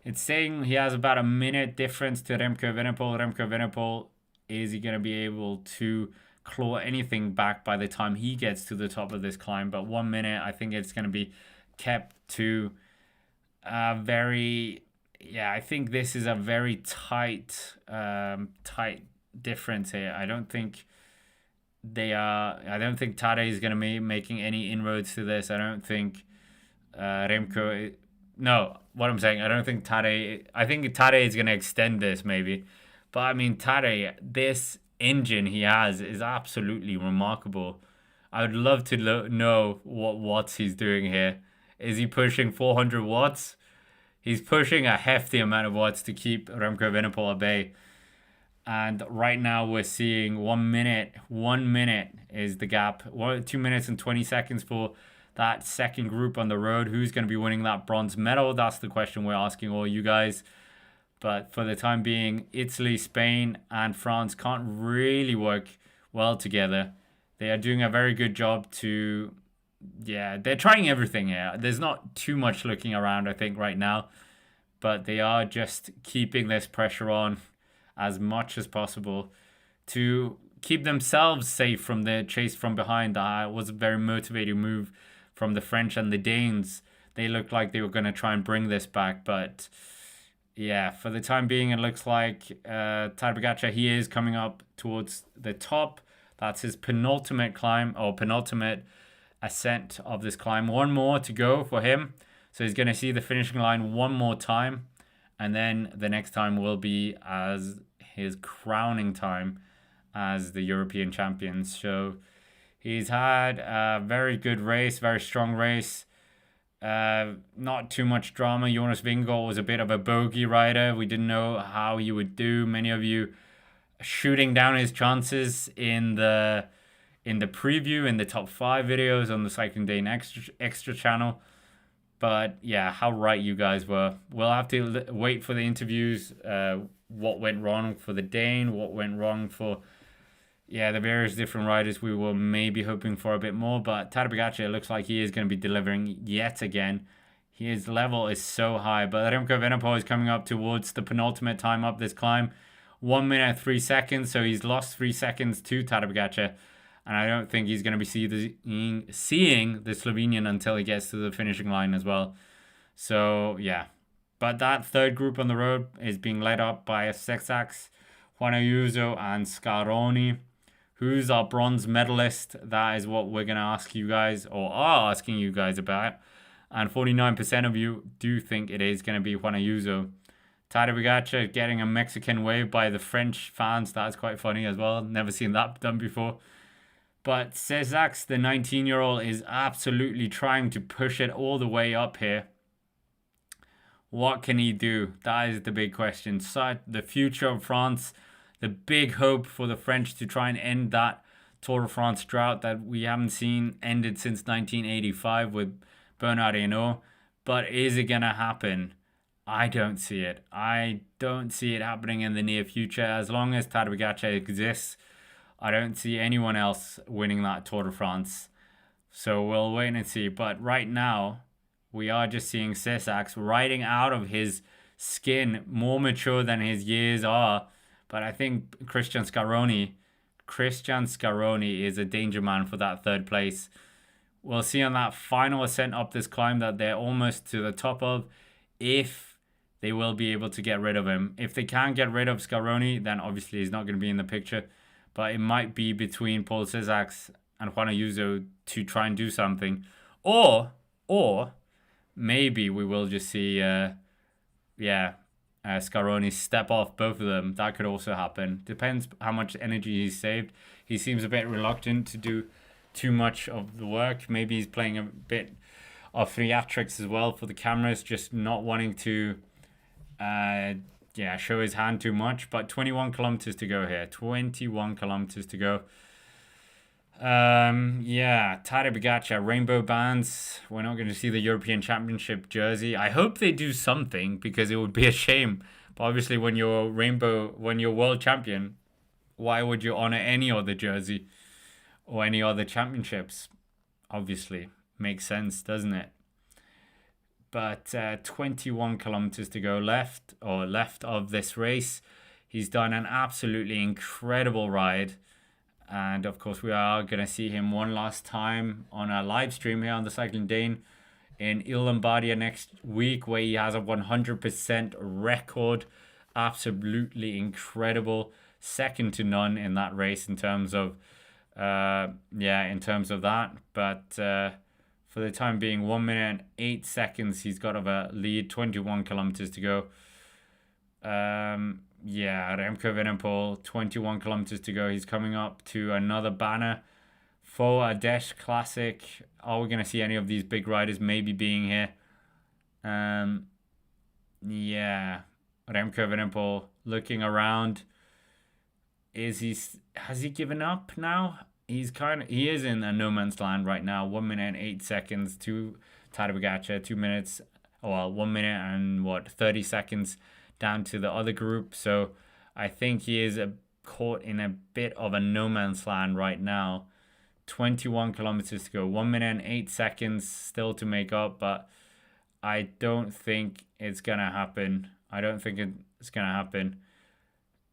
It's saying he has about a minute difference to Remco Evenepoel. Remco Evenepoel, is he going to be able to claw anything back by the time he gets to the top of this climb? But 1 minute, I think it's going to be kept to I think this is a very tight difference here. I don't think Tadej is going to be making any inroads to this. I don't think Remco... No, what I'm saying, I don't think Tadej... I think Tadej is going to extend this, maybe. But I mean, Tade, this engine he has is absolutely remarkable. I would love to know what watts he's doing here. Is he pushing 400 watts? He's pushing a hefty amount of watts to keep Remco Evenepoel at bay. And right now we're seeing 1 minute. 1 minute is the gap. 2 minutes and 20 seconds for that second group on the road. Who's going to be winning that bronze medal? That's the question we're asking all you guys. But for the time being, Italy, Spain, and France can't really work well together. They are doing a very good job to, yeah, they're trying everything here. There's not too much looking around, I think, right now. But they are just keeping this pressure on as much as possible to keep themselves safe from the chase from behind. That was a very motivating move from the French and the Danes. They looked like they were going to try and bring this back, but yeah, for the time being, it looks like Tadej Pogacar, he is coming up towards the top. That's his penultimate climb, or penultimate ascent of this climb. One more to go for him. So he's going to see the finishing line one more time. And then the next time will be as his crowning time as the European champion. So he's had a very good race, very strong race. Not too much drama. Jonas Vingegaard was a bit of a bogey rider. We didn't know how he would do. Many of you shooting down his chances in the preview, in the top 5 videos on the Cycling Dane extra channel. But yeah, how right you guys were. We'll have to wait for the interviews. What went wrong for the Dane? What went wrong for the various different riders? We were maybe hoping for a bit more, but Tadej Pogacar, it looks like he is going to be delivering yet again. His level is so high, but Remco Evenepoel is coming up towards the penultimate time up this climb. 1 minute 3 seconds, so he's lost 3 seconds to Tadej Pogacar. And I don't think he's going to be seeing the Slovenian until he gets to the finishing line as well. So, yeah. But that third group on the road is being led up by Sesaks, Juan Ayuso, and Scaroni. Who's our bronze medalist? That is what we're going to ask you guys, or are asking you guys about. And 49% of you do think it is going to be Juan Ayuso. Tadej Pogacar getting a Mexican wave by the French fans. That's quite funny as well. Never seen that done before. But Sesaks, the 19-year-old, is absolutely trying to push it all the way up here. What can he do? That is the big question. So the future of France, the big hope for the French to try and end that Tour de France drought that we haven't seen ended since 1985 with Bernard Hinault. But is it going to happen? I don't see it. I don't see it happening in the near future. As long as Tadej Pogacar exists, I don't see anyone else winning that Tour de France. So we'll wait and see. But right now, we are just seeing Sesaks riding out of his skin, more mature than his years are. But I think Christian Scaroni is a danger man for that third place. We'll see on that final ascent up this climb that they're almost to the top of, if they will be able to get rid of him. If they can't get rid of Scaroni, then obviously he's not going to be in the picture. But it might be between Paul Sesaks and Juan Ayuso to try and do something. Or maybe we will just see Scaroni step off both of them. That could also happen. Depends how much energy he's saved. He seems a bit reluctant to do too much of the work. Maybe he's playing a bit of theatrics as well for the cameras, just not wanting to show his hand too much. But 21 kilometers to go here. 21 kilometers to go. Tadej Pogacar, rainbow bands. We're not going to see the European Championship jersey. I hope they do something, because it would be a shame. But obviously, when you're world champion, why would you honor any other jersey or any other championships? Obviously, makes sense, doesn't it? But 21 kilometers to go left of this race. He's done an absolutely incredible ride. And of course, we are going to see him one last time on a live stream here on the Cycling Dane in Il Lombardia next week, where he has a 100% record. Absolutely incredible. Second to none in that race in terms of that. But for the time being, 1 minute and 8 seconds he's got of a lead, 21 kilometers to go. Yeah, Remco Evenepoel, 21 kilometers to go. He's coming up to another banner for a Dash Classic. Are we going to see any of these big riders maybe being here? Um, yeah, Remco Evenepoel looking around. Has he given up now? He is in a no man's land right now. 1 minute and 8 seconds to Tadej Pogacar. 2 minutes, well, 1 minute and 30 seconds down to the other group. So I think he is caught in a bit of a no man's land right now. 21 kilometers to go. 1 minute and 8 seconds still to make up, but I don't think it's gonna happen. I don't think it's gonna happen.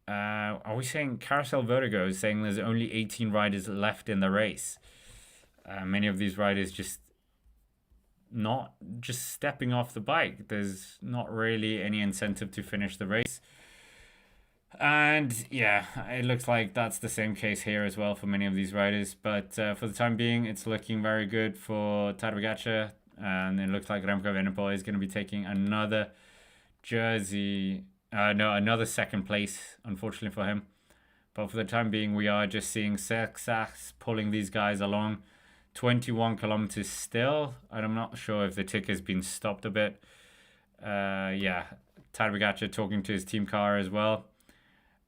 Are we saying Carousel Vertigo is saying there's only 18 riders left in the race? Many of these riders just stepping off the bike. There's not really any incentive to finish the race. And yeah, it looks like that's the same case here as well for many of these riders. But for the time being, it's looking very good for Tadej Pogacar. And it looks like Remco Evenepoel is going to be taking another another second place, unfortunately for him. But for the time being, we are just seeing Sexax pulling these guys along. 21 kilometers still, and I'm not sure if the tick has been stopped a bit. Yeah, Tadej Pogacar talking to his team car as well.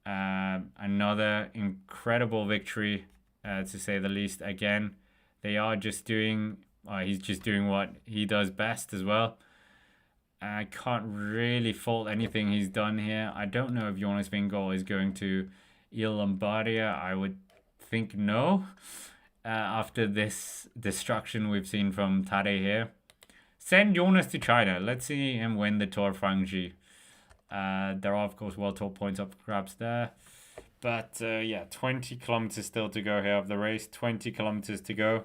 Another incredible victory, to say the least. Again, they are just doing. He's just doing what he does best as well. I can't really fault anything he's done here. I don't know if Jonas Vingegaard is going to Il Lombardia. I would think no. After this destruction we've seen from Tadej here. Send Jonas to China. Let's see him win the Tour of Franche. There are, of course, World Tour points up for grabs there. But, yeah, 20 kilometers still to go here of the race. 20 kilometers to go.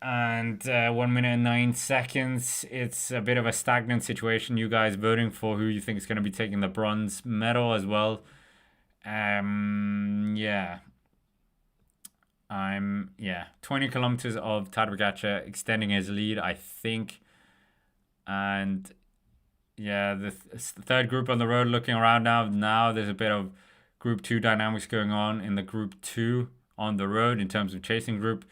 And 1 minute and 9 seconds. It's a bit of a stagnant situation. You guys voting for who you think is going to be taking the bronze medal as well. Yeah. 20 kilometers of Tadej Pogacar extending his lead, I think. And yeah, the third group on the road looking around now. Now there's a bit of Group 2 dynamics going on in the Group 2 on the road in terms of chasing group.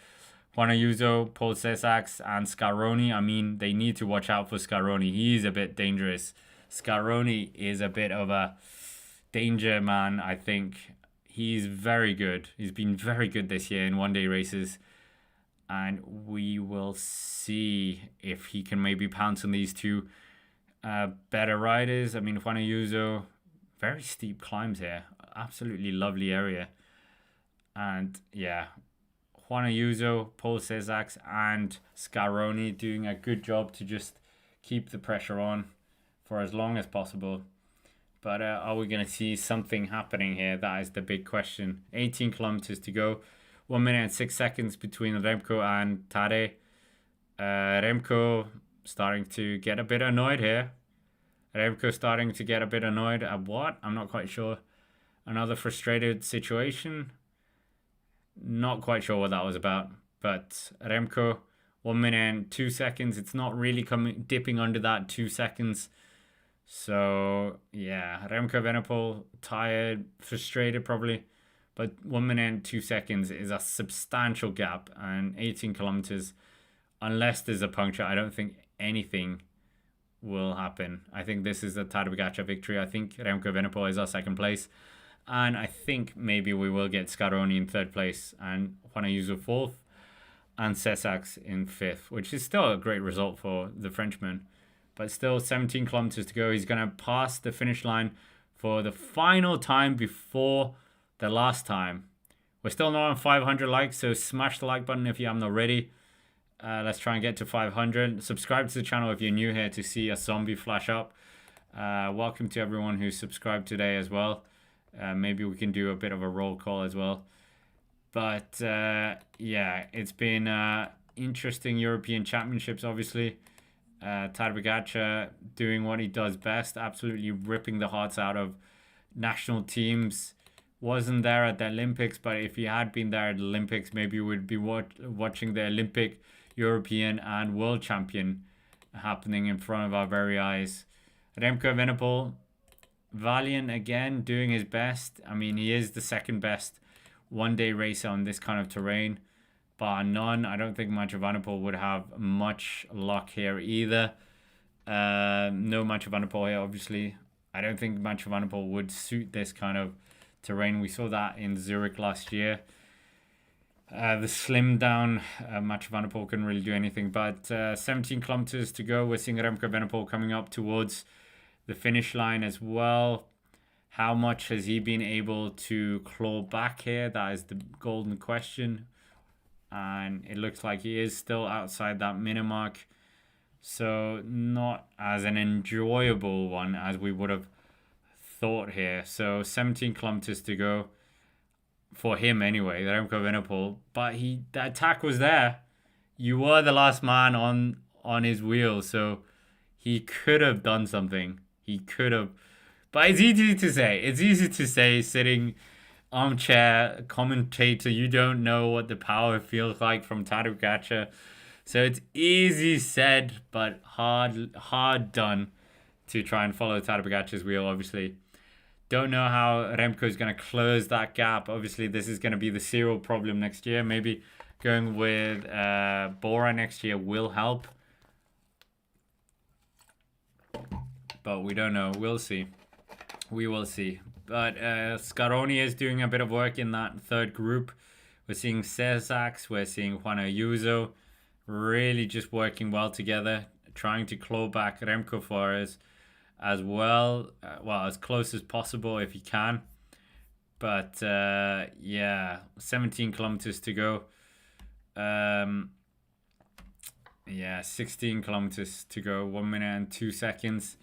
Juan Ayuso, Paul Sesaks, and Scaroni. I mean, they need to watch out for Scaroni. He's a bit dangerous. Scaroni is a bit of a danger man, I think. He's very good. He's been very good this year in one-day races. And we will see if he can maybe pounce on these two better riders. I mean, Juan Ayuso, very steep climbs here. Absolutely lovely area. And yeah, Juan Ayuso, Paul Sesaks, and Scaroni doing a good job to just keep the pressure on for as long as possible. But are we going to see something happening here? That is the big question. 18 kilometers to go. 1 minute and 6 seconds between Remco and Tadej. Remco starting to get a bit annoyed here. Remco starting to get a bit annoyed at what? I'm not quite sure. Another frustrated situation. Not quite sure what that was about. But Remco, 1 minute and 2 seconds. It's not really dipping under that 2 seconds. So, yeah, Remco Evenepoel, tired, frustrated probably. But 1 minute and 2 seconds is a substantial gap. And 18 kilometers, unless there's a puncture, I don't think anything will happen. I think this is a Tadej Pogacar victory. I think Remco Evenepoel is our second place. And I think maybe we will get Scaroni in third place and Juan Ayuso fourth and Sesaks in fifth, which is still a great result for the Frenchman. But still 17 kilometers to go. He's going to pass the finish line for the final time before the last time. We're still not on 500 likes, so smash the like button if you haven't already. Let's try and get to 500. Subscribe to the channel if you're new here to see a zombie flash up. Welcome to everyone who subscribed today as well. Maybe we can do a bit of a roll call as well. But yeah, it's been interesting European Championships, obviously. Tadej Pogacar doing what he does best, absolutely ripping the hearts out of national teams. Wasn't there at the Olympics, but if he had been there at the Olympics, maybe we would be watching the Olympic, European, and World Champion happening in front of our very eyes. Remco Evenepoel, Valiant again doing his best. I mean, he is the second best one-day racer on this kind of terrain, bar none. I don't think Mathieu van der Poel would have much luck here either. No Mathieu van der Poel here, obviously. I don't think Mathieu van der Poel would suit this kind of terrain. We saw that in Zurich last year. The slimmed down Mathieu van der Poel couldn't really do anything. But 17 kilometers to go. We're seeing Remco Evenepoel coming up towards the finish line as well. How much has he been able to claw back here? That is the golden question. And it looks like he is still outside that minute mark. So not as an enjoyable one as we would have thought here. So 17 kilometers to go for him anyway, Remco Evenepoel. But the attack was there. You were the last man on his wheel, so he could have done something. He could have. But it's easy to say. It's easy to say sitting armchair commentator. You don't know what the power feels like from Tadej Pogacar. So it's easy said, but hard done to try and follow Tadej Pogacar's wheel, obviously. Don't know how Remco is going to close that gap. Obviously, this is going to be the serial problem next year. Maybe going with Bora next year will help. But we don't know. We'll see. We will see. But Scaroni is doing a bit of work in that third group. We're seeing Cesax. We're seeing Juan Ayuso. Really just working well together. Trying to claw back Remco for us as well. Well, as close as possible if you can. But yeah, 17 kilometers to go. Yeah, 16 kilometers to go. 1 minute and 2 seconds.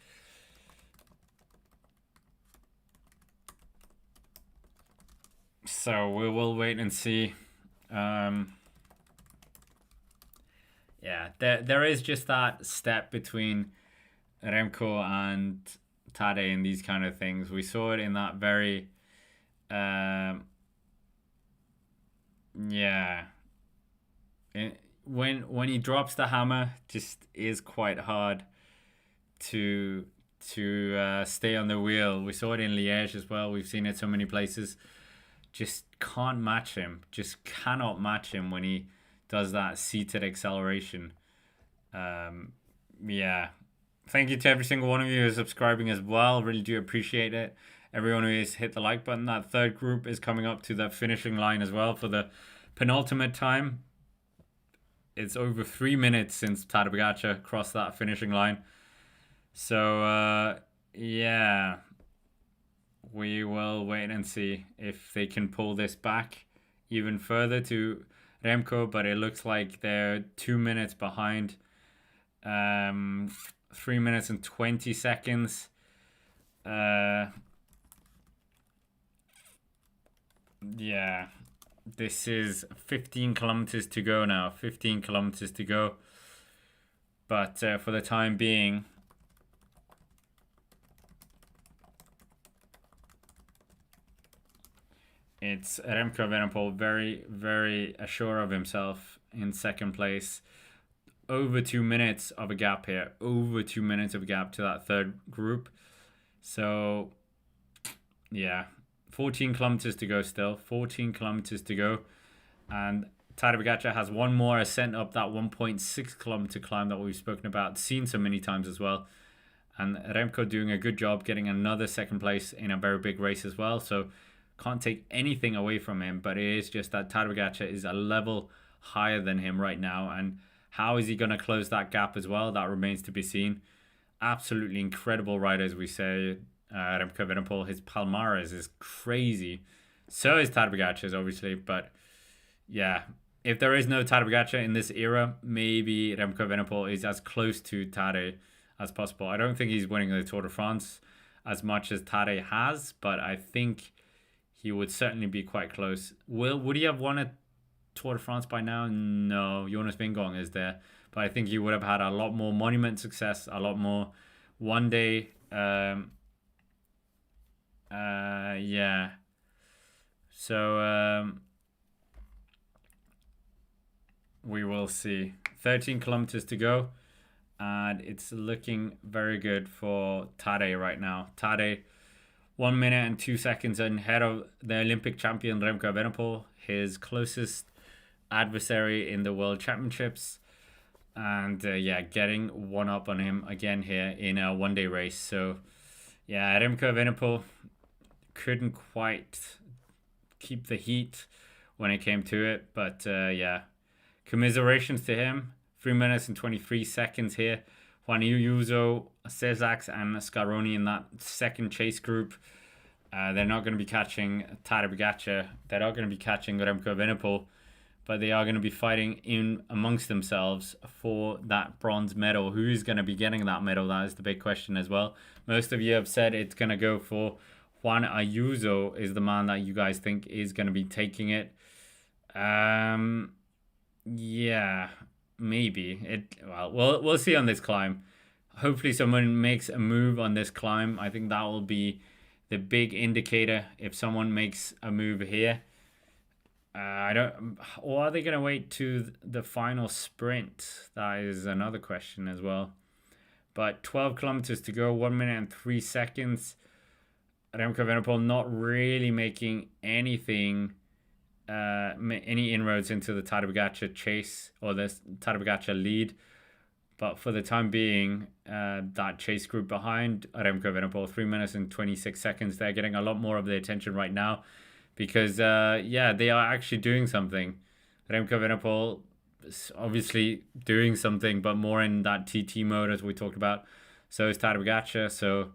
So we will wait and see. Yeah, there is just that step between Remco and Tadej in these kind of things. We saw it in that very, yeah. When he drops the hammer, just is quite hard to stay on the wheel. We saw it in Liège as well. We've seen it so many places. Just can't match him. Just cannot match him when he does that seated acceleration. Yeah. Thank you to every single one of you who's subscribing as well. Really do appreciate it. Everyone who has hit the like button. That third group is coming up to the finishing line as well for the penultimate time. It's over 3 minutes since Tadej Pogacar crossed that finishing line. So, yeah. We will wait and see if they can pull this back even further to Remco, but it looks like they're 2 minutes behind. 3 minutes and 20 seconds. Yeah, this is 15 kilometers to go now. 15 kilometers to go. But for the time being, it's Remco Evenepoel, very, very assured of himself in second place. Over 2 minutes of a gap here. Over 2 minutes of a gap to that third group. So, yeah. 14 kilometers to go still. 14 kilometers to go. And Tadej Pogacar has one more ascent up that 1.6 kilometer climb that we've spoken about, seen so many times as well. And Remco doing a good job getting another second place in a very big race as well. So, can't take anything away from him, but it is just that Tadej Pogacar is a level higher than him right now, and how is he going to close that gap as well? That remains to be seen. Absolutely incredible rider, as we say. Remco Evenepoel, his palmares is crazy. So is Tadej Pogacar's, obviously, but yeah, if there is no Tadej Pogacar in this era, maybe Remco Evenepoel is as close to Tadej as possible. I don't think he's winning the Tour de France as much as Tadej has, but I think he would certainly be quite close. Would he have won a Tour de France by now? No, Jonas Vingegaard is there. But I think he would have had a lot more monument success, a lot more one day. Yeah. So we will see. 13 kilometers to go. And it's looking very good for Tadej right now. Tadej 1 minute and 2 seconds ahead of the Olympic champion Remco Evenepoel, his closest adversary in the World Championships. And yeah, getting one up on him again here in a one-day race. So yeah, Remco Evenepoel couldn't quite keep the heat when it came to it. But yeah, commiserations to him. 3 minutes and 23 seconds here. Juan Ayuso, Cesax, and Scaroni in that second chase group. They're not going to be catching Tadej Pogacar. They're not going to be catching Remco Evenepoel. But they are going to be fighting in amongst themselves for that bronze medal. Who is going to be getting that medal? That is the big question as well. Most of you have said it's going to go for Juan Ayuso is the man that you guys think is going to be taking it. Yeah, maybe. We'll see on this climb. Hopefully someone makes a move on this climb. I think that will be the big indicator if someone makes a move here. Or are they going to wait to the final sprint? That is another question as well. But 12 kilometers to go, 1 minute and 3 seconds. Remco Evenepoel not really making anything, any inroads into the Tadej Pogacar chase or the Tadej Pogacar lead. But for the time being, that chase group behind Remco Evenepoel, 3 minutes and 26 seconds, they're getting a lot more of the attention right now. Because, yeah, they are actually doing something. Remco Evenepoel is obviously doing something, but more in that TT mode as we talked about. So is Tadej Pogacar. So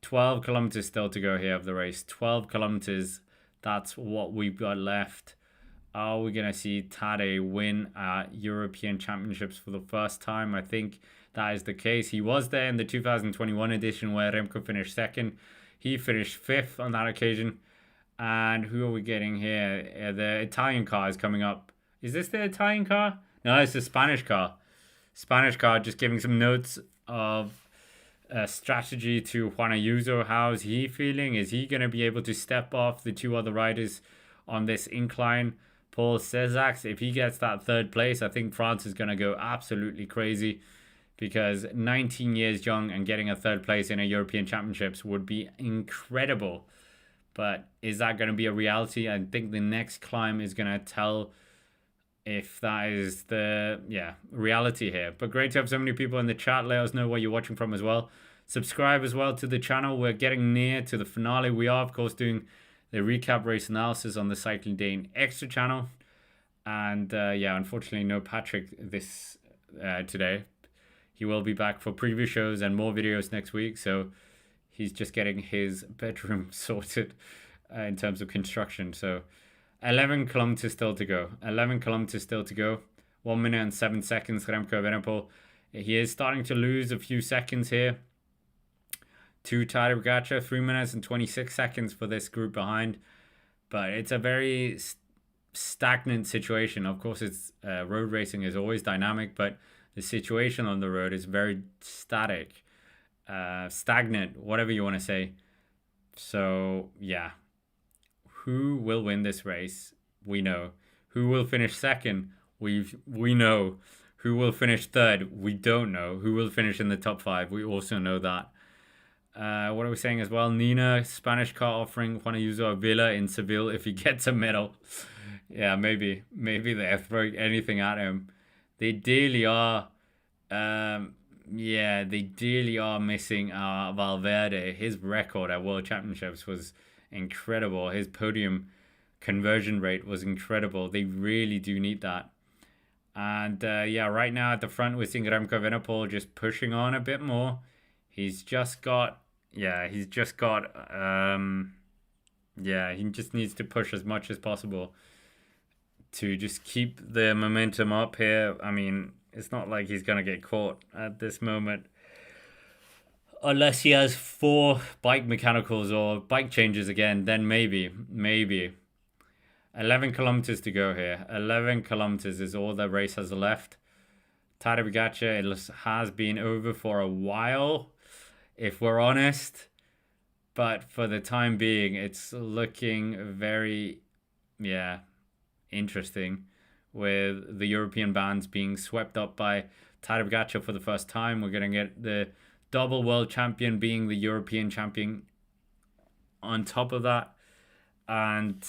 12 kilometers still to go here of the race. 12 kilometers, that's what we've got left. Are we going to see Tadej win European Championships for the first time? I think that is the case. He was there in the 2021 edition where Remco finished second. He finished fifth on that occasion. And who are we getting here? The Italian car is coming up. Is this the Italian car? No, it's the Spanish car. Spanish car, just giving some notes of strategy to Juan Ayuso. How is he feeling? Is he going to be able to step off the two other riders on this incline? Paul Cesax, if he gets that third place, I think France is going to go absolutely crazy. Because 19 years young and getting a third place in a European Championships would be incredible. But is that going to be a reality? I think the next climb is going to tell if that is the reality here. But great to have so many people in the chat. Let us know where you're watching from as well. Subscribe as well to the channel. We're getting near to the finale. We are, of course, doing the recap race analysis on the Cycling Day in Extra channel. And yeah, unfortunately, no Patrick this today. He will be back for preview shows and more videos next week. So he's just getting his bedroom sorted in terms of construction. So 11 kilometers still to go. 11 kilometers still to go. 1 minute and 7 seconds, Remco Evenepoel. He is starting to lose a few seconds here to Tadej Pogacar. 3 minutes and 26 seconds for this group behind. But it's a very stagnant situation. Of course, it's road racing is always dynamic, but the situation on the road is very static. Stagnant, whatever you want to say. So yeah, who will win this race? We know. Who will finish second? We know. Who will finish third? We don't know. Who will finish in the top 5? We also know that. What are we saying as well? Nina, Spanish car offering Juan Ayuso a villa in Seville if he gets a medal. Yeah, maybe they're throwing anything at him. They dearly are. Yeah, they dearly are missing Valverde. His record at World Championships was incredible. His podium conversion rate was incredible. They really do need that. And yeah, right now at the front, we're seeing Remco Evenepoel just pushing on a bit more. He just needs to push as much as possible to just keep the momentum up here. I mean, it's not like he's going to get caught at this moment. Unless he has 4 bike mechanicals or bike changes again, then maybe. 11 kilometers to go here. 11 kilometers is all the race has left. Tadej Pogacar, it has been over for a while, if we're honest. But for the time being, it's looking very, interesting, with the European bands being swept up by Tadej Pogacar for the first time. We're going to get the double world champion being the European champion on top of that. And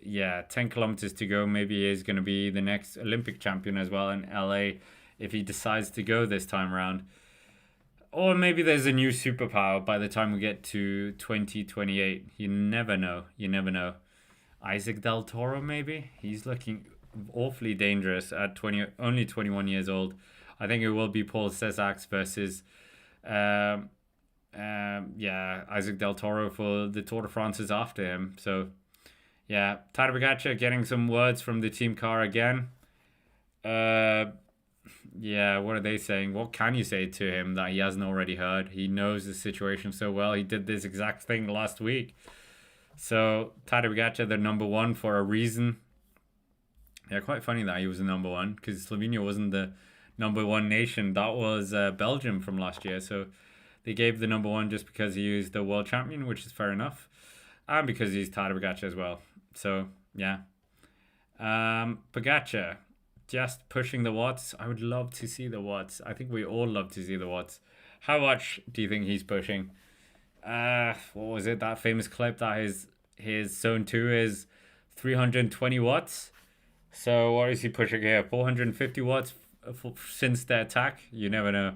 yeah, 10 kilometers to go. Maybe he is going to be the next Olympic champion as well in LA if he decides to go this time around. Or maybe there's a new superpower by the time we get to 2028. You never know. You never know. Isaac Del Toro, maybe? He's looking awfully dangerous at only 21 years old. I think it will be Paul Cesar versus um, yeah, Isaac Del Toro for the Tour de France is after him. So yeah, Tadej Pogacar getting some words from the team car again. Uh, yeah, what are they saying? What can you say to him that he hasn't already heard? He knows the situation so well. He did this exact thing last week. So Tadej Pogacar, the number one for a reason. Yeah, quite funny that he was the number one because Slovenia wasn't the number one nation. That was Belgium from last year. So they gave the number one just because he was the world champion, which is fair enough, and because he's Tadej Pogacar as well. So yeah, Pogacar just pushing the watts. I would love to see the watts. I think we all love to see the watts. How much do you think he's pushing? What was it? That famous clip that his zone two is 320 watts. So what is he pushing here? 450 watts since the attack? You never know.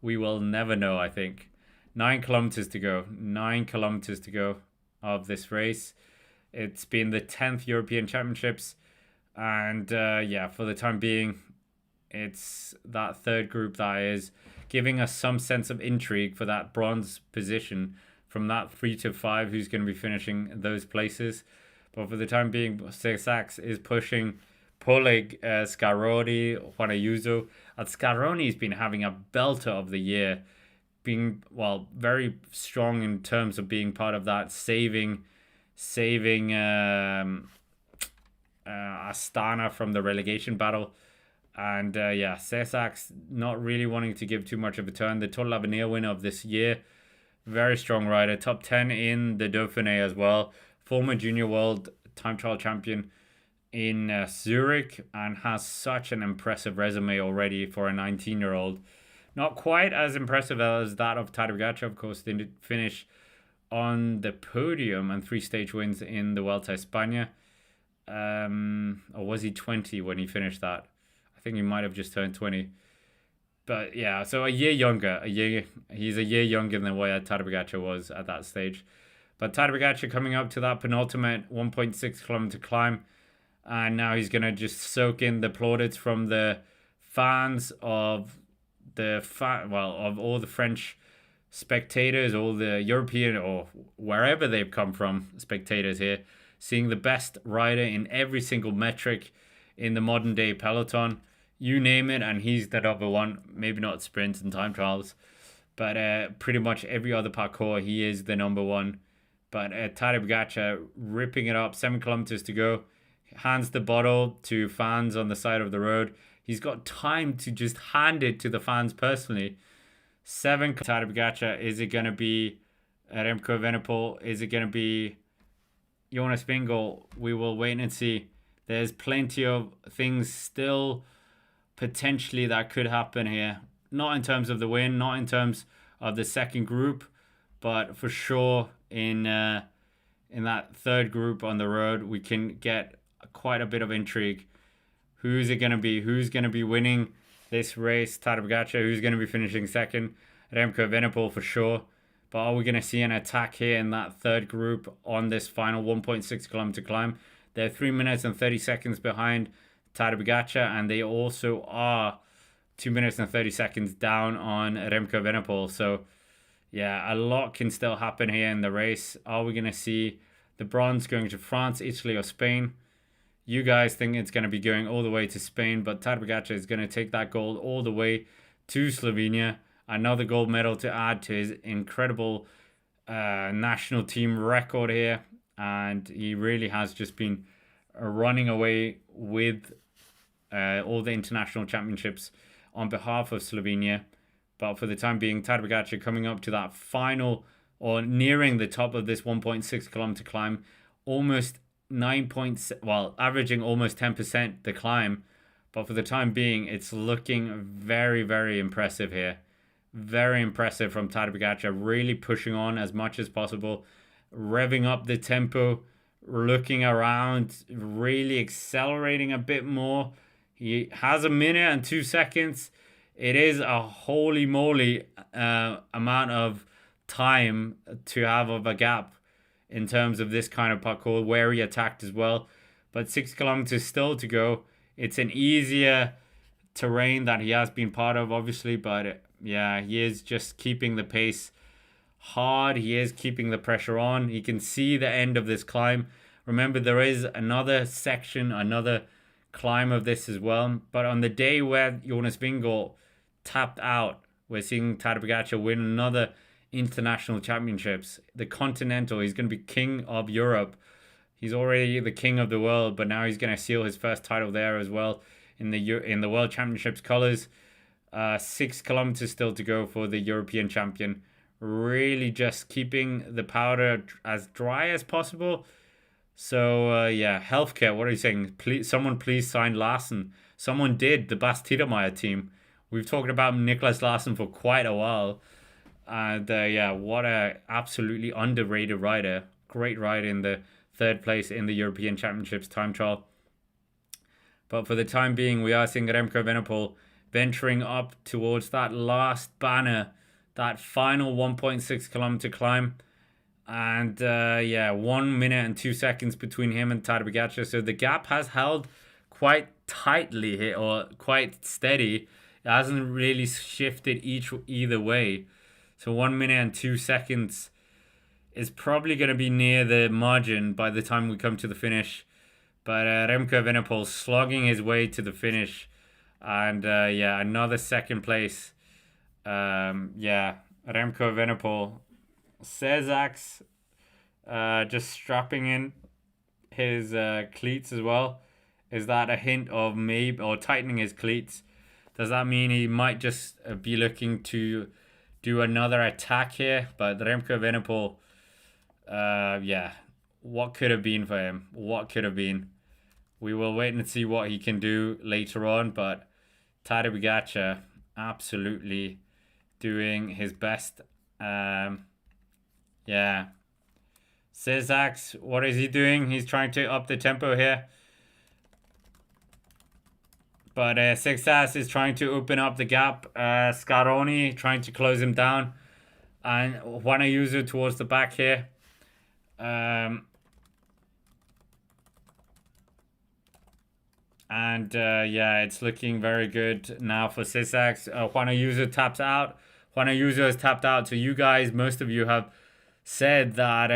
We will never know, I think. 9 kilometers to go. 9 kilometers to go of this race. It's been the 10th European Championships. And yeah, for the time being, it's that third group that is giving us some sense of intrigue for that bronze position from that 3 to 5 who's going to be finishing those places. But for the time being, Six is pushing Poleg, Scaroni, Juan Ayuso. And Scaroni's been having a belter of the year, being, well, very strong in terms of being part of that saving Astana from the relegation battle. And yeah, Cesar's not really wanting to give too much of a turn. The Total Avenir winner of this year. Very strong rider. Top 10 in the Dauphiné as well. Former junior world time trial champion in Zurich and has such an impressive resume already for a 19-year-old. Not quite as impressive as that of Tadej Pogacar, of course. They did finish on the podium and 3 stage wins in the Vuelta a España. Or was he 20 when he finished that? I think he might have just turned 20. But yeah, so a year younger. He's a year younger than what Tadej Pogacar was at that stage. But Tadej Pogacar coming up to that penultimate 1.6 kilometer climb. And now he's going to just soak in the plaudits from the fans of of all the French spectators, all the European or wherever they've come from, spectators here, seeing the best rider in every single metric in the modern day peloton. You name it, and he's the number one. Maybe not sprints and time trials, but pretty much every other parcours, he is the number one. But Tadej Pogacar ripping it up, 7 kilometers to go. Hands the bottle to fans on the side of the road. He's got time to just hand it to the fans personally. 7 Tadej Pogacar. Is it going to be Remco Evenepoel? Is it going to be Jonas Vingegaard? We will wait and see. There's plenty of things still potentially that could happen here. Not in terms of the win, not in terms of the second group, but for sure in that third group on the road, we can get quite a bit of intrigue. Who's it going to be? Who's going to be winning this race? Tadej Pogacar. Who's going to be finishing second? Remco Evenepoel for sure. But are we going to see an attack here in that third group on this final 1.6 kilometer climb? They're 3 minutes and 30 seconds behind Tadej Pogacar, and they also are 2 minutes and 30 seconds down on Remco Evenepoel. So yeah, a lot can still happen here in the race. Are we going to see the bronze going to France, Italy, or Spain? You guys think it's going to be going all the way to Spain, but Tadej Pogacar is going to take that gold all the way to Slovenia. Another gold medal to add to his incredible national team record here. And he really has just been running away with all the international championships on behalf of Slovenia. But for the time being, Tadej Pogacar coming up to that final or nearing the top of this 1.6 kilometer climb, almost averaging almost 10% the climb. But for the time being, it's looking very, very impressive here. Very impressive from Tadej Pogacar, really pushing on as much as possible. revving up the tempo, looking around, really accelerating a bit more. He has 1 minute and 2 seconds. It is a holy moly amount of time to have of a gap in terms of this kind of parkour, where he attacked as well. But 6 kilometers still to go. It's an easier terrain that he has been part of, obviously, but yeah, he is just keeping the pace hard. He is keeping the pressure on. He can see the end of this climb. Remember, there is another section, another climb of this as well. But on the day where Jonas Vingegaard tapped out, we're seeing Tadej Pogacar win another international championships. The Continental, he's going to be king of Europe. He's already the king of the world, but now he's going to seal his first title there as well in the World Championships colors. 6 kilometers still to go for the European champion. Really just keeping the powder as dry as possible. So yeah, healthcare. What are you saying? Someone please sign Larsen. Someone did. The Bas Tiedemeier team. We've talked about Niklas Larsen for quite a while. And yeah, what a absolutely underrated rider. Great rider in the third place in the European Championships time trial. But for the time being, we are seeing Remco Evenepoel venturing up towards that last banner, that final 1.6 kilometer climb. And yeah, 1 minute and 2 seconds between him and Tadej Pogacar. So the gap has held quite tightly here, or quite steady. It hasn't really shifted either way. So 1 minute and 2 seconds is probably going to be near the margin by the time we come to the finish. But Remco Evenepoel slogging his way to the finish. And yeah, another second place. Yeah, Remco Evenepoel. Cesar's just strapping in his cleats as well. Is that a hint of maybe, or tightening his cleats? Does that mean he might just be looking to do another attack here? But Remco Evenepoel, yeah, what could have been for him? What could have been? We will wait and see what he can do later on. But Tadej Pogacar absolutely doing his best. Yeah. Cesar's, what is he doing? He's trying to up the tempo here. But Cesar is trying to open up the gap. Scaroni trying to close him down. And Juan Ayuso towards the back here. And yeah, it's looking very good now for Cesar. Juan Ayuso taps out. Juan Ayuso has tapped out. So you guys, most of you have said that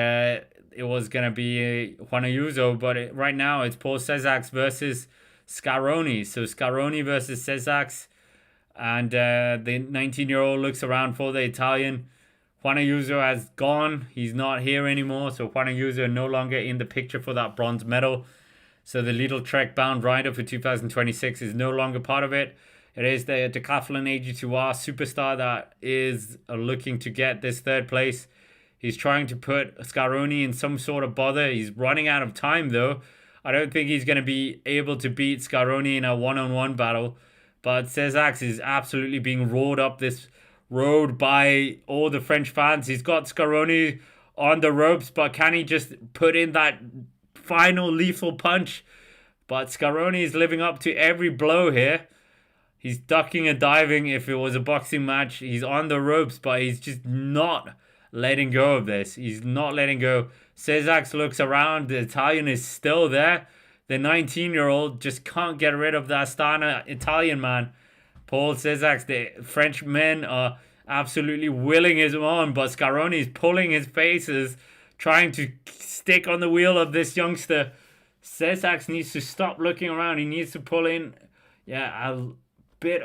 it was going to be Juan Ayuso. But right now it's Paul Cesar versus Scaroni. So Scaroni versus Cesar. And the 19-year-old looks around for the Italian. Juan Ayuso has gone. He's not here anymore. So Juan Ayuso no longer in the picture for that bronze medal. So the Lidl Trek bound rider for 2026 is no longer part of it. It is the Decathlon AG2R superstar that is looking to get this third place. He's trying to put Scaroni in some sort of bother. He's running out of time though. I don't think he's going to be able to beat Scaroni in a one-on-one battle. But Cesar is absolutely being roared up this road by all the French fans. He's got Scaroni on the ropes, but can he just put in that final lethal punch? But Scaroni is living up to every blow here. He's ducking and diving. If it was a boxing match, he's on the ropes, but he's just not letting go of this. He's not letting go. Cesar looks around. The Italian is still there. The 19-year-old just can't get rid of the Astana Italian man. Paul Cesar, the French men are absolutely willing him on, but Scaroni is pulling his faces, trying to stick on the wheel of this youngster. Cesar needs to stop looking around. He needs to pull in, a bit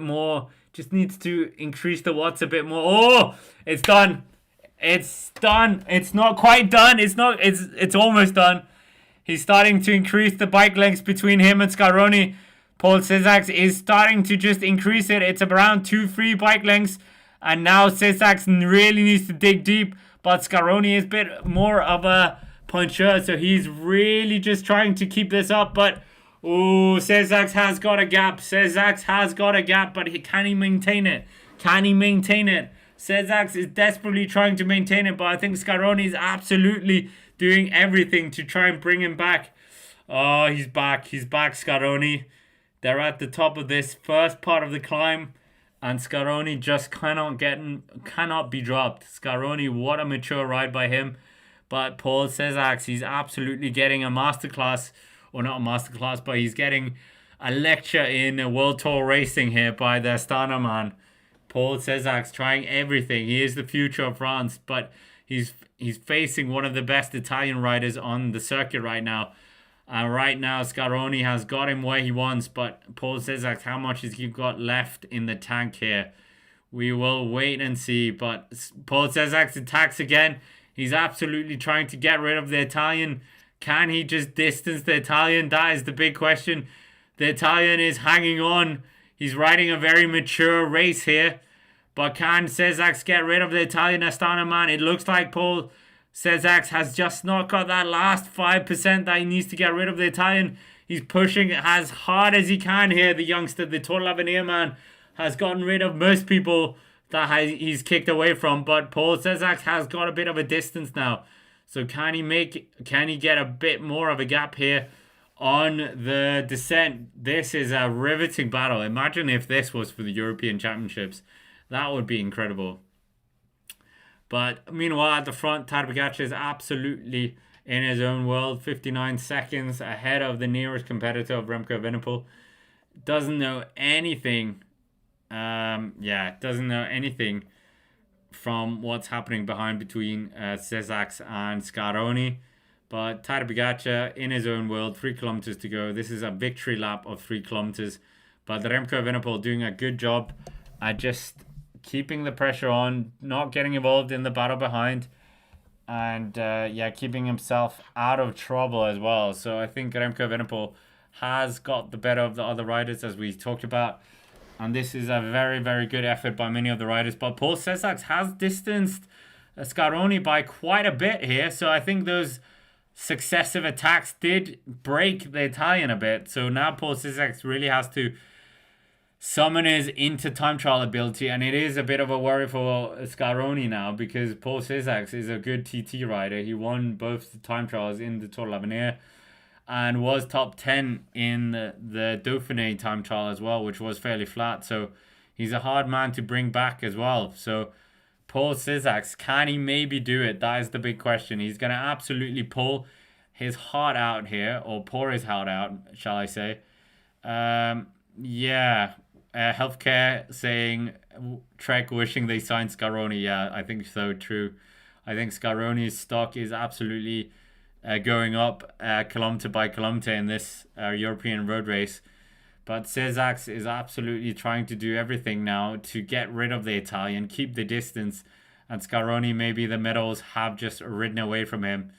more. Just needs to increase the watts a bit more. Oh, it's done. It's done. It's not quite done. It's almost done. He's starting to increase the bike lengths between him and Scaroni. Paul Cesar is starting to just increase it. It's around 2-3 bike lengths. And now Cesar really needs to dig deep. But Scaroni is a bit more of a puncher. So he's really just trying to keep this up. But, oh, Cesar has got a gap. Cesar has got a gap. But can he maintain it? Can he maintain it? Cezak is desperately trying to maintain it, but I think Scaroni is absolutely doing everything to try and bring him back. Oh, he's back. He's back, Scaroni. They're at the top of this first part of the climb, and Scaroni just cannot be dropped. Scaroni, what a mature ride by him. But Paul Cezak, he's absolutely getting a masterclass, or not a masterclass, but he's getting a lecture in World Tour racing here by the Astana man. Paul Cezak's trying everything. He is the future of France, but he's facing one of the best Italian riders on the circuit right now. And right now, Scaroni has got him where he wants, but Paul Cezak, how much has he got left in the tank here? We will wait and see, but Paul Cezak attacks again. He's absolutely trying to get rid of the Italian. Can he just distance the Italian? That is the big question. The Italian is hanging on. He's riding a very mature race here. But can Cezak get rid of the Italian Astana man? It looks like Paul Cezak has just not got that last 5% that he needs to get rid of the Italian. He's pushing as hard as he can here. The youngster, the Tour L'Avenir man, has gotten rid of most people that he's kicked away from. But Paul Cezak has got a bit of a distance now. So can he get a bit more of a gap here on the descent? This is a riveting battle. Imagine if this was for the European Championships. That would be incredible. But meanwhile, at the front, Tadej Pogacar is absolutely in his own world. 59 seconds ahead of the nearest competitor of Remco Evenepoel. Doesn't know anything. Doesn't know anything from what's happening behind between Cezak and Scaroni. But Tadej Pogacar in his own world, 3 kilometers to go. This is a victory lap of 3 kilometers. But the Remco Evenepoel doing a good job at just keeping the pressure on, not getting involved in the battle behind, and keeping himself out of trouble as well. So I think Remco Evenepoel has got the better of the other riders, as we talked about. And this is a very, very good effort by many of the riders. But Paul Cezak has distanced Scaroni by quite a bit here. So I think those successive attacks did break the Italian a bit. So now Paul Cezak really has to summon his into time trial ability. And it is a bit of a worry for Scaroni now, because Paul Cezak is a good TT rider. He won both the time trials in the Tour L'Avenir and was top 10 in the Dauphiné time trial as well, which was fairly flat. So he's a hard man to bring back as well. So Paul Cezak, can he maybe do it? That is the big question. He's going to absolutely pull his heart out here, or pour his heart out, shall I say. Healthcare saying, Trek wishing they signed Scaroni. Yeah, I think so, true. I think Scaroni's stock is absolutely going up kilometer by kilometer in this European road race. But Cezak is absolutely trying to do everything now to get rid of the Italian, keep the distance. And Scaroni, maybe the medals have just ridden away from him.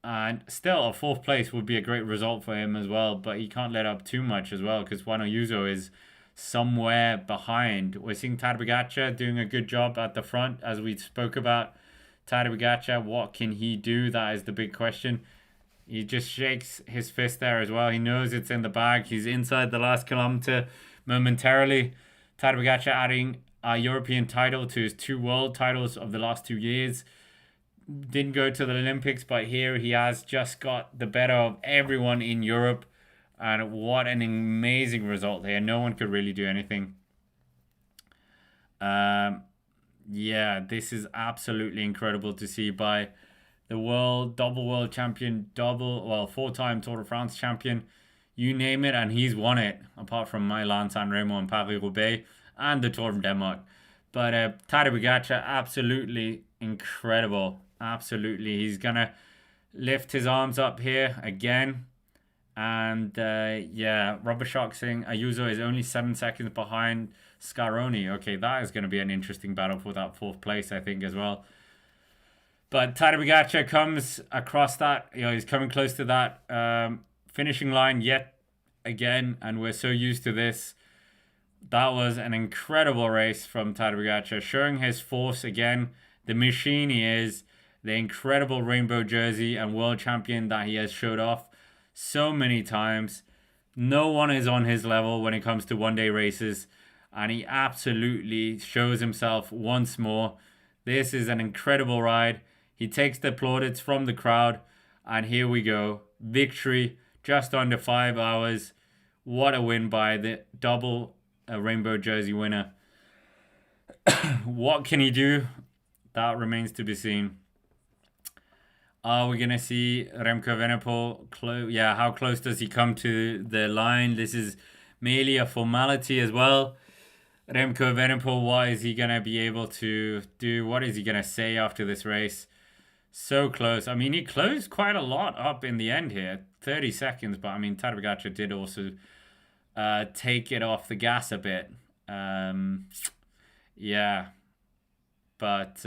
And still, a 4th place would be a great result for him as well. But he can't let up too much as well, because Juan Ayuso is somewhere behind. We're seeing Tadej Pogacar doing a good job at the front, as we spoke about. Tadej Pogacar, what can he do? That is the big question. He just shakes his fist there as well. He knows it's in the bag. He's inside the last kilometer momentarily. Tadej Pogacar adding a European title to his 2 world titles of the last 2 years. Didn't go to the Olympics, but here he has just got the better of everyone in Europe. And what an amazing result here. No one could really do anything. This is absolutely incredible to see by the double world champion, 4-time Tour de France champion, you name it, and he's won it, apart from Milan, San Remo, and Paris-Roubaix, and the Tour of Denmark. But Tadej Pogacar, absolutely incredible. Absolutely. He's going to lift his arms up here again. And Rubber Shock saying Ayuso is only 7 seconds behind Scaroni. Okay, that is going to be an interesting battle for that 4th place, I think, as well. But Tadej Pogacar comes across that. He's coming close to that finishing line yet again, and we're so used to this. That was an incredible race from Tadej Pogacar, showing his force again, the machine he is, the incredible rainbow jersey and world champion that he has showed off so many times. No one is on his level when it comes to one-day races. and he absolutely shows himself once more. This is an incredible ride. He takes the plaudits from the crowd, and here we go. Victory just under 5 hours. What a win by the double rainbow jersey winner. What can he do? That remains to be seen. Are we going to see Remco Evenepoel? Yeah, how close does he come to the line? This is merely a formality as well. Remco Evenepoel, what is he going to be able to do? What is he going to say after this race? So close. I mean, he closed quite a lot up in the end here. 30 seconds, but I mean, TADEJ POGACAR did also take it off the gas a bit. Yeah. But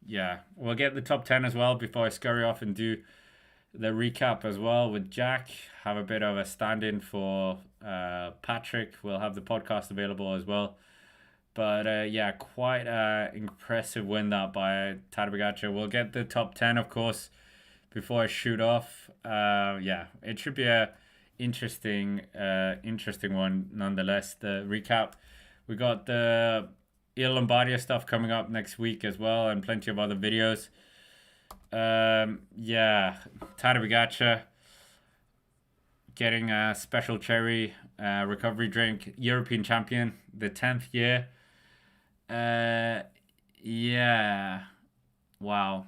yeah, we'll get the top 10 as well before I scurry off and do the recap as well with Jack. Have a bit of a stand-in for Patrick. We'll have the podcast available as well. But yeah, quite an impressive win that by TADEJ POGACAR. We'll get the top 10, of course, before I shoot off. Yeah, it should be a interesting one nonetheless. The recap. We got the Il Lombardia stuff coming up next week as well, and plenty of other videos. Yeah, TADEJ POGACAR getting a special cherry recovery drink, European champion, the 10th year. Yeah, wow,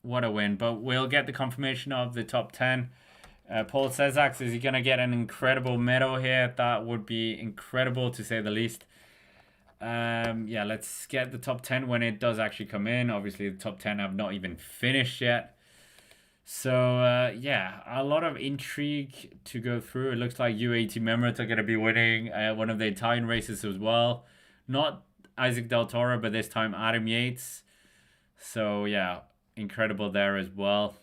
what a win. But we'll get the confirmation of the top 10. Paul Cesar, is he gonna get an incredible medal here? That would be incredible, to say the least. Yeah, let's get the top 10 when it does actually come in. Obviously the top 10 have not even finished yet, so yeah, a lot of intrigue to go through. It looks like UAE members are going to be winning one of the Italian races as well. Not Isaac Del Toro, but this time Adam Yates. So yeah, incredible there as well.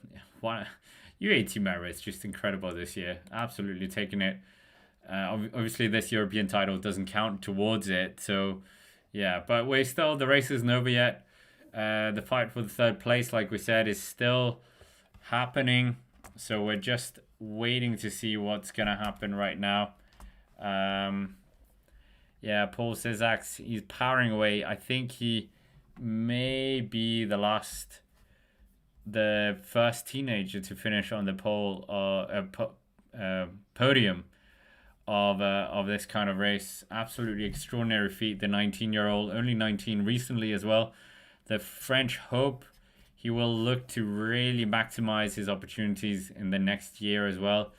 UAE member is just incredible this year, absolutely taking it. Obviously this European title doesn't count towards it, so yeah, but the race isn't over yet. The fight for the third place, like we said, is still happening, so we're just waiting to see what's gonna happen right now. Yeah, Paul Cesar, he's powering away. I think he may be the first teenager to finish on the podium of this kind of race. Absolutely extraordinary feat. The 19-year-old, only 19 recently as well. The French hope he will look to really maximize his opportunities in the next year as well.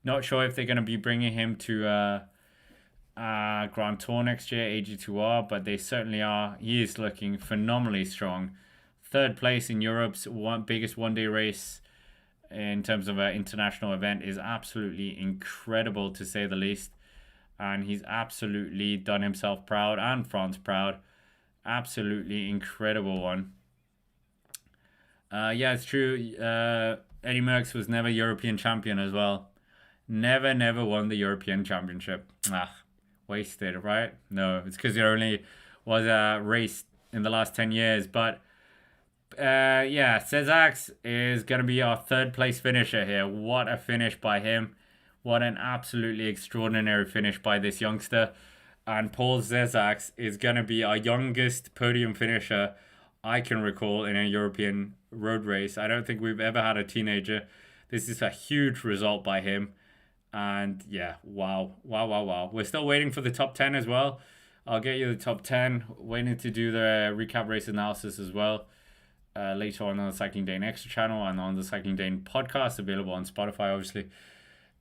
Not sure if they're going to be bringing him to Grand Tour next year, AG2R, but they certainly are. He is looking phenomenally strong. Third place in Europe's biggest one-day race in terms of an international event is absolutely incredible, to say the least. And he's absolutely done himself proud and France proud. Absolutely incredible one. Yeah, it's true. Eddie Merckx was never European champion as well. Never won the European Championship. Wasted, right? No, it's because he only was a race in the last 10 years. But yeah, Cesar is going to be our third place finisher here. What a finish by him. What an absolutely extraordinary finish by this youngster. And Paul Cesar is going to be our youngest podium finisher I can recall in a European road race. I don't think we've ever had a teenager. This is a huge result by him. And yeah, wow. We're still waiting for the top 10 as well. I'll get you the top 10. Waiting to do the recap race analysis as well. Later on the Cycling Dane Extra channel and on the Cycling Dane podcast, available on Spotify, obviously.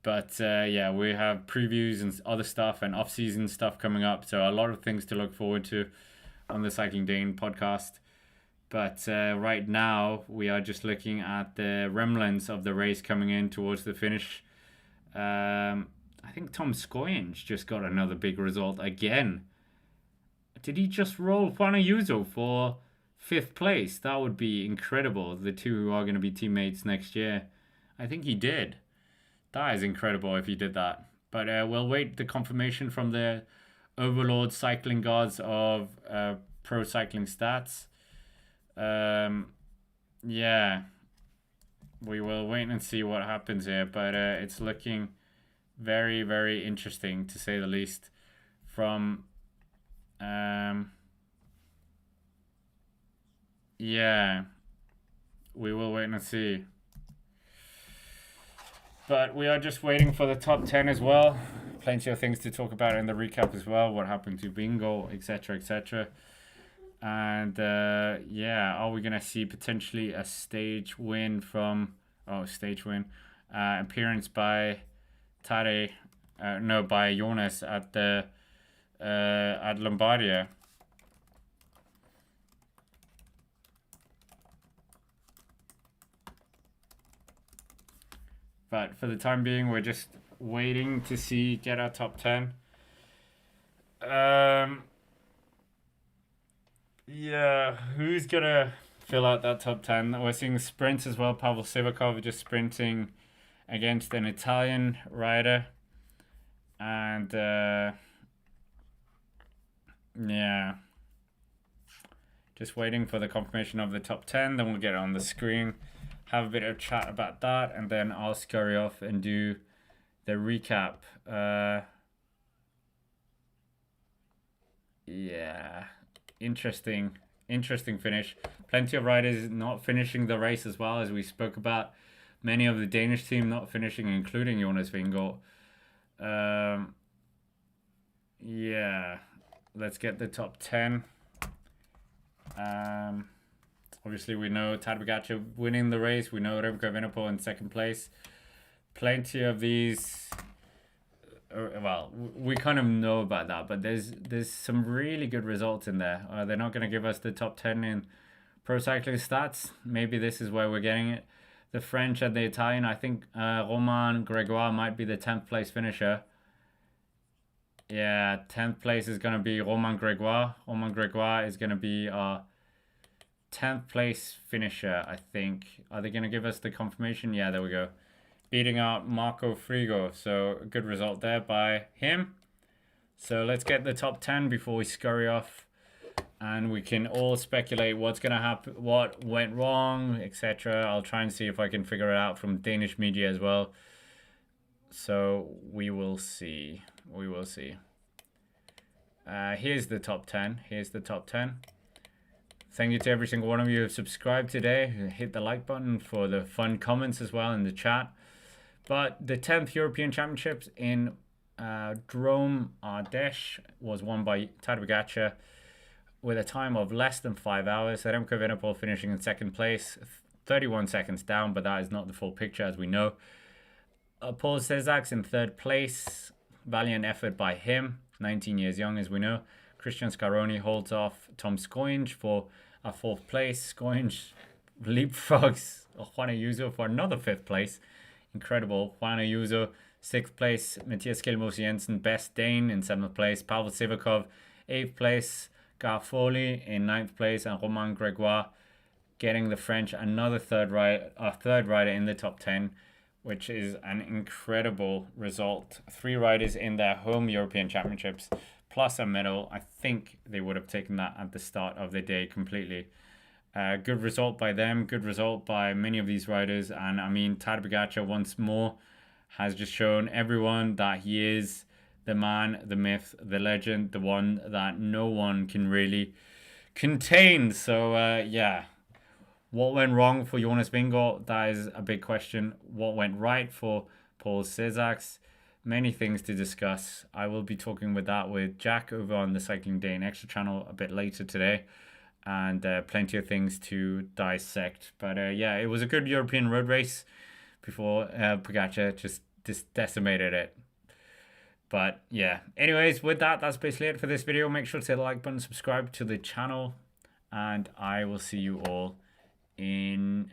But yeah, we have previews and other stuff and off-season stuff coming up. So a lot of things to look forward to on the Cycling Dane podcast. But right now, we are just looking at the remnants of the race coming in towards the finish. I think Tom Scoyens just got another big result again. Did he just roll Juan Ayuso for 5th place? That would be incredible. The two who are going to be teammates next year. I think he did. That is incredible if he did that. But we'll wait the confirmation from the overlord cycling gods of Pro Cycling Stats. Yeah, we will wait and see what happens here, but it's looking very interesting, to say the least, from Yeah, we will wait and see. But we are just waiting for the top 10 as well. Plenty of things to talk about in the recap as well. What happened to Bingo, etc., etc. And yeah, are we gonna see potentially a stage win from? Oh, stage win, appearance by Tade, no, by Jonas at the at Lombardia. But for the time being, we're just waiting to see get our top 10. Yeah, who's gonna fill out that top 10? We're seeing sprints as well. Pavel Sivakov just sprinting against an Italian rider. And yeah, just waiting for the confirmation of the top 10. Then we'll get it on the screen, have a bit of chat about that, and then I'll scurry off and do the recap. Yeah, interesting finish. Plenty of riders not finishing the race as well, as we spoke about. Many of the Danish team not finishing, including Jonas Vingegaard. Yeah, let's get the top 10. Obviously, we know TADEJ POGACAR winning the race. We know REMCO EVENEPOEL in second place. Plenty of these. Well, we kind of know about that, but there's some really good results in there. They're not going to give us the top 10 in Pro Cycling Stats. Maybe this is where we're getting it. The French and the Italian. I think Romain Grégoire might be the 10th place finisher. Yeah, 10th place is going to be Romain Grégoire. Romain Grégoire is going to be our 10th place finisher, I think. Are they going to give us the confirmation? Yeah, there we go. Beating out Marco Frigo. So a good result there by him. So let's get the top 10 before we scurry off. And we can all speculate what's going to happen, what went wrong, etc. I'll try and see if I can figure it out from Danish media as well. So we will see. We will see. Here's the top 10. Here's the top 10. Thank you to every single one of you who have subscribed today. Hit the like button for the fun comments as well in the chat. But the 10th European Championships in Drôme Ardèche was won by TADEJ POGACAR with a time of less than 5 hours. REMCO EVENEPOEL finishing in second place, 31 seconds down, but that is not the full picture as we know. Paul Césax in third place. Valiant effort by him, 19 years young as we know. Christian Scaroni holds off Tom Skoinge for a fourth place. Skoinge leapfrogs Juan Ayuso for another fifth place. Incredible. Juan Ayuso, sixth place. Matthias Skjelmose Jensen, best Dane in seventh place. Pavel Sivakov, eighth place. Garfoli in ninth place. And Romain Grégoire getting the French another third rider in the top 10, which is an incredible result. 3 riders in their home European Championships, plus a medal. I think they would have taken that at the start of the day completely. Good result by them, good result by many of these riders. And I mean, TADEJ POGACAR once more has just shown everyone that he is the man, the myth, the legend, the one that no one can really contain. So yeah. What went wrong for Jonas Vingegaard? That is a big question. What went right for Paul Césax? Many things to discuss. I will be talking with Jack over on the Cycling Day and Extra channel a bit later today. And plenty of things to dissect. But yeah, it was a good European road race before POGACAR just decimated it. But yeah, anyways, with that, that's basically it for this video. Make sure to hit the like button, subscribe to the channel, and I will see you all in